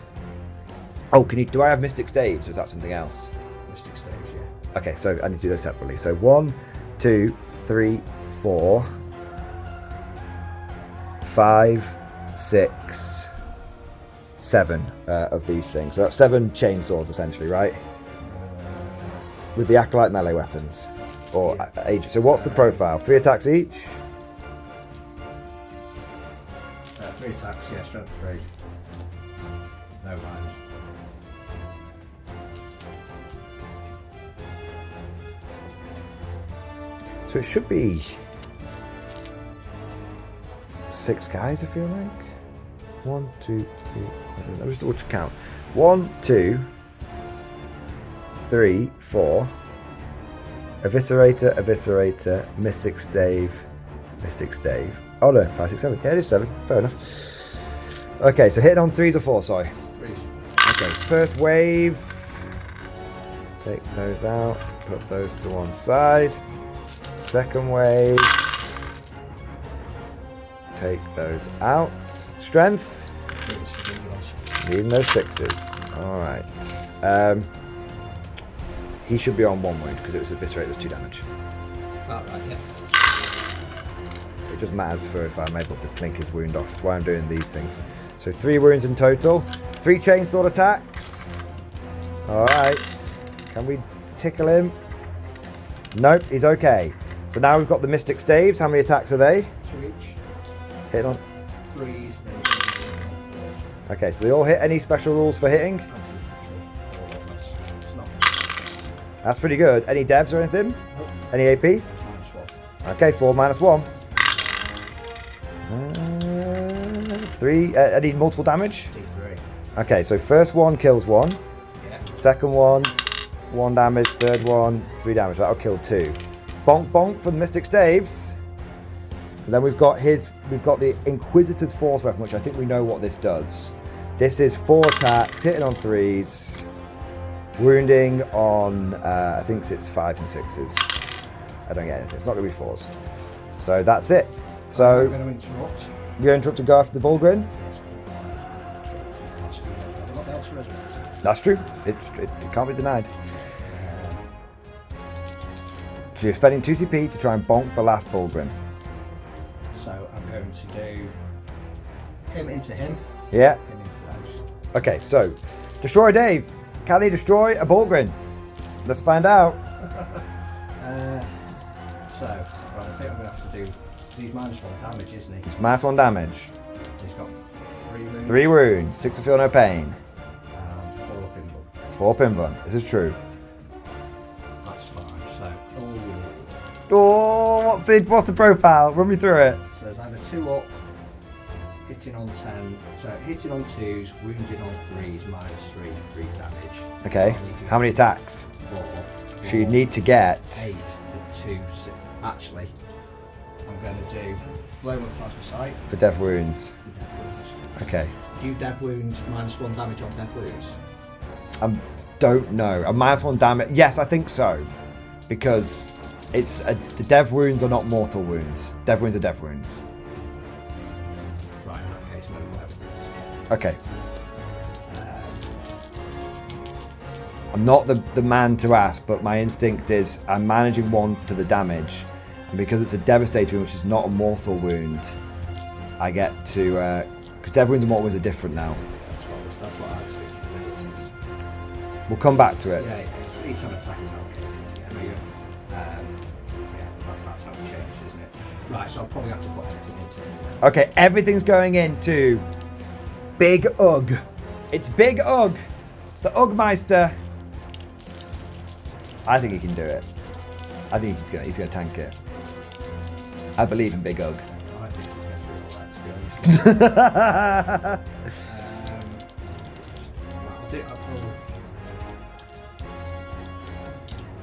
Oh, do I have Mystic Staves, or is that something else? Mystic Staves, yeah. Okay, so I need to do those separately. So 1, 2, 3, 4, 5, 6, 7 of these things. So that's 7 chainsaws essentially, right? With the Acolyte melee weapons. Or age. So what's the profile? 3 attacks each? 3 attacks, yeah, strength 3. No range. So it should be 6 guys, I feel like. 1, 2, 3. Let me just double count. 1, 2, 3, 4. Eviscerator, Eviscerator, Mystic Stave, Mystic Stave. Oh no, 5, 6, 7. Yeah, it is 7. Fair enough. Okay, so hitting on 3s or 4, sorry. 3s. Okay, first wave. Take those out. Put those to one side. Second wave. Take those out. Strength. Leaving those 6s. Alright. He should be on 1 wound because it was Eviscerate, it was 2 damage. Oh, right, yeah. It just matters for if I'm able to clink his wound off. That's why I'm doing these things. So 3 wounds in total. 3 chainsword attacks. Alright. Can we tickle him? Nope, he's okay. So now we've got the Mystic Staves. How many attacks are they? 2 each. Hit on 3s. Okay, so they all hit. Any special rules for hitting? That's pretty good. Any devs or anything? Nope. Any AP? -1. Okay, 4 -1. 3. Any multiple damage? D3. Okay, so first one kills 1. Yeah. Second one, 1 damage. Third one, 3 damage. That'll kill 2. Bonk bonk for the Mystic Staves. And then we've got the Inquisitor's Force Weapon, which I think we know what this does. This is 4 attacks, hitting on 3s, wounding on, I think it's 5s and 6s. I don't get anything. It's not going to be 4s. So that's it. So I'm going to interrupt. You're going to interrupt to go after the Bulgrin? That's true. It can't be denied. So you're spending 2 CP to try and bonk the last Bulgrin. So I'm going to do him into him. Yeah. Him into those. Okay, so destroy Dave. Can he destroy a Bulgrin? Let's find out. So, right, I think I'm going to have to do He's -1 damage, isn't he? It's -1 damage. He's got 3 wounds. 3 wounds. 6 to feel no pain. 4 pinball. 4 pinball. This is true. That's fine. So, Oh, what's the profile? Run me through it. So there's either 2 up, hitting on 10. So hitting on 2s, wounding on 3s, -3, 3 damage. Okay. So How many attacks? 4. So you need to get 8 and 2. Actually, I'm going to do blow on plasma sight. for death wounds. For death wounds. Okay. Do you death wound -1 damage on death wounds? I don't know. A -1 damage. Yes, I think so. Because the death wounds are not mortal wounds. Death wounds are death wounds. Right, in that case, no whatever. Okay. I'm not the man to ask, but my instinct is I'm managing 1 to the damage. And because it's a devastating wound, which is not a mortal wound, I get to... Because death wounds and mortal wounds are different now. That's what I was thinking. We'll come back to it. Yeah, each time attack is allocated. That's how it changes, isn't it? Right, so I'll probably have to put everything into it. Okay, everything's going into Big Ugg. It's Big Ugg. The Uggmeister. I think he can do it. I think he's gonna tank it. I believe in Big Ugg. I think he's going to do all that, to be honest.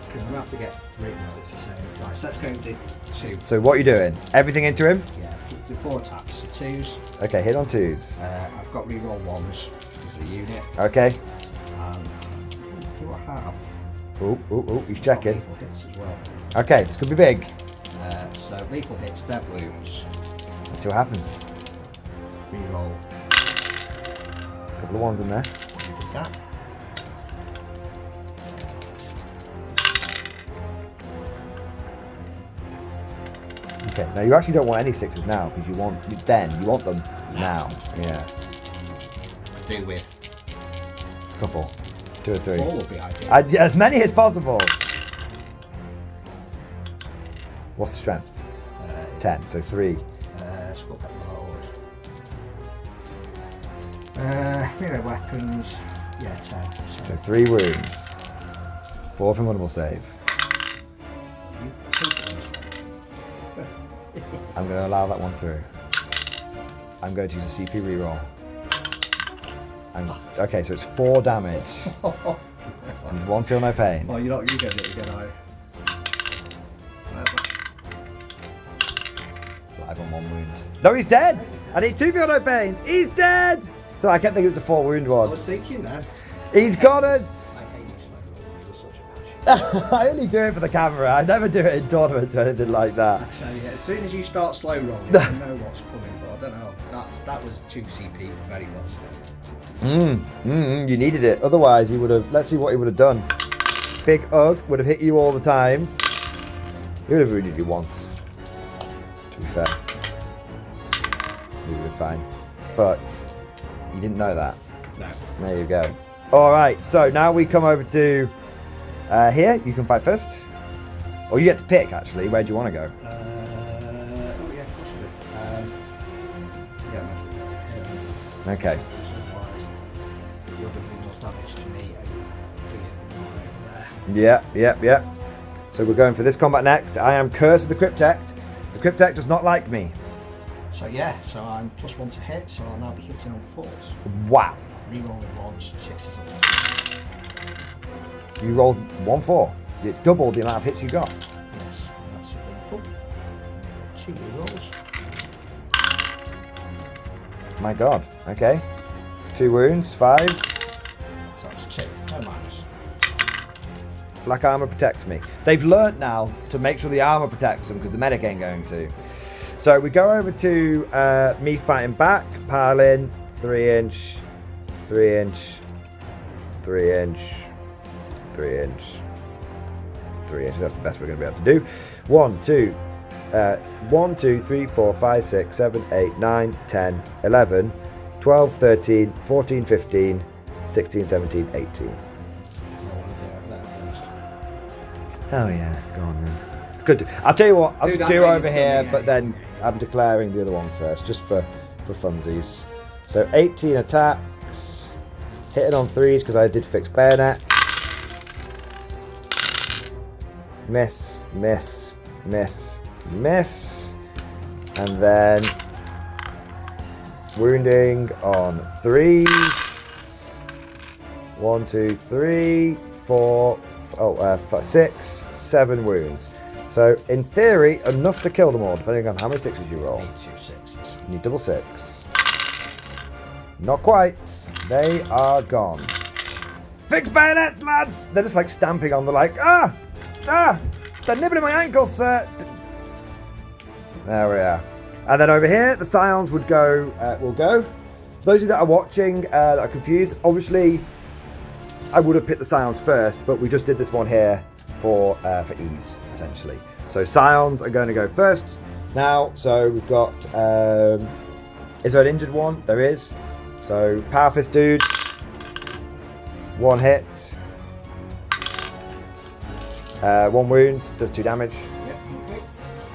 Because we have to get 3 now, it's the same. Right, so let's go and do 2. So what are you doing? Everything into him? Yeah, do 4 attacks. So 2s. Okay, hit on 2s. I've got reroll 1s as a unit. Okay. Do I have? Oh, he's checking. Lethal hits as well. Okay, this could be big. So lethal hits, death wounds. Let's see what happens. Reroll. A couple of ones in there. That. Okay, now you actually don't want any 6s now because you want them now. Yeah. Do with Couple. 2 or 3. 4 would be ideal. As many as possible. What's the strength? 10, so 3. Scope up mode. Weapons. Yeah, 10. So 3 wounds. 4 from one will save. I'm going to allow that one through. I'm going to use a CP reroll. Okay, so it's 4 damage. And 1 feel no pain. Well, you get it again, are you? Live on 1 wound. No, he's dead! I need 2 feel no pains. He's dead! So I kept thinking it was a 4 wound I one. was thinking that. He's got us! I hate you, Sniper. You're such a passion. I only do it for the camera. I never do it in tournaments or anything like that. So yeah, as soon as you start slow rolling, you know what's coming. But I don't know. That was 2 CP very well spent. You needed it. Otherwise, he would have. Let's see what he would have done. Big Ugg would have hit you all the times. He would have wounded you once. To be fair, he would have been fine. But you didn't know that. No. There you go. All right. So now we come over to here. You can fight first, or you get to pick. Actually, where do you want to go? Oh yeah, of course I do. Yeah. Okay. You're going to do more damage to me. Yeah. So we're going for this combat next. I am Curse of the Cryptect. The Cryptect does not like me. So yeah, so I'm +1 to hit, so I'll now be hitting on 4s. Wow. Rerolling 1s, 6s. You rolled 1-4. You doubled the amount of hits you got. Yes, that's a wonderful. 2 rerolls. My God. Okay. 2 wounds, 5s. So that's 2. No minus. Black armor protects me. They've learnt now to make sure the armor protects them because the medic ain't going to. So we go over to me fighting back. Pile in. 3-inch. 3-inch. 3-inch. 3-inch. 3-inch. That's the best we're going to be able to do. 1, 2, 3, 4, 5, 6, 7, 8, 9, 10, 11, 12, 13, 14, 15, 16, 17, 18. Oh yeah, go on then. Good. I'll tell you what, I'll just do over here, but then I'm declaring the other one first, just for funsies. So 18 attacks. Hitting on 3s because I did fix bayonet. Miss, miss, miss, miss. And then wounding on 3s. 1, 2, 3, 4, 6, 7 wounds. So in theory, enough to kill them all, depending on how many 6s you roll. Need 2 6s. You need double 6. Not quite. They are gone. Fix bayonets, lads! They're just like stamping on the they're nibbling my ankles, sir. There we are. And then over here, the scions will go. For those of you that are watching that are confused, obviously, I would have picked the scions first, but we just did this one here for ease, essentially. So scions are going to go first now. So we've got. Is there an injured one? There is. So Power Fist dude. 1 hit. 1 wound, does 2 damage. Yep.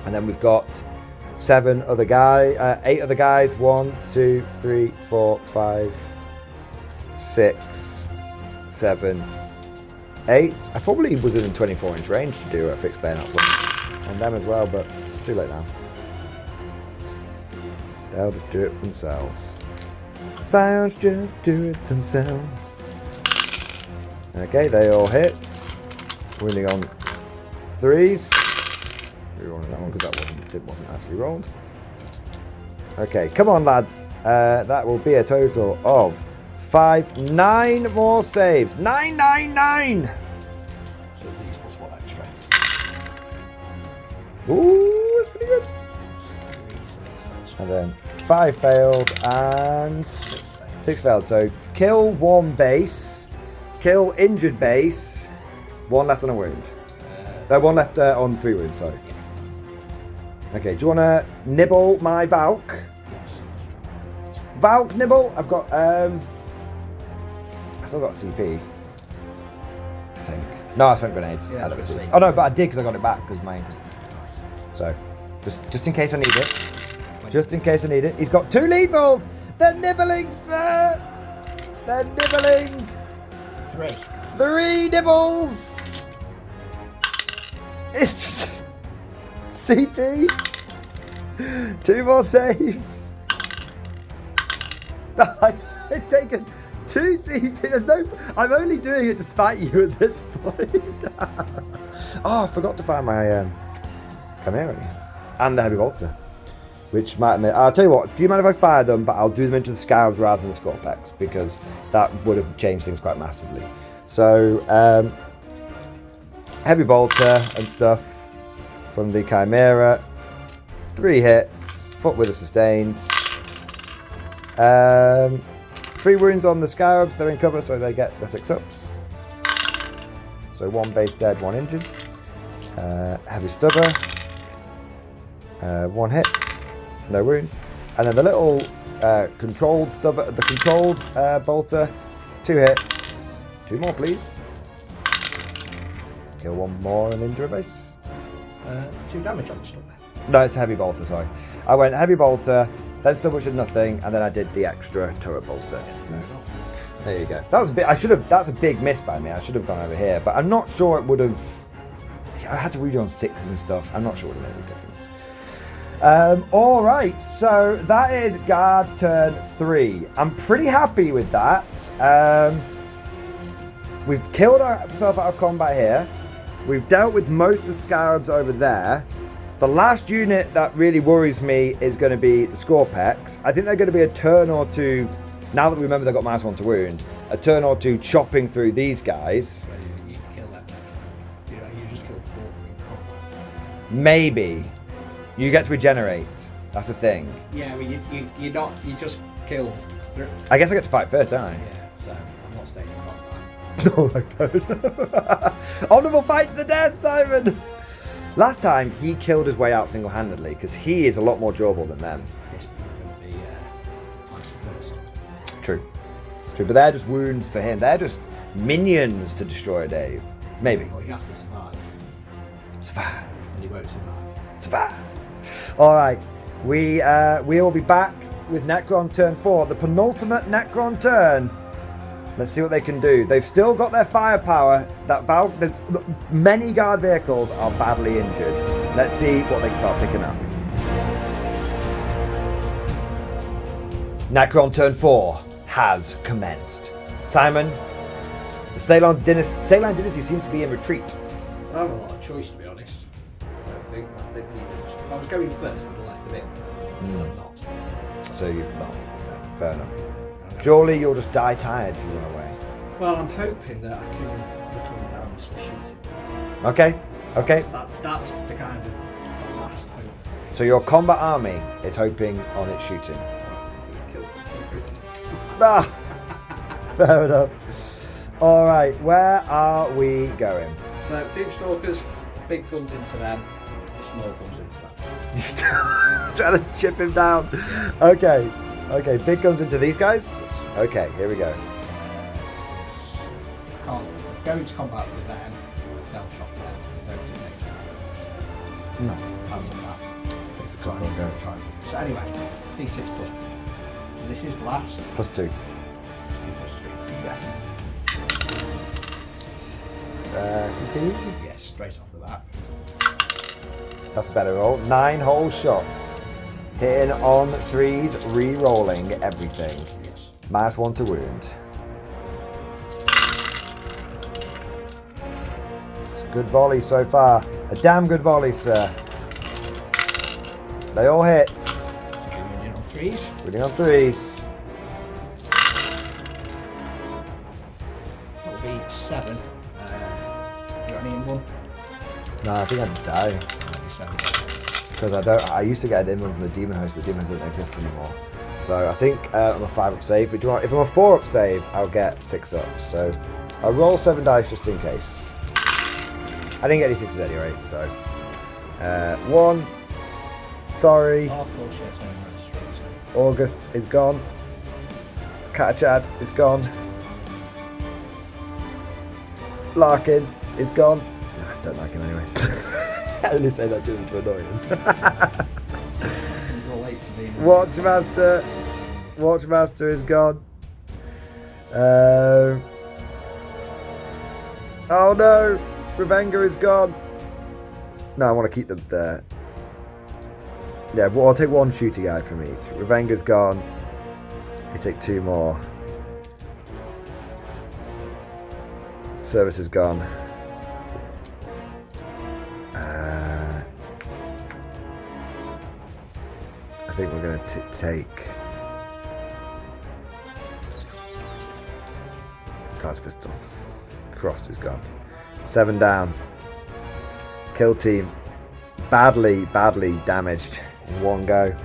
And then we've got 8 other guys. 1, 2, 3, 4, 5, 6, 7, 8. I probably was in 24-inch range to do a fixed bayonet on them as well, but it's too late now. They'll just do it themselves. Sounds just do it themselves. Okay, they all hit. Wounding on 3s. Rerolling that one because that wasn't actually rolled. Okay, come on, lads. That will be a total of 9 more saves. 9, 9, 9. So these plus 1 extra. Ooh, that's pretty good. And then 5 failed and 6 failed. So kill 1 base, kill injured base, 1 left on a wound. 1 left on 3 wounds, sorry. Okay, do you want to nibble my Valk? Valk nibble? I've got, I still got CP, I think. No, I spent grenades. Yeah, Oh no, but I did because I got it back because my Inquisitors. So, just in case I need it. Just in case I need it. He's got 2 lethals! They're nibbling, sir! They're nibbling! 3 nibbles! It's CP. 2 more saves. It's taken 2 CP. There's no. I'm only doing it to spite you at this point. Oh, I forgot to find my Chimera and the Heavy Bolter, which might. I'll tell you what. Do you mind if I fire them? But I'll do them into the Scarabs rather than the Scorpex because that would have changed things quite massively. So. Heavy Bolter and stuff from the Chimera. 3 hits, foot with a sustained. 3 wounds on the Scarabs, they're in cover, so they get the 6-ups. So 1 base dead, 1 injured. Heavy Stubber. 1 hit, no wound. And then the little controlled Stubber, the controlled Bolter. 2 hits, 2 more please. Kill 1 more and injure a base. 2 damage on the Stubber. No, it's Heavy Bolter, sorry. I went Heavy Bolter, then Stubber did nothing, and then I did the extra Turret Bolter. There you go. That was a bit. That's a big miss by me. I should have gone over here, but I'm not sure it would have. I had to read on 6s and stuff. I'm not sure it would have made a difference. All right, so that is guard turn 3. I'm pretty happy with that. We've killed ourselves out of combat here. We've dealt with most of the Scarabs over there. The last unit that really worries me is going to be the Scorpex. I think they're going to be a turn or 2, now that we remember they've got -1 to wound, a turn or 2 chopping through these guys. You kill that. You just kill 4 in combat. Maybe. You get to regenerate. That's the thing. Yeah, well, you just kill. I guess I get to fight first, don't I? Yeah, so I'm not staying in combat. Oh my god. Honourable fight to the death, Simon! Last time, he killed his way out single-handedly, because he is a lot more durable than them. True. True, but they're just wounds for him. They're just minions to destroy Dave. Maybe. Well, he has to survive. Survive. And he won't survive. Survive. Alright. we will be back with Necron turn 4, the penultimate Necron turn. Let's see what they can do. They've still got their firepower. There's many guard vehicles are badly injured. Let's see what they can start picking up. Necron turn 4 has commenced. Simon, the Ceylon dynasty seems to be in retreat. I have a lot of choice, to be honest. I don't think. If I was going first, I'd have left a bit. I'm not. So you've not. Fair enough. Surely you'll just die tired if you run away. Well, I'm hoping that I can whittle them down with some shooting. Okay. That's the kind of the last hope. So your combat army is hoping on its shooting. Kill. Fair enough. All right, where are we going? So, Doomstalkers, big guns into them, small guns into them. You're still trying to chip him down. Okay, big guns into these guys? Okay, here we go. I can't go into combat with them, they'll chop them. Don't do nature. No. That's like that. It's a So I couple need of to guns. try. So anyway, D6 plus. So this is blast. +2. Plus 3. Yes. CP? Yes, straight off the bat. That's a better roll. 9 whole shots. Hitting on 3s, re-rolling everything. Yes. -1 to wound. It's a good volley so far. A damn good volley, sir. They all hit. So wounding on 3s. Wounding on 3s. That'll be 7. You got any in one? No, I think I just die. That'll be 7. Because I used to get an in one from the Demon Host, but Demon Host doesn't exist anymore. So I think I'm a 5-up save. If I'm a 4-up save, I'll get 6-ups. So I'll roll 7 dice just in case. I didn't get any 6s anyway, so. 1. Sorry. Oh, of course, yes, I'm straight. August is gone. Catachad is gone. Larkin is gone. No, I don't like him anyway. I only say that to him to annoy him. Relate to being Watchmaster is gone. Oh no, Revenger is gone. No, I want to keep them there. Yeah, well, I'll take 1 shooter guy from each. Revenger's gone. You take 2 more. Service is gone. I think we're going to take Class Pistol. Frost is gone. 7 down. Kill team. Badly damaged in 1 go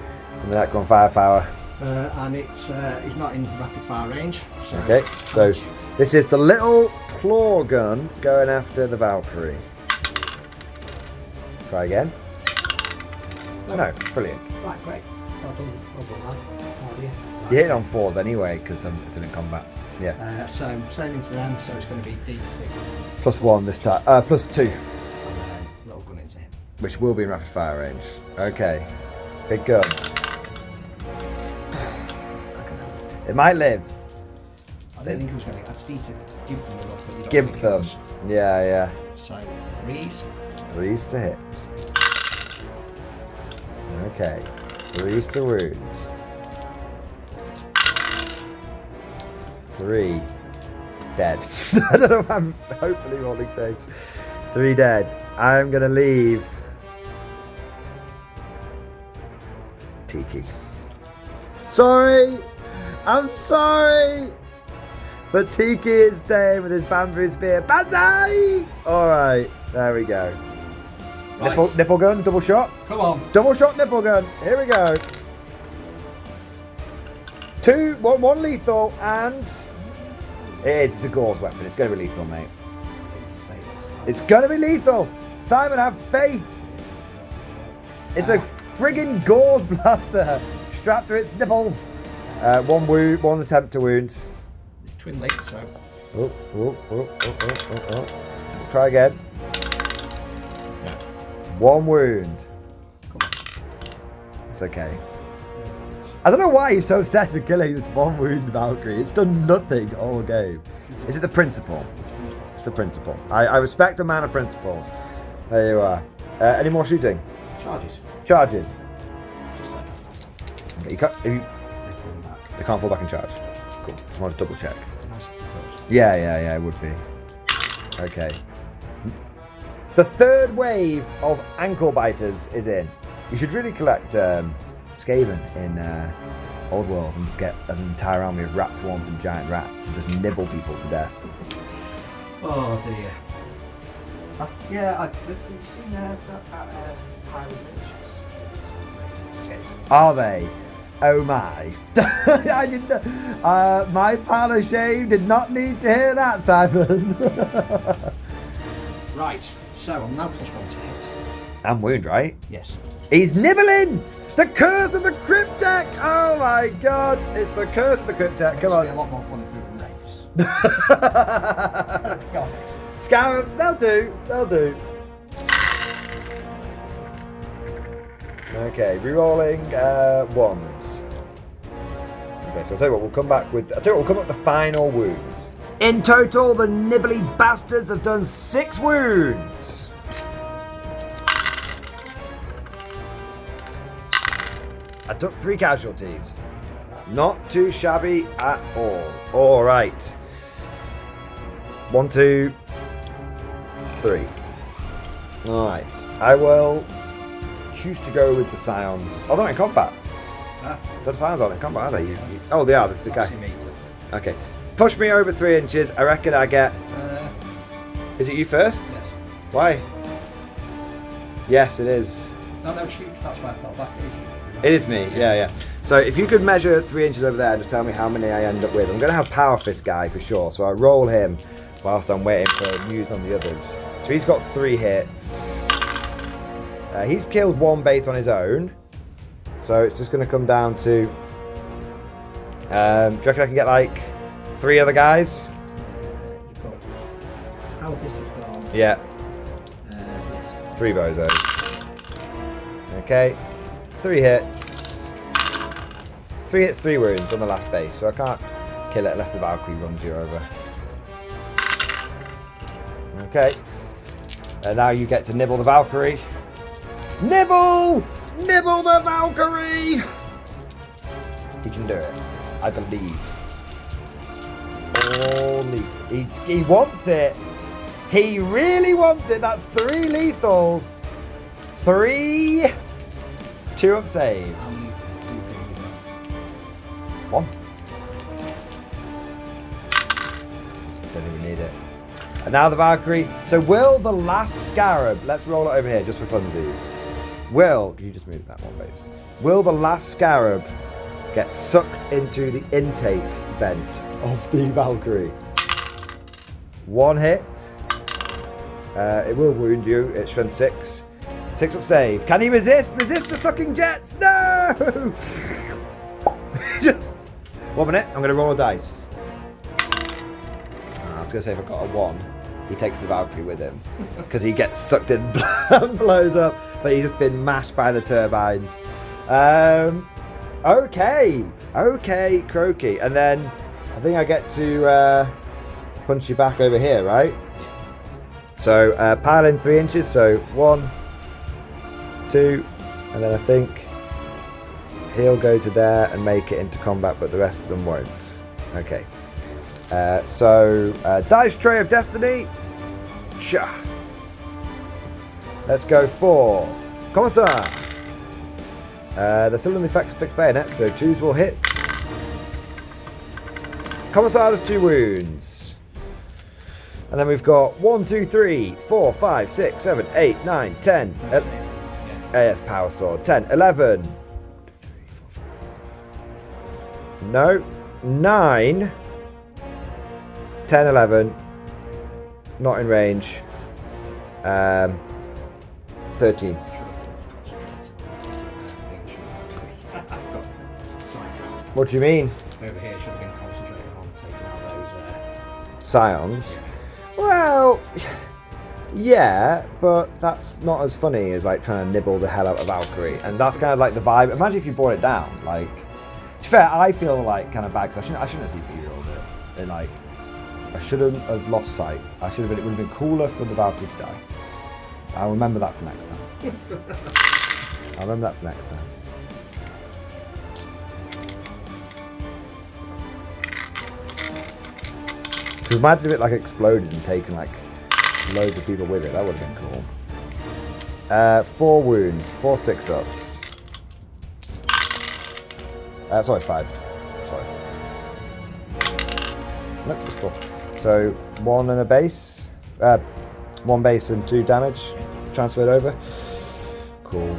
from the Necron firepower. And it's he's not in rapid fire range. So Okay, so this is the little claw gun going after the Valkyrie. Try again. No, brilliant. Right, great. Well done, lad. Oh, dear. You hit on 4s anyway because it's in combat. Yeah. So same into them, so it's going to be D6 +1 this time. +2, and then little gun into him. which will be in rapid fire range. Okay. Big gun. It might live. I didn't think it was going to. I just need to give them enough that you don't Gimp think them. it was. Yeah. So 3s. 3s to hit. Okay. 3s to wound. 3 dead. I don't know. I'm hopefully rolling saves. 3 dead. I'm gonna leave Tiki. Sorry. I'm sorry. But Tiki is staying with his bamboo spear. Banzai! Alright, there we go. Right. Nipple gun, double shot. Come on. Double shot nipple gun. Here we go. 1 lethal, and it's a Gauze weapon. It's going to be lethal, mate. It's going to be lethal. Simon, have faith. It's a friggin' Gauze blaster strapped to its nipples. 1 attempt to wound. It's twin link, so. Try again. No. 1 wound. Come on. It's okay. I don't know why you're so obsessed with killing this one wound Valkyrie. It's done nothing all game. Is it the principle? It's the principle. I respect a man of principles. There you are. Any more shooting? Charges. Charges. Okay, They fall back. they can't fall back and charge. Cool. Just want to double check. Nice approach. Yeah, it would be. Okay. The third wave of ankle biters is in. You should really collect Skaven in Old World and just get an entire army of rat swarms and giant rats and just nibble people to death. Oh dear. I've seen that Pirate Witches. Are they? Oh my. I didn't know. My pal of shame did not need to hear that, Simon. Right, so I'm now +1 to hit. And wound, right? Yes. He's nibbling! The curse of the Cryptek! Oh my god! It's the curse of the Cryptek. Come It'll be a on. lot more fun if we were wraiths. Be honest. Scarabs, they'll do. They'll do. Okay, rerolling ones. Okay, so I'll tell you what, we'll come back with the final wounds. In total, the nibbly bastards have done 6 wounds. I took 3 casualties. Not too shabby at all. All right. 1, 2, 3. All right. I will choose to go with the Scions. Oh, they're not in combat. The Scions aren't in combat, are they? Oh, they are. The guy. Okay. Push me over 3 inches. I reckon I get. Is it you first? Yes. Why? Yes, it is. No, shoot. That's why I fell back. It is me, yeah. So if you could measure 3 inches over there and just tell me how many I end up with. I'm going to have Power Fist guy for sure, so I roll him whilst I'm waiting for news on the others. So he's got 3 hits. He's killed 1 bait on his own. So it's just going to come down to... do you reckon I can get like 3 other guys? You've got Power Fist is gone. Yeah, Yes. 3 bozos. Okay. 3 hits. 3 hits, 3 wounds on the last base, so I can't kill it unless the Valkyrie runs you over. Okay. And now you get to nibble the Valkyrie. Nibble! Nibble the Valkyrie! He can do it. I believe. Only. He wants it. He really wants it. That's 3 lethals. 3... 2 up saves. 1. Don't even need it. And now the Valkyrie. So will the last Scarab, let's roll it over here just for funsies. Can you just move that one base? Will the last Scarab get sucked into the intake vent of the Valkyrie? 1 hit. It will wound you. It's strength 6. 6 up save. Can he resist? Resist the sucking jets? No! Just 1 minute. I'm going to roll a dice. I was going to say if I got a 1, he takes the Valkyrie with him because he gets sucked in and blows up, but he's just been mashed by the turbines. Okay, Croaky. And then I think I get to punch you back over here, right? So pile in 3 inches. So 1, 2, and then I think he'll go to there and make it into combat, but the rest of them won't. Okay. So Dice Tray of Destiny. Sha. Let's go for Commissar. They're still in the effects of fixed bayonets, so 2s will hit. Commissar has 2 wounds. And then we've got 1, 2, 3, 4, 5, 6, 7, 8, 9, 10. Yes, Power Sword. 10, 11. 3, 4, 5. No. 9. 10, 11. Not in range. 13. What do you mean? Over here should have been concentrating on taking out those Scions? Well, Yeah, but that's not as funny as like trying to nibble the hell out of Valkyrie, and that's kind of like the vibe. Imagine if you brought it down. Like, to be fair, I feel like kind of bad because I shouldn't have CPU rolled it. And like, I shouldn't have lost sight. I should have been. It would have been cooler for the Valkyrie to die. I'll remember that for next time. I'll remember that for next time. Because imagine if it like exploded and taken like loads of people with it. That would have been cool. 4 wounds, 4 6-ups. Sorry, 5. Sorry. Nope, just 4. So 1 and a base. 1 base and 2 damage transferred over. Cool.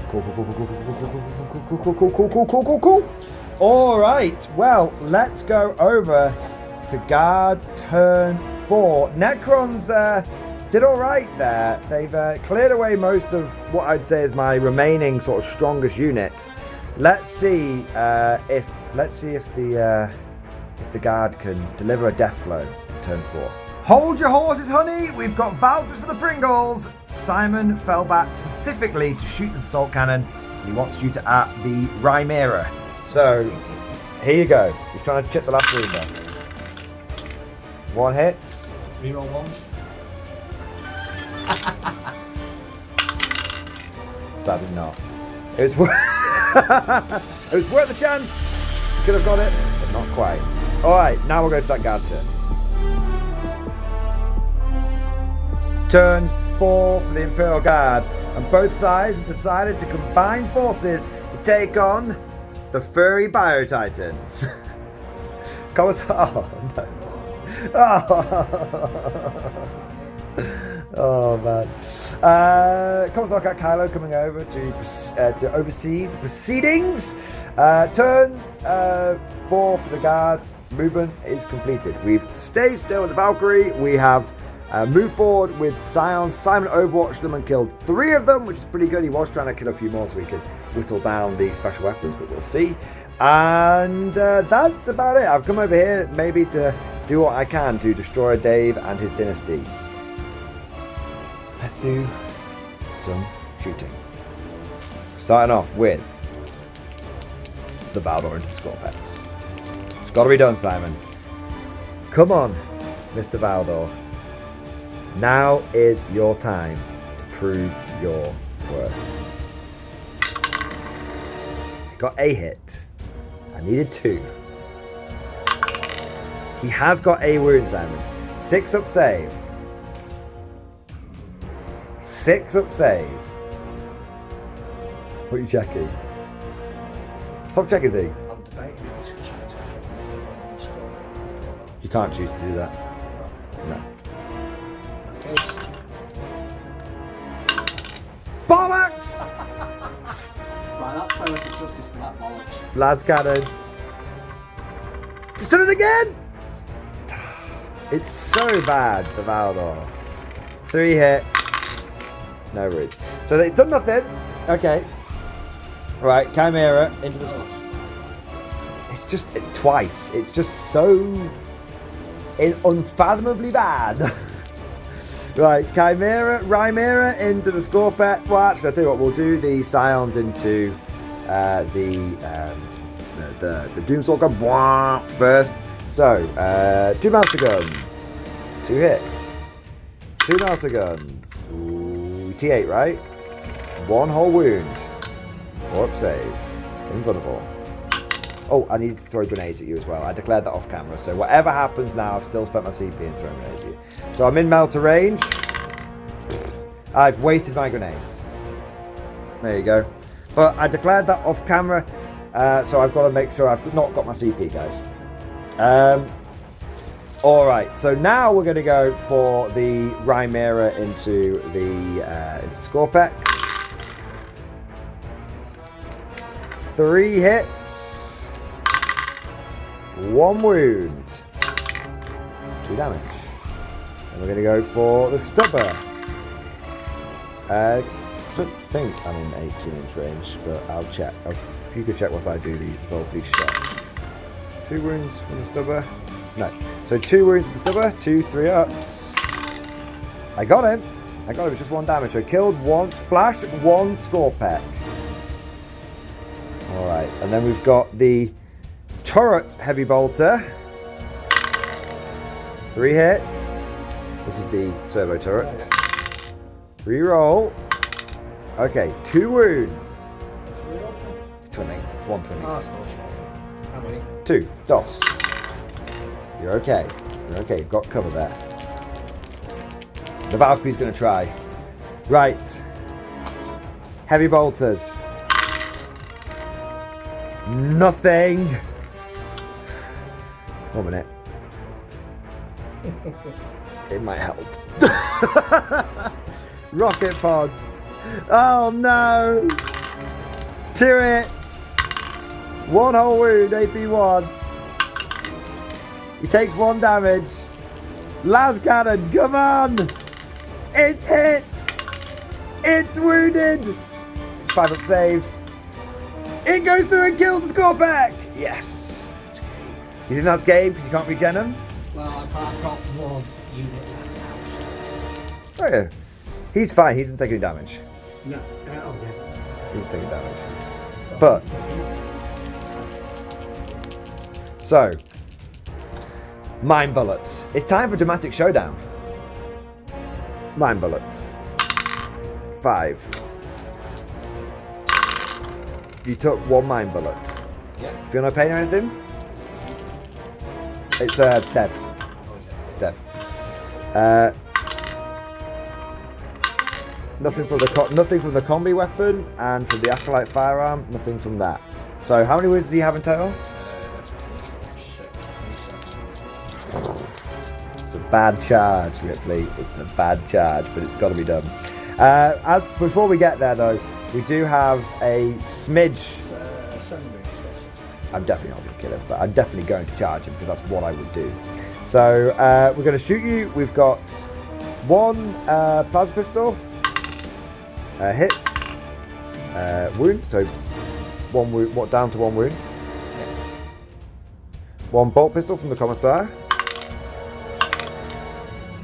All right. Well, let's go over to guard turn 4. Necrons did all right there. They've cleared away most of what I'd say is my remaining sort of strongest unit. Let's see if the guard can deliver a death blow turn 4. Hold your horses, honey. We've got vouchers for the Pringles. Simon fell back specifically to shoot the assault cannon. He wants to shoot it at the Rymera. So here you go. He's trying to chip the last room off. 1 hit. Reroll 1. Sadly not. It was it was worth the chance. You could have got it, but not quite. Alright, now we'll go to that guard turn. Turn 4 for the Imperial Guard, and both sides have decided to combine forces to take on the furry Biotitan. Oh no. Oh man. Commissar Cat Kylo coming over to oversee the proceedings. Turn 4 for the guard. Movement is completed. We've stayed still with the Valkyrie. We have moved forward with Scions. Simon overwatched them and killed 3 of them, which is pretty good. He was trying to kill a few more so we could whittle down the special weapons, but we'll see. And that's about it. I've come over here maybe to do what I can to destroy Dave and his dynasty. Let's do some shooting. Starting off with the Valdor into the Scorpex. It's got to be done, Simon. Come on, Mr. Valdor. Now is your time to prove your worth. Got a hit. I needed 2. He has got a wound, Simon. 6-up save. 6-up save. What are you checking? Stop checking things. I'm debating if it's a chance. You can't choose to do that. No. Bollocks! Right, that's poetic justice for that bollocks. Lads cannon. Just done it again! It's so bad, the Valdor. 3 hits. No roots. So it's done nothing. Okay. Right, Chimera into the squad. It's just twice. It's just so unfathomably bad. Right, Rymera into the Scorpet. Well, actually, I'll tell you what, we'll do the Scions into the Doomstalker first. So, 2 Master Guns, 2 hits, 2 Master Guns, ooh, T8, right? 1 whole wound, 4-up save, invulnerable. Oh, I need to throw grenades at you as well. I declared that off camera, so whatever happens now, I've still spent my CP and thrown grenades at you. So I'm in melter range. I've wasted my grenades. There you go. But I declared that off camera, so I've got to make sure I've not got my CP, guys. Alright, so now we're going to go for the Rymera into the Scorpex. 3 hits. 1 wound. 2 damage. And we're going to go for the Stubber. I don't think I'm in 18-inch range, but I'll check. If you could check whilst I do both these shots. 2 wounds from the Stubber. No. So 2 wounds from the Stubber, 2 3-ups. I got him. Thank God it was just 1 damage. So killed 1 splash, 1 Scorpec. Alright, and then we've got the turret heavy bolter. 3 hits. This is the servo turret. Reroll. Okay, 2 wounds. 28. 1 28. How many? 2. DOS. You're okay. You're okay. You've got cover there. The Valkyrie's going to try. Right. Heavy bolters. Nothing. 1 minute. It might help. Rocket pods. Oh no. 2 hits. 1 whole wound, AP1. He takes 1 damage. Las cannon, come on. It's hit. It's wounded. 5 up save. It goes through and kills the Scorpec. Yes. You think that's game because you can't regen him? Well, I've got 1 unit left now. Oh yeah. He's fine. He doesn't take any damage. No. Oh, yeah. He doesn't take any damage. But so mine bullets. It's time for dramatic showdown. Mine bullets. 5. You took 1 mine bullet. Yeah. Feel no pain or anything? It's dev. It's dev. Nothing from the combi weapon and from the acolyte firearm. Nothing from that. So how many wounds does he have in total? It's a bad charge, Ripley. It's a bad charge, but it's got to be done. Before we get there though, we do have a smidge. I'm definitely not going to kill him, but I'm definitely going to charge him because that's what I would do. So we're going to shoot you. We've got 1 plasma pistol, hit, wound. So 1 wound, down to 1 wound. 1 bolt pistol from the commissar.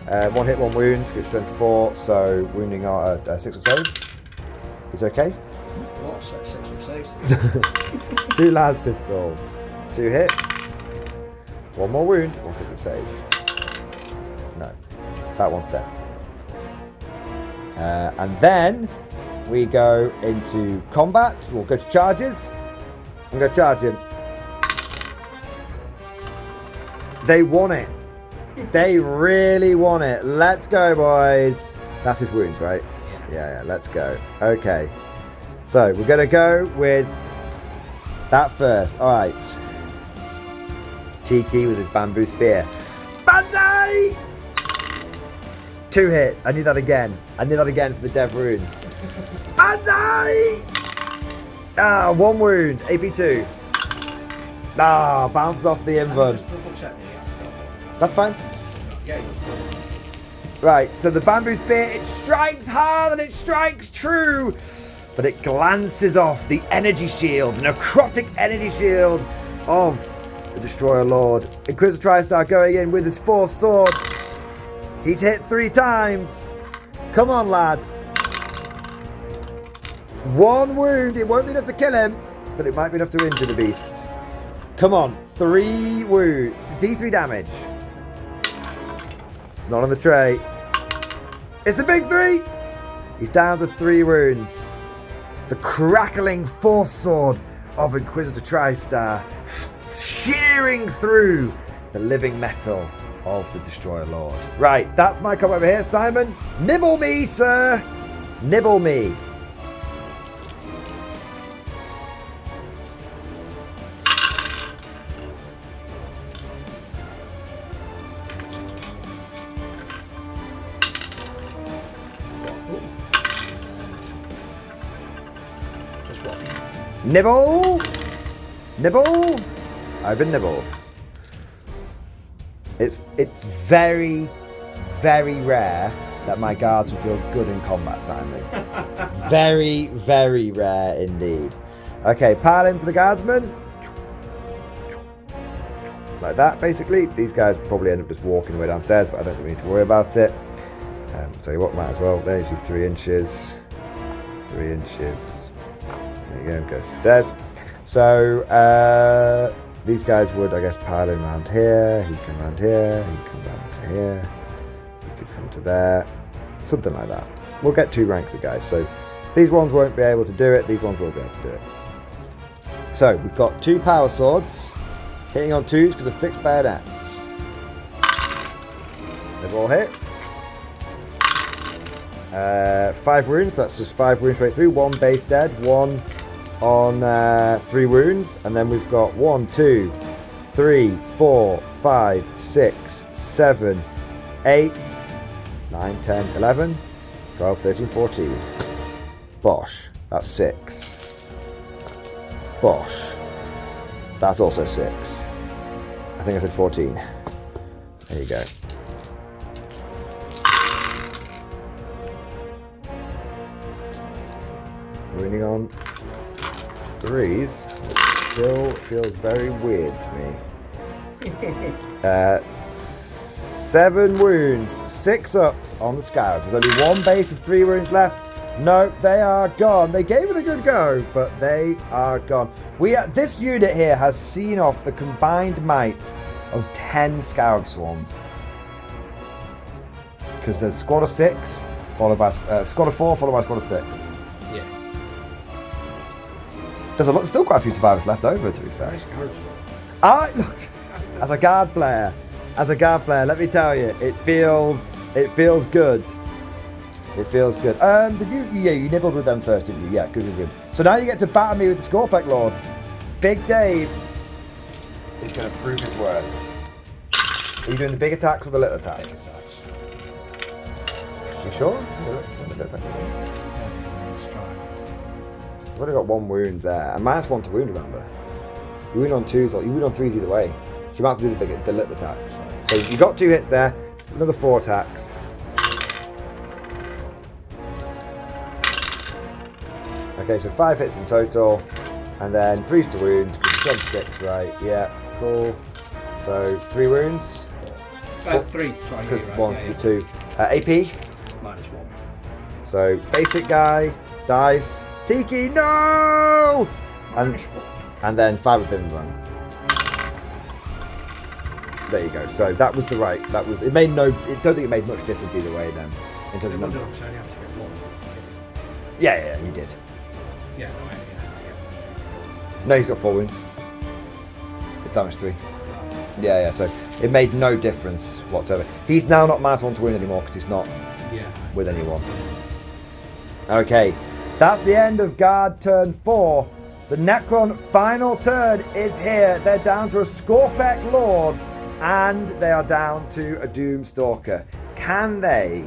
1 hit, 1 wound. Good strength 4. So wounding are 6 of save. He's okay. What? 6 of saves. 2 las pistols, 2 hits, 1 more wound, 1 6 of save. No, that one's dead. And then we go into combat. We'll go to charges. I'm going to charge him. They won it. They really won it. Let's go, boys. That's his wounds, right? Yeah, let's go. Okay. So we're going to go with that first. All right. Tiki with his bamboo spear. Banzai! 2 hits. I knew that again. I knew that again for the dev runes. Banzai! 1 wound. AP2. Bounces off the invuln. That's fine. Right, so the bamboo spear, it strikes hard and it strikes true, but it glances off the energy shield, the necrotic energy shield of the Destroyer Lord. Inquisitor TriStar going in with his 4 swords. He's hit 3 times. Come on, lad. 1 wound. It won't be enough to kill him, but it might be enough to injure the beast. Come on, 3 wounds. D3 damage. It's not on the tray. It's the big 3. He's down to 3 wounds. The crackling force sword of Inquisitor TriStar shearing through the living metal of the Destroyer Lord. Right, that's my comment over here, Simon. Nibble me, sir. Nibble me. Nibble! Nibble! I've been nibbled. It's very, very rare that my guards will feel good in combat, Simon. Very, very rare indeed. Okay, pile into the guardsman. Like that, basically. These guys probably end up just walking the way downstairs, but I don't think we need to worry about it. So you might as well. There's your 3 inches. 3 inches. There you go. Go stairs. So these guys would, I guess, pile in around here. He'd come around here. He'd come around to here. He could come to there. Something like that. We'll get 2 ranks of guys. So these ones won't be able to do it. These ones will be able to do it. So we've got 2 power swords hitting on 2s because of fixed bayonets. They've all hit. 5 wounds. That's just 5 wounds straight through. 1 base dead. 1 on 3 wounds. And then we've got 1, 2, 3, 4, 5, 6, 7, 8, 9, 10, 11, 12, 13, 14. Bosh. That's 6. Bosh. That's also 6. I think I said 14. There you go. Winning on 3s. It still feels very weird to me. 7 wounds, 6 ups on the scouts. There's only 1 base of 3 wounds left. No, they are gone. They gave it a good go, but they are gone. This unit here has seen off the combined might of 10 Scarab Swarms. Because there's squad of 6, followed by squad of 4, followed by squad of 6. Yeah. There's still quite a few survivors left over, to be fair. Look, as a guard player, let me tell you, it feels good. It feels good. You nibbled with them first, didn't you? Yeah, good. So now you get to batter me with the Scorpec Lord. Big Dave is going to prove his worth. Are you doing the big attacks or the little attacks? You sure? Let's try. I've only got 1 wound there. And -1 to wound, remember? You wound on 2s or you wound on 3s either way. So you might have to do the little attacks. So you got 2 hits there. Another 4 attacks. Okay, so 5 hits in total, and then 3s to wound, because you've done 6, right? Yeah, cool. So 3 wounds. 3, because 1's to 2. AP? -1. So basic guy dies. Tiki, no! And then 5 of Bimvan. There you go. So that was the right. It made no. I don't think it made much difference either way then. In terms of number. Yeah, you did. Yeah, no, I had to get No, he's got 4 wounds. It's damage 3. Yeah. So it made no difference whatsoever. He's now not -1 to wound anymore because he's not with anyone. Okay, that's the end of guard turn 4. The Necron final turn is here. They're down to a Scorpec Lord, and they are down to a Doomstalker. Can they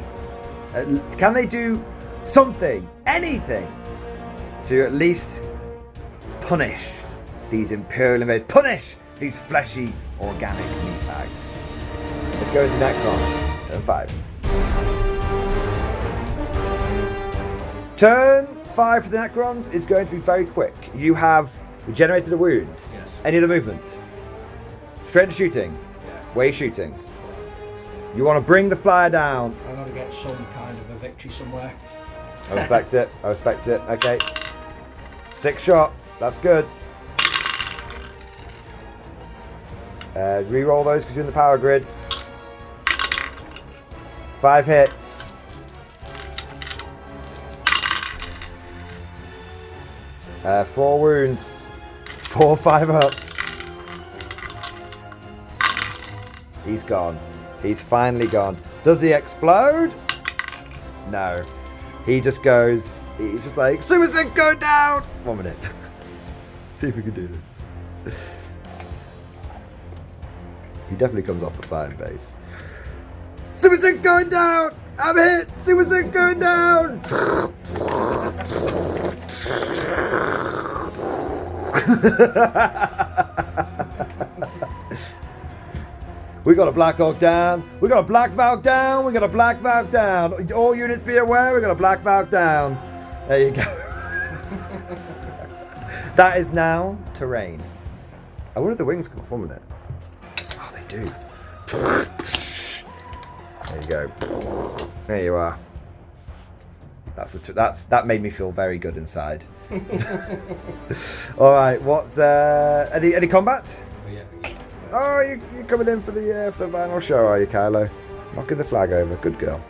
do something, anything, to at least punish these Imperial invaders, punish these fleshy, organic meatbags? Let's go into Necron, turn 5. Turn 5 for the Necrons is going to be very quick. You have regenerated a wound. Yes. Any other movement? Straight to shooting. Yeah. Where are you shooting? You want to bring the flyer down. I've got to get some kind of a victory somewhere. I respect it. Okay. 6 shots. That's good. Reroll those because you're in the power grid. 5 hits. 4 wounds. 4 5-ups. He's gone. He's finally gone. Does he explode? No. He just goes. He's just like, Super 6, go down! 1 minute. See if we can do this. He definitely comes off the flying base. Super 6 going down! I'm hit! Super 6 going down! We got a Black Hawk down. We got a Black Valk down. We got a Black Valk down. All units be aware, we got a Black Valk down. There you go. That is now terrain. I wonder if the wings come off 1 minute. Oh, they do. There you go. There you are. That made me feel very good inside. All right, what's any combat? Oh, you coming in for the final show, are you, Kylo? Knocking the flag over. Good girl.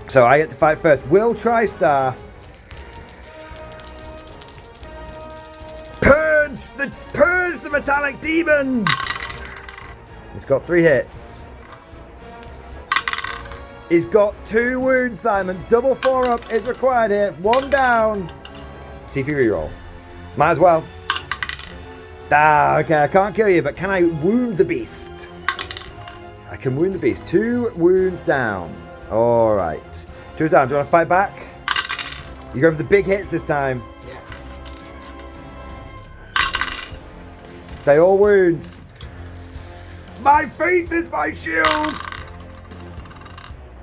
So I get to fight first. Will TriStar purge the metallic demons. He's got 3 hits. He's got 2 wounds, Simon. Double 4-up is required here. 1 down. CP reroll. Might as well. Okay, I can't kill you, but can I wound the beast? I can wound the beast. 2 wounds down. All right. 2 down. Do you want to fight back? You go for the big hits this time. Yeah. They all wound. My faith is my shield.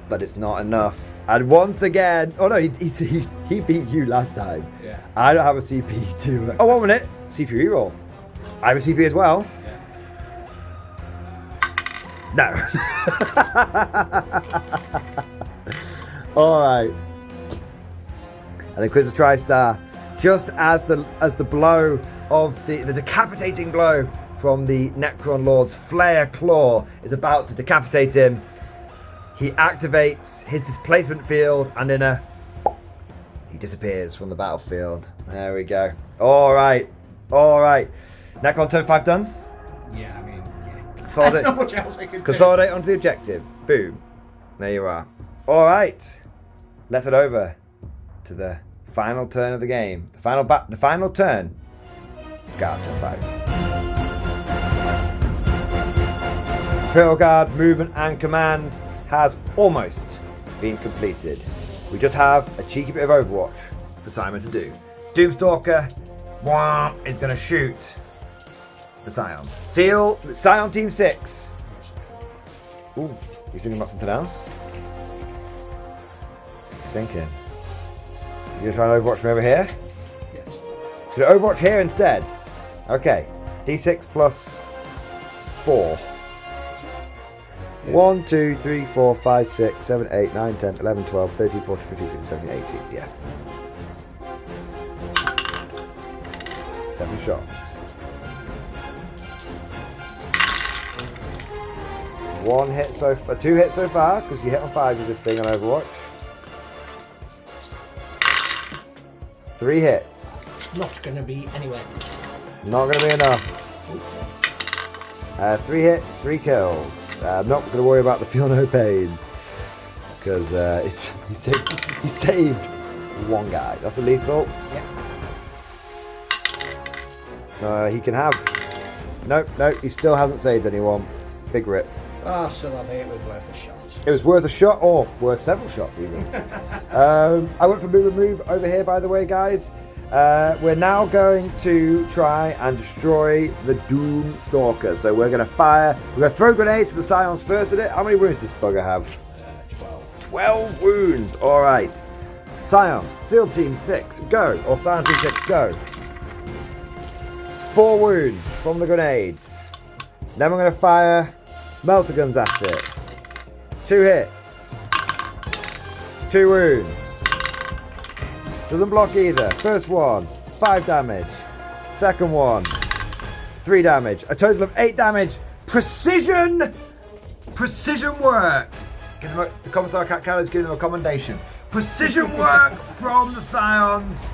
But it's not enough. And once again, oh no, he beat you last time. Yeah. I don't have a CP to. Oh, 1 minute. CP reroll. I have a CP as well. Yeah. No. All right. And Inquisitor TriStar, just as the blow of the decapitating blow from the Necron Lord's flare claw is about to decapitate him, he activates his displacement field, and he disappears from the battlefield. There we go. All right. Necron turn 5 done. Yeah, I mean, yeah. Consolidate. There's not much else I can do. Consolidate onto the objective. Boom. There you are. All right. Let's head over to the final turn of the game. The final turn. Guard turn 5. Imperial Guard movement and command has almost been completed. We just have a cheeky bit of Overwatch for Simon to do. Doomstalker is going to shoot the Scions. Scion Team 6. Ooh, you thinking about something else? He's thinking. You going to try and Overwatch from over here? Yes. Should I Overwatch here instead? Okay. D6 plus 4. 1, 2, 3, 4, 5, 6, 7, 8, 9, 10, 11, 12, 13, 14, 15, 16, 17, 18. Yeah. 7 shots. 1 hit so far, 2 hits so far, because you hit on 5 with this thing on Overwatch. 3 hits. Not going to be anywhere. Not going to be enough. 3 hits, 3 kills. I'm not going to worry about the feel no pain, because he saved 1 guy. That's a lethal. Yeah. He can have. Nope, he still hasn't saved anyone. Big rip. Ah, so it was worth a shot. It was worth a shot, or worth several shots even. I went for move over here, by the way, guys. We're now going to try and destroy the Doomstalker. So we're going to fire. We're going to throw grenades for the Scions first at it. How many wounds does this bugger have? 12. 12 wounds. All right. Scions, SEAL Team 6, go. Or Scion Team 6, go. 4 wounds from the grenades. Then we're going to fire melter guns at it. 2 hits. 2 wounds. Doesn't block either. First one, 5 damage. Second one, 3 damage. A total of 8 damage. Precision work. The Commissar Cat is giving them a commendation. Precision work from the Scions.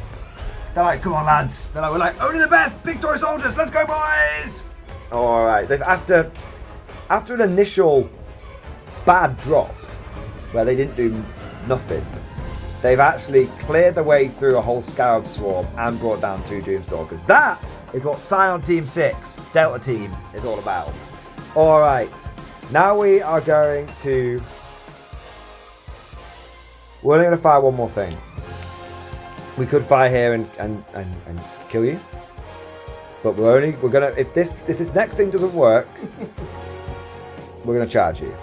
They're like, come on, lads. We're like, only the best. Big toy soldiers. Let's go, boys. All right. After an initial bad drop where they didn't do nothing, they've actually cleared the way through a whole Scarab Swarm and brought down 2 Doomstalkers. That is what Scion Team 6, Delta Team, is all about. Alright, now we are going to... We're only going to fire one more thing. We could fire here and kill you. But we're gonna... If this next thing doesn't work, we're going to charge you.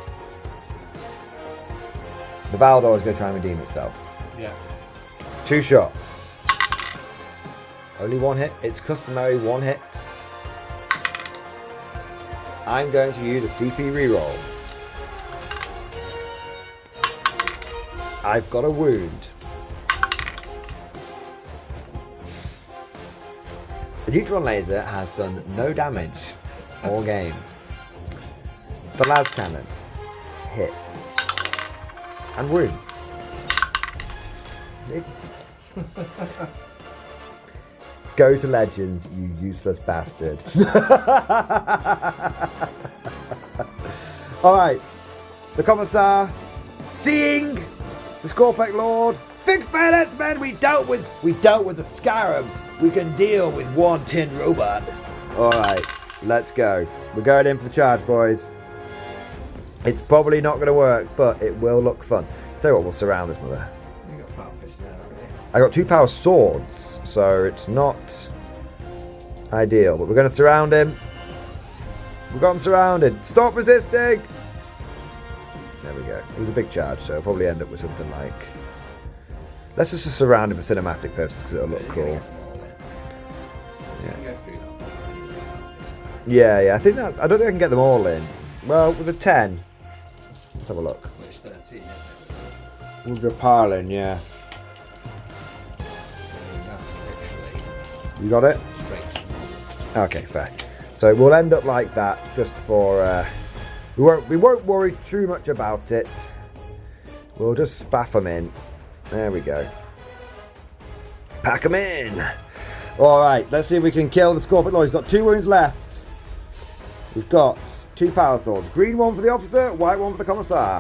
The Valdor is going to try and redeem itself. Yeah. 2 shots. Only 1 hit. It's customary 1 hit. I'm going to use a CP reroll. I've got a wound. The neutron laser has done no damage all game. The las cannon hits and wounds. Go to Legends, you useless bastard. Alright. The Commissar, seeing the Scorpec Lord, fix bayonets, men! We dealt with the Scarabs. We can deal with one tin robot. Alright, let's go. We're going in for the charge, boys. It's probably not going to work, but it will look fun. I'll tell you what, we'll surround this mother. You got power fist now, haven't you? I got 2 power swords, so it's not ideal. But we're going to surround him. We've got him surrounded. Stop resisting! There we go. It was a big charge, so it'll probably end up with something like... Let's just surround him for cinematic purposes, because it'll look cool. Yeah, I think that's... I don't think I can get them all in. Well, with a 10. Let's have a look. Well, it's 13, isn't it? With the piling, yeah. You got it? Straight. Okay, fair. So we'll end up like that, just for... We won't worry too much about it. We'll just spaff them in. There we go. Pack them in. Alright, let's see if we can kill the Scorpion Lord. He's got 2 wounds left. We've got 2 power swords. Green one for the officer, white one for the commissar.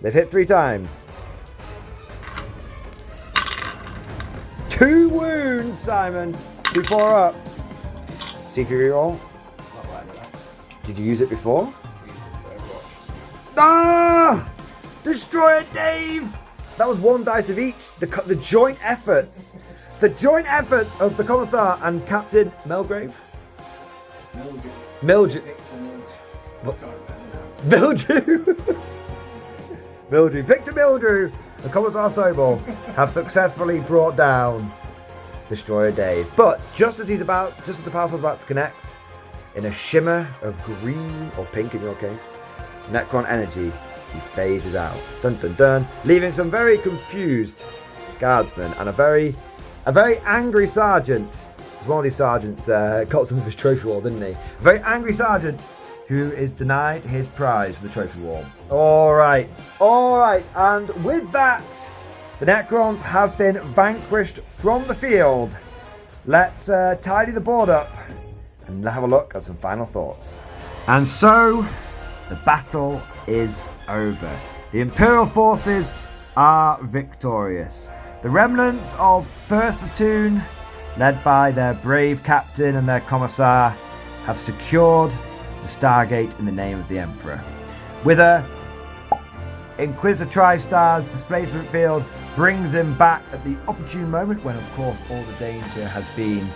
They've hit 3 times. 2 wounds, Simon. 2 4-ups. Secret reroll. Not like that. Did you use it before? We used it for Overwatch. Ah! Destroy it, Dave! That was 1 dice of each. The joint efforts. The joint efforts of the Commissar and Captain Melgrave. Mildew. What? Mildew. Mildew. Victor Mildew and Commissar Sobel have successfully brought down Destroyer Dave. But just as the power sword's about to connect, in a shimmer of green or pink in your case, Necron energy, he phases out. Dun dun dun. Leaving some very confused guardsmen and a very angry sergeant. One of these sergeants got some of his trophy wall, didn't he? A very angry sergeant who is denied his prize for the trophy wall. Alright. And with that, the Necrons have been vanquished from the field. Let's tidy the board up and have a look at some final thoughts. And so, the battle is over. The Imperial forces are victorious. The remnants of 1st Platoon, led by their brave captain and their commissar, have secured the Stargate in the name of the Emperor. With a Inquisitor Tri-Star's displacement field brings him back at the opportune moment when, of course, all the danger has been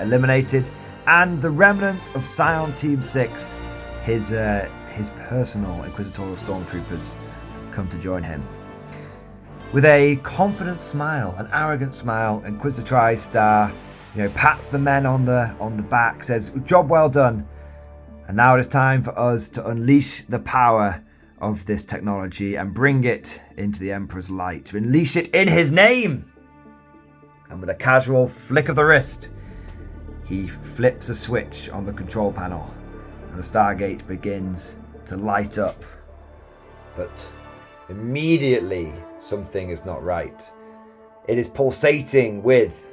eliminated. And the remnants of Scion Team 6, his personal Inquisitorial Stormtroopers, come to join him. With a confident smile, an arrogant smile, Inquisitor Tri-Star, pats the men on the back, says, "Job well done. And now it is time for us to unleash the power of this technology and bring it into the Emperor's light, to unleash it in his name." And with a casual flick of the wrist, he flips a switch on the control panel, and the Stargate begins to light up. But immediately, something is not right. It is pulsating with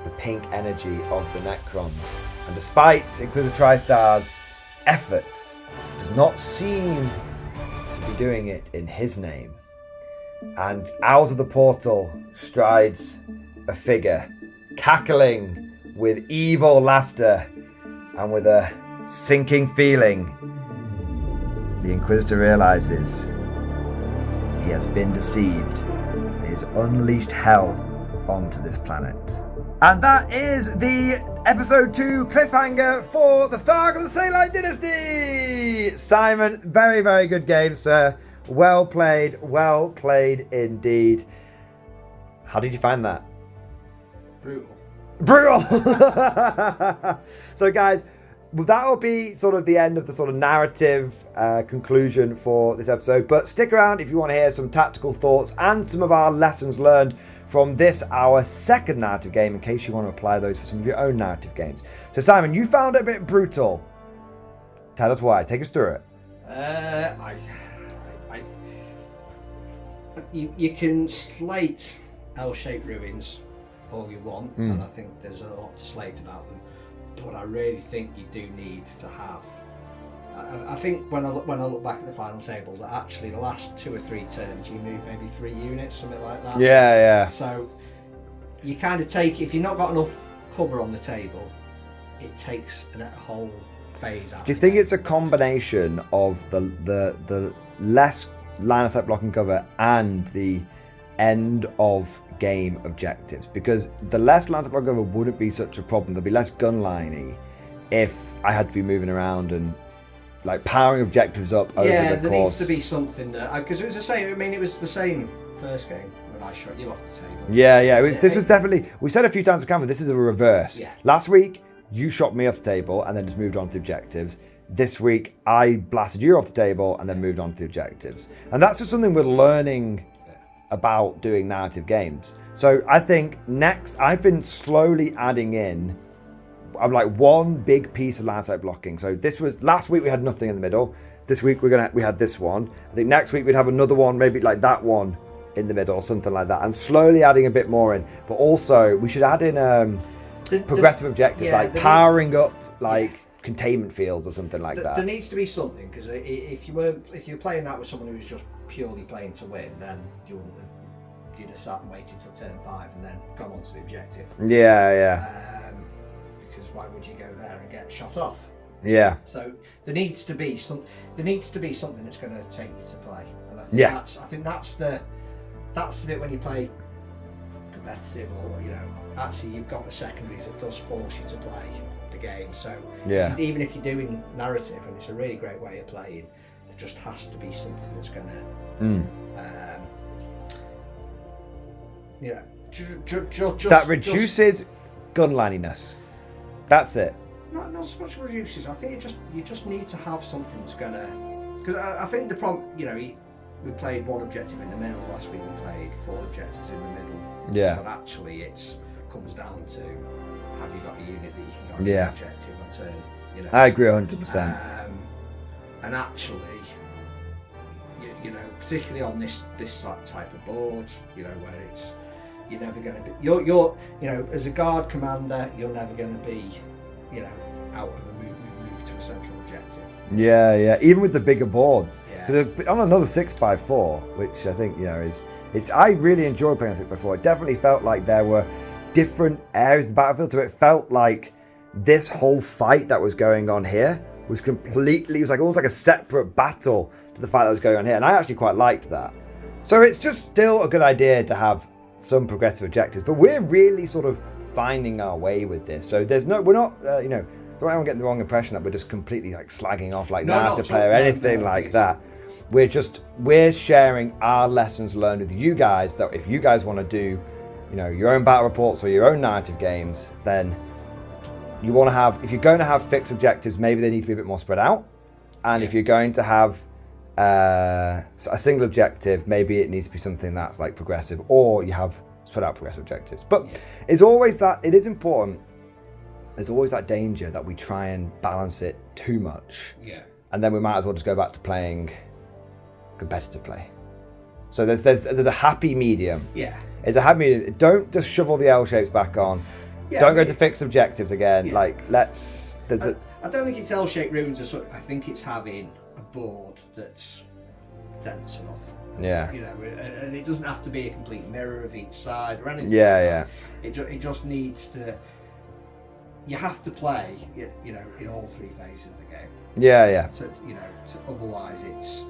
the pink energy of the Necrons. And despite Inquisitor Tri-Star's efforts, does not seem to be doing it in his name. And out of the portal strides a figure, cackling with evil laughter and with a sinking feeling. The Inquisitor realizes he has been deceived. He has unleashed hell onto this planet. And that is the episode 2 cliffhanger for the Saga of the Saline Dynasty. Simon, very, very good game, sir. Well played indeed. How did you find that? Brutal. Brutal! So guys, that'll be sort of the end of the sort of narrative conclusion for this episode. But stick around if you want to hear some tactical thoughts and some of our lessons learned from this, our second narrative game, in case you want to apply those for some of your own narrative games. So Simon, you found it a bit brutal. Tell us why. Take us through it. You can slate L-shaped ruins all you want, and I think there's a lot to slate about them. But I really think you do need to have. I think when I look back at the final table, that actually the last 2 or 3 turns you move maybe 3 units, something like that. Yeah. So you kind of take, if you've not got enough cover on the table, it takes a whole phase out. Do you think it's a combination of the less line of sight blocking cover and the end of game objectives? Because the less line of sight blocking cover wouldn't be such a problem. There'd be less gun liney if I had to be moving around and like powering objectives up over the course. Yeah, there needs to be something that, because it was the same. I mean, it was the same first game when I shot you off the table. Yeah. This was definitely. We said a few times on camera. This is a reverse. Yeah. Last week you shot me off the table and then just moved on to the objectives. This week I blasted you off the table and then moved on to the objectives. And that's just something we're learning about doing narrative games. So I think next I've been slowly adding in. I'm like one big piece of line of sight blocking. So this was last week we had nothing in the middle. This week we had this one. I think next week we'd have another one, maybe like that one in the middle or something like that. And slowly adding a bit more in. But also we should add in progressive objectives, like powering up containment fields or something like that. There needs to be something, because if you're playing that with someone who's just purely playing to win, then you'd have sat and waited till turn 5 and then gone on to the objective. Yeah. Because why would you go there and get shot off? Yeah. So there needs to be something that's going to take you to play, and I think that's the bit when you play competitive, or actually you've got the secondaries that does force you to play the game. So even if you're doing narrative, and it's a really great way of playing, there just has to be something that's going to that reduces gun lininess. That's it. Not so much reduces. I think you just need to have something that's gonna. Because I think the problem, we played one objective in the middle last week. We played 4 objectives in the middle. Yeah. But actually, it comes down to, have you got a unit that you can go on the objective on turn? I agree 100%. And actually, particularly on this type of board, where it's. You're never going to be. You're as a guard commander, you're never going to be, out of a move to a central objective. Yeah. Even with the bigger boards. Yeah. On another 6x4, which I think is I really enjoyed playing 6x4. It definitely felt like there were different areas of the battlefield, so it felt like this whole fight that was going on here was like almost like a separate battle to the fight that was going on here, and I actually quite liked that. So it's just still a good idea to have some progressive objectives, but we're really sort of finding our way with this. So we're not, don't anyone get the wrong impression that we're just completely slagging off narrative play or anything like that. We're sharing our lessons learned with you guys, that if you guys want to do, your own battle reports or your own narrative games, then you want to have, if you're going to have fixed objectives, maybe they need to be a bit more spread out. And if you're going to have a single objective, maybe it needs to be something that's progressive, or you have spread out progressive objectives. But it's always that, it is important, there's always that danger that we try and balance it too much, and then we might as well just go back to playing competitive play. So there's a happy medium. It's a happy medium. Don't just shove all the L shapes back on. Don't go to fixed objectives again. I don't think it's L-shaped ruins as such. I think it's having a board that's dense enough. And it doesn't have to be a complete mirror of each side or anything. It just needs to. You have to play, in all 3 phases of the game. Otherwise, it's.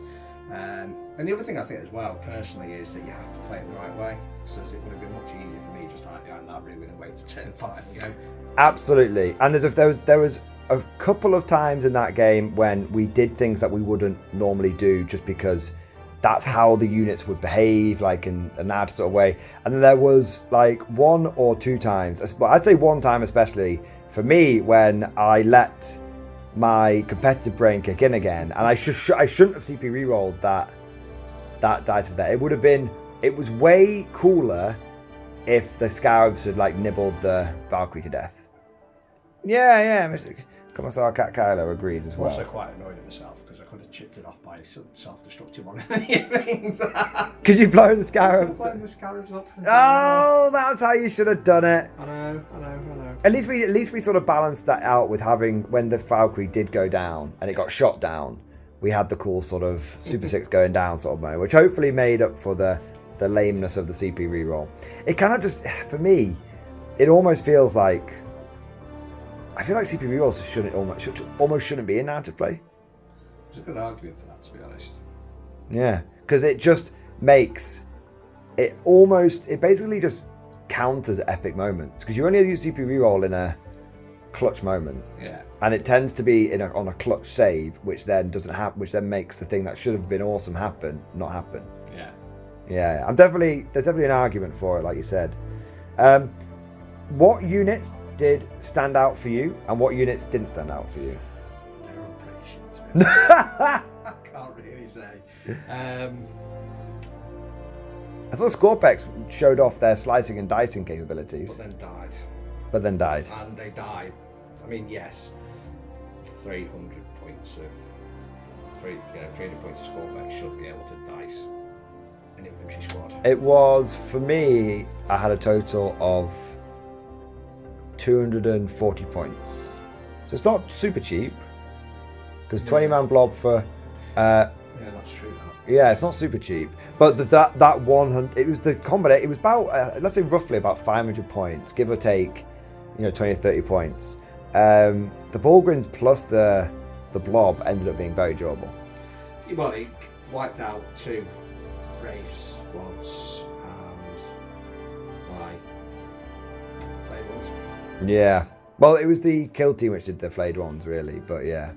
And the other thing I think as well, personally, is that you have to play it the right way. So it would have been much easier for me just to hide behind that ruin and wait to turn 5 and go. Absolutely. And there was a couple of times in that game when we did things that we wouldn't normally do, just because that's how the units would behave, in a narrative sort of way. And then there was 1 or 2 times, but I'd say one time especially for me, when I let my competitive brain kick in again, and I shouldn't have CP rerolled that dice with that. It would have been, it was way cooler if the Scarabs had like nibbled the Valkyrie to death. Yeah, Mr. Commissar Cat Kylo agrees as well. I'm also quite annoyed at myself because I could have chipped it off by self-destructive one of the earrings. Could you blow the Scarabs? Blowing the Scarabs up. Oh, that's how you should have done it. I know. At least we sort of balanced that out with having, when the Valkyrie did go down and it got shot down, we had the cool sort of Super 6 going down sort of moment, which hopefully made up for the lameness of the CP reroll. It kind of just, for me, it almost feels like, I feel like CP rerolls almost shouldn't be in narrative play. There's a good argument for that, to be honest. Yeah, because it just makes it basically just counters epic moments, because you only use CP reroll in a clutch moment. Yeah. And it tends to be on a clutch save, which then doesn't happen, which then makes the thing that should have been awesome not happen. Yeah. Yeah, there's definitely an argument for it, like you said. What units did stand out for you, and what units didn't stand out for you? They're all pretty shit, to be honest. I can't really say. I thought Scorpex showed off their slicing and dicing capabilities. But then died. And they died. I mean, yes, 300 points of 300 points of Scorpex should be able to dice an infantry squad. It was, for me, I had a total of 240 points. So it's not super cheap, because 20-man blob for... yeah, that's true. Yeah, it's not super cheap, but that 100, it was the combination. It was about let's say roughly about 500 points, give or take, 20 or 30 points. The Bullgrins plus the blob ended up being very durable. Well, it wiped out 2 Wraiths once and Flayed ones. Yeah, well, it was the kill team which did the flayed ones, really, but yeah.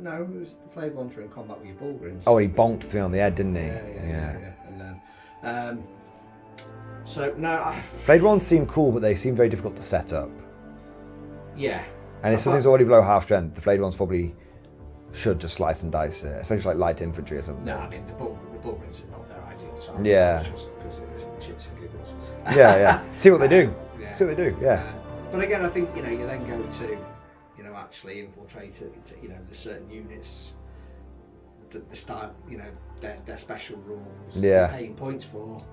No, it was the Flayed ones were in combat with your Bullgrins. Oh, and he bonked the thing on the head, didn't he? Yeah. And then, so no. Flayed ones seem cool, but they seem very difficult to set up. Yeah. And if something's already below half strength, the flayed ones probably should just slice and dice it, especially like light infantry or something. No, I mean the Bullgrins are not their ideal target. Yeah. Just because it was shits and giggles. Yeah. See what they do. Yeah. See what they do. Yeah. But again, I think you then go to actually infiltrate it into the certain units that the style their special rules they're paying points for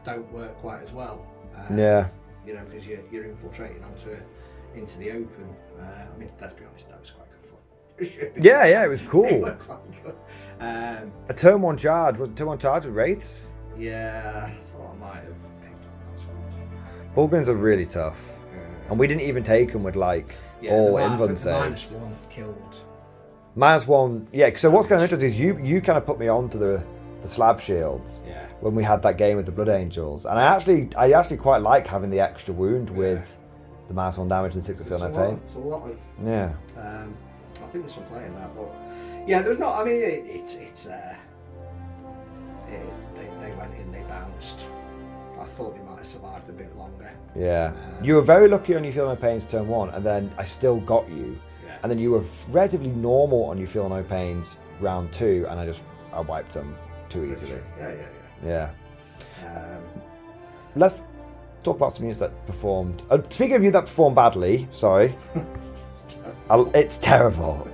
don't work quite as well. Because you're infiltrating into the open. I mean, let's be honest, that was quite good fun. Yeah, it was cool. It was quite good. A turn 1 charge. Was it turn 1 charge with Wraiths? Yeah, I thought I might have picked up that squad. Bullgrins are really tough. And we didn't even take them with all invuln saves. -1 killed. -1, yeah. So what's kind of interesting is you kind of put me onto the slab shields when we had that game with the Blood Angels, and I actually quite like having the extra wound with the -1 damage and 6 of feel no pain. It's a lot of I think there's some play in that, but yeah, there's not. I mean, they went in, they bounced. I thought they might have survived a bit longer. Yeah. You were very lucky on your Feel No Pains turn 1, and then I still got you. Yeah. And then you were relatively normal on your Feel No Pains round 2, and I wiped them too easily. Yeah. Let's talk about some units that performed. Speaking of you that performed badly, sorry. It's terrible.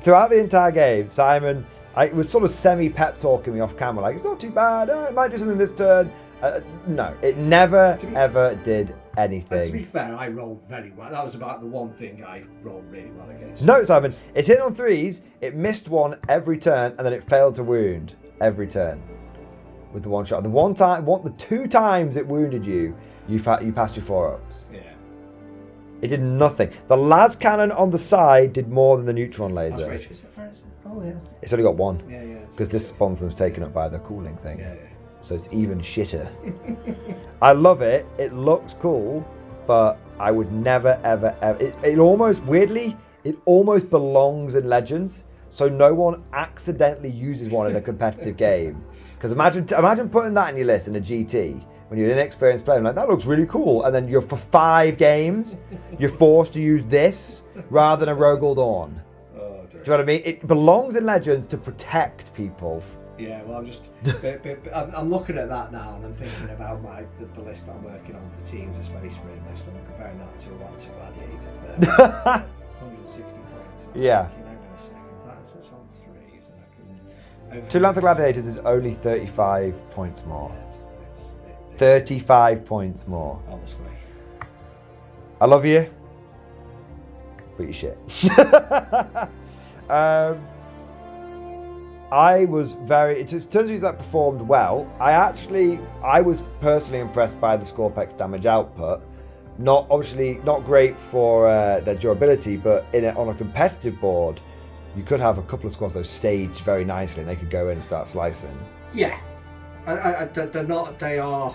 Throughout the entire game, Simon was sort of semi-pep talking me off camera, it's not too bad, it might do something this turn. No, it never ever did anything. And to be fair, I rolled very well. That was about the one thing I rolled really well against. No, Simon, it's hit on 3s, it missed 1 every turn, and then it failed to wound every turn with the 1 shot. The 2 times it wounded you, you passed your 4-ups. Yeah. It did nothing. The las cannon on the side did more than the neutron laser. That's right. Oh yeah. It's only got 1. Yeah. Because this Sponson's taken up by the cooling thing. Yeah. So it's even shitter. I love it. It looks cool, but I would never, ever. It almost, weirdly, it almost belongs in Legends, so no one accidentally uses one in a competitive game. Because imagine putting that in your list in a GT, when you're an inexperienced player, I'm like, that looks really cool. And then you're for 5 games, you're forced to use this rather than a Rogel Dawn. Do you know what I mean? It belongs in Legends to protect people. Yeah, well, I'm just, I'm looking at that now, and I'm thinking about the list I'm working on for teams, a Space Marine list, and I'm comparing that to a Lancer Gladiator for 160 points. Yeah. Hang on a second, that's on 3s, and I can... 2 Lancer Gladiators is only 35 points more. Yeah, 35 points more. Honestly. I love you, but you shit. I was in terms of that performed well. I was personally impressed by the Scorpex damage output. Not great for their durability, but on a competitive board, you could have a couple of squads that staged very nicely, and they could go in and start slicing. Yeah, they're not. They are.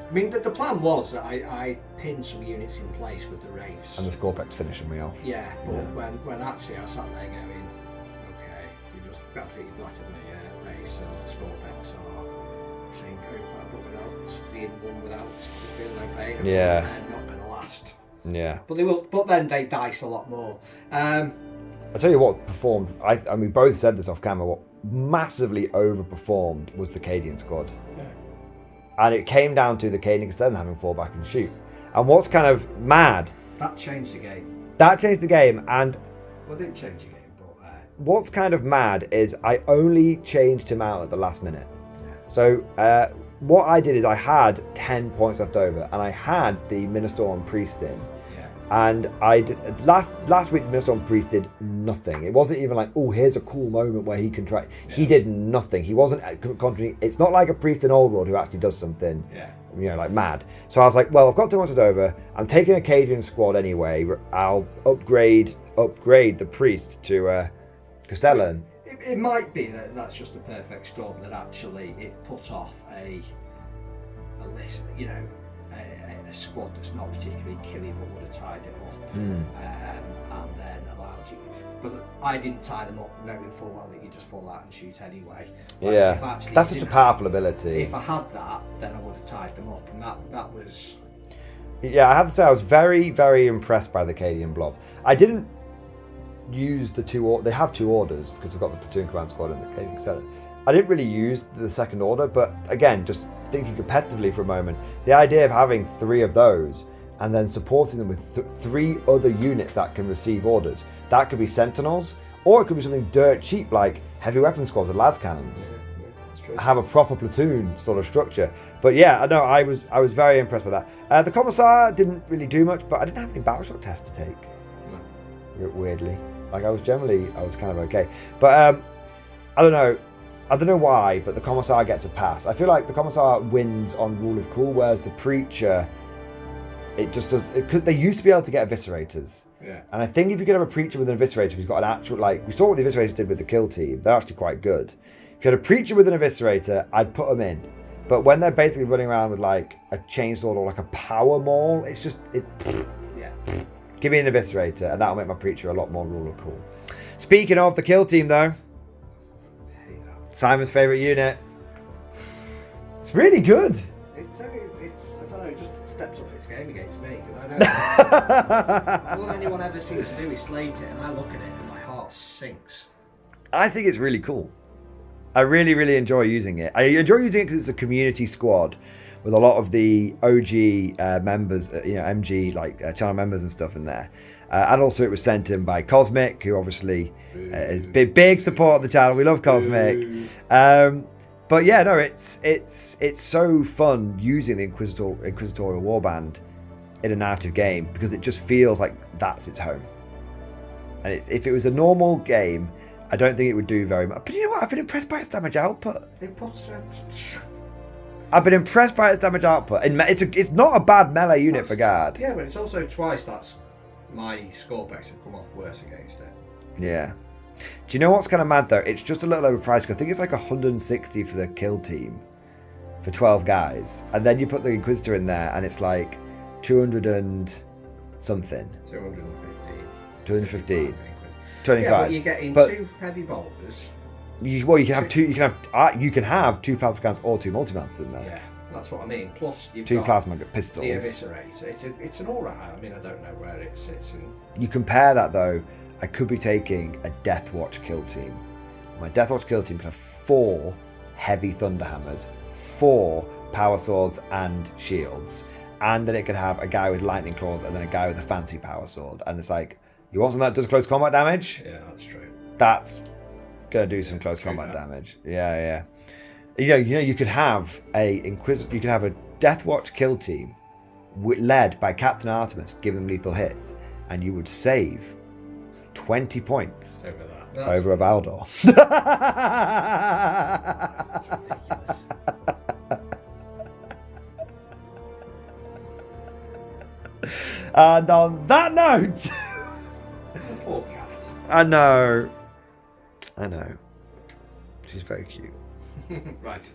I mean, the plan was that I pinned some units in place with the Wraiths. And the Scorpex finishing me off. Yeah, but when actually I sat there going, okay, you just absolutely blattered me, Wraiths and Scorpex are the same profile, but without being one without just feeling no pain. Yeah. They're not going to last. Yeah. But they will. But then they dice a lot more. I'll tell you what performed. I mean, we both said this off camera. What massively overperformed was the Cadian squad. Yeah. And it came down to the Cadian Extend having fall back and shoot. And what's kind of mad... That changed the game. That changed the game, and... Well, it didn't change the game, but... What's kind of mad is I only changed him out at the last minute. Yeah. So, what I did is I had 10 points left over, and I had the Ministorum Priest in. And I did, last week the Ministorum Priest did nothing. It wasn't even like, oh, here's a cool moment where he can try. Yeah. He did nothing. He wasn't contributing. It's not like a priest in Old World who actually does something, like mad. So I was like, well, I've got 2 points over. I'm taking a Cadian squad anyway. I'll upgrade the priest to Castellan. It might be that that's just the perfect storm, that actually it put off a list, a squad that's not particularly killy but would have tied it up, and then allowed you. But I didn't tie them up knowing full well that you just fall out and shoot anyway. That's such a powerful ability. If I had that, then I would have tied them up, and that was... Yeah, I have to say I was very, very impressed by the Cadian blobs. I didn't use the 2... They have 2 orders because I've got the Platoon Command Squad and the Cadian Extended. I didn't really use the second order, but again, just thinking competitively for a moment, the idea of having 3 of those and then supporting them with 3 other units that can receive orders. That could be Sentinels, or it could be something dirt cheap like heavy weapon squads with las cannons. Have a proper platoon sort of structure. But yeah, I know I was very impressed with that. The Commissar didn't really do much, but I didn't have any battleship tests to take. Weirdly, like I was kind of okay. But I don't know why, but the Commissar gets a pass. I feel like the Commissar wins on Rule of Cool, whereas the Preacher, it just does... They used to be able to get Eviscerators. Yeah. And I think if you could have a Preacher with an Eviscerator who's got an actual... Like, we saw what the Eviscerators did with the Kill Team. They're actually quite good. If you had a Preacher with an Eviscerator, I'd put them in. But when they're basically running around with, like, a chainsaw or, like, a power maul, it's just... Yeah. Give me an Eviscerator, and that'll make my Preacher a lot more Rule of Cool. Speaking of the Kill Team, though... Simon's favourite unit. It's really good. It's I don't know, it just steps up its game against me. All anyone ever seems to do is slate it, and I look at it and my heart sinks. I think it's really cool. I really, really enjoy using it. I enjoy using it because it's a community squad with a lot of the OG members, MG, channel members and stuff in there. And also it was sent in by Cosmic, who obviously is big support of the channel. We love Cosmic. But yeah, no, it's so fun using the Inquisitorial Warband in a narrative game because it just feels like that's its home. And if it was a normal game, I don't think it would do very much. But you know what? I've been impressed by its damage output. I've been impressed by its damage output. And it's not a bad melee unit for guard. Yeah, but it's also twice that's my Scorpex have come off worse against it. Yeah. Do you know what's kind of mad though? It's just a little overpriced. I think it's like 160 for the kill team for 12 guys. And then you put the Inquisitor in there and it's like 200 and something. 215. 25. Yeah, but you're getting 2 heavy bolters. You can have 2 plasma cannons or 2 multimats in there. Yeah. That's what I mean. Plus, you've 2 got plasma pistols. the Eviscerator. It's an alright. I mean, I don't know where it sits in. You compare that though, I could be taking a Deathwatch kill team. My Deathwatch kill team can have 4 heavy thunderhammers, 4 power swords and shields, and then it could have a guy with lightning claws and then a guy with a fancy power sword. And it's like, you want something that does close combat damage? Yeah, that's true. That's gonna do some close combat damage. Yeah. You could have a you could have a Deathwatch kill team led by Captain Artemis, giving them lethal hits, and you would save 20 points over a Valdor. That's ridiculous. And on that note, Poor cat. I know. She's very cute. Right.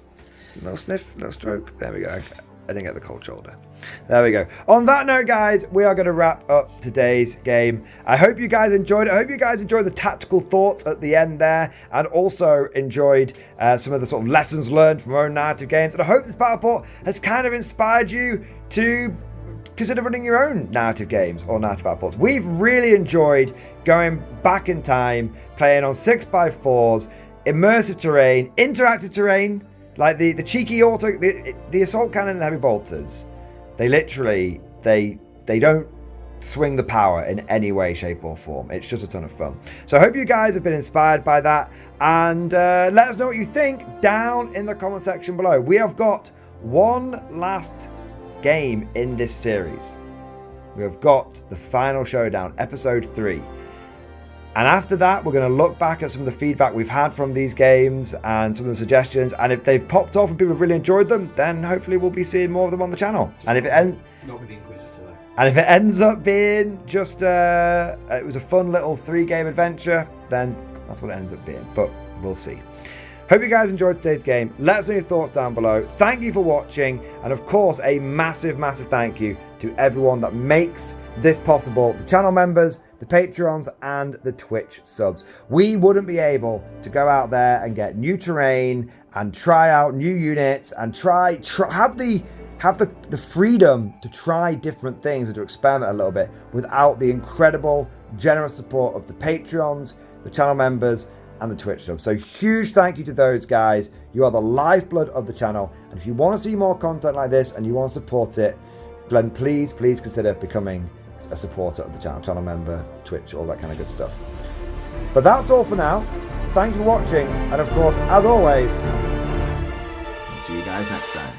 Little sniff, little stroke. There we go. Okay. I didn't get the cold shoulder. There we go. On that note, guys, we are going to wrap up today's game. I hope you guys enjoyed it. I hope you guys enjoyed the tactical thoughts at the end there, and also enjoyed some of the sort of lessons learned from our own narrative games. And I hope this battle report has kind of inspired you to consider running your own narrative games or narrative battle reports. We've really enjoyed going back in time, playing on 6x4s, immersive terrain, interactive terrain, like the cheeky auto, the assault cannon and heavy bolters. They literally, they don't swing the power in any way, shape or form. It's just a ton of fun. So I hope you guys have been inspired by that, and let us know what you think down in the comment section below. We have got one last game in this series. We have got the final showdown, episode 3. And after that, we're going to look back at some of the feedback we've had from these games and some of the suggestions. And if they've popped off and people have really enjoyed them, then hopefully we'll be seeing more of them on the channel. And if it not with the Inquisitor though. And if it ends up being just it was a fun little 3-game adventure, then that's what it ends up being. But we'll see. Hope you guys enjoyed today's game. Let us know your thoughts down below. Thank you for watching. And of course, a massive, massive thank you to everyone that makes this possible. The channel members, the Patreons, and the Twitch subs. We wouldn't be able to go out there and get new terrain and try out new units and have the freedom to try different things and to experiment a little bit without the incredible, generous support of the Patreons, the channel members, and the Twitch subs. So huge thank you to those guys. You are the lifeblood of the channel. And if you want to see more content like this and you want to support it, then please consider becoming a supporter of the channel member, Twitch, all that kind of good stuff. But that's all for now. Thank you for watching, and of course, as always, I'll see you guys next time.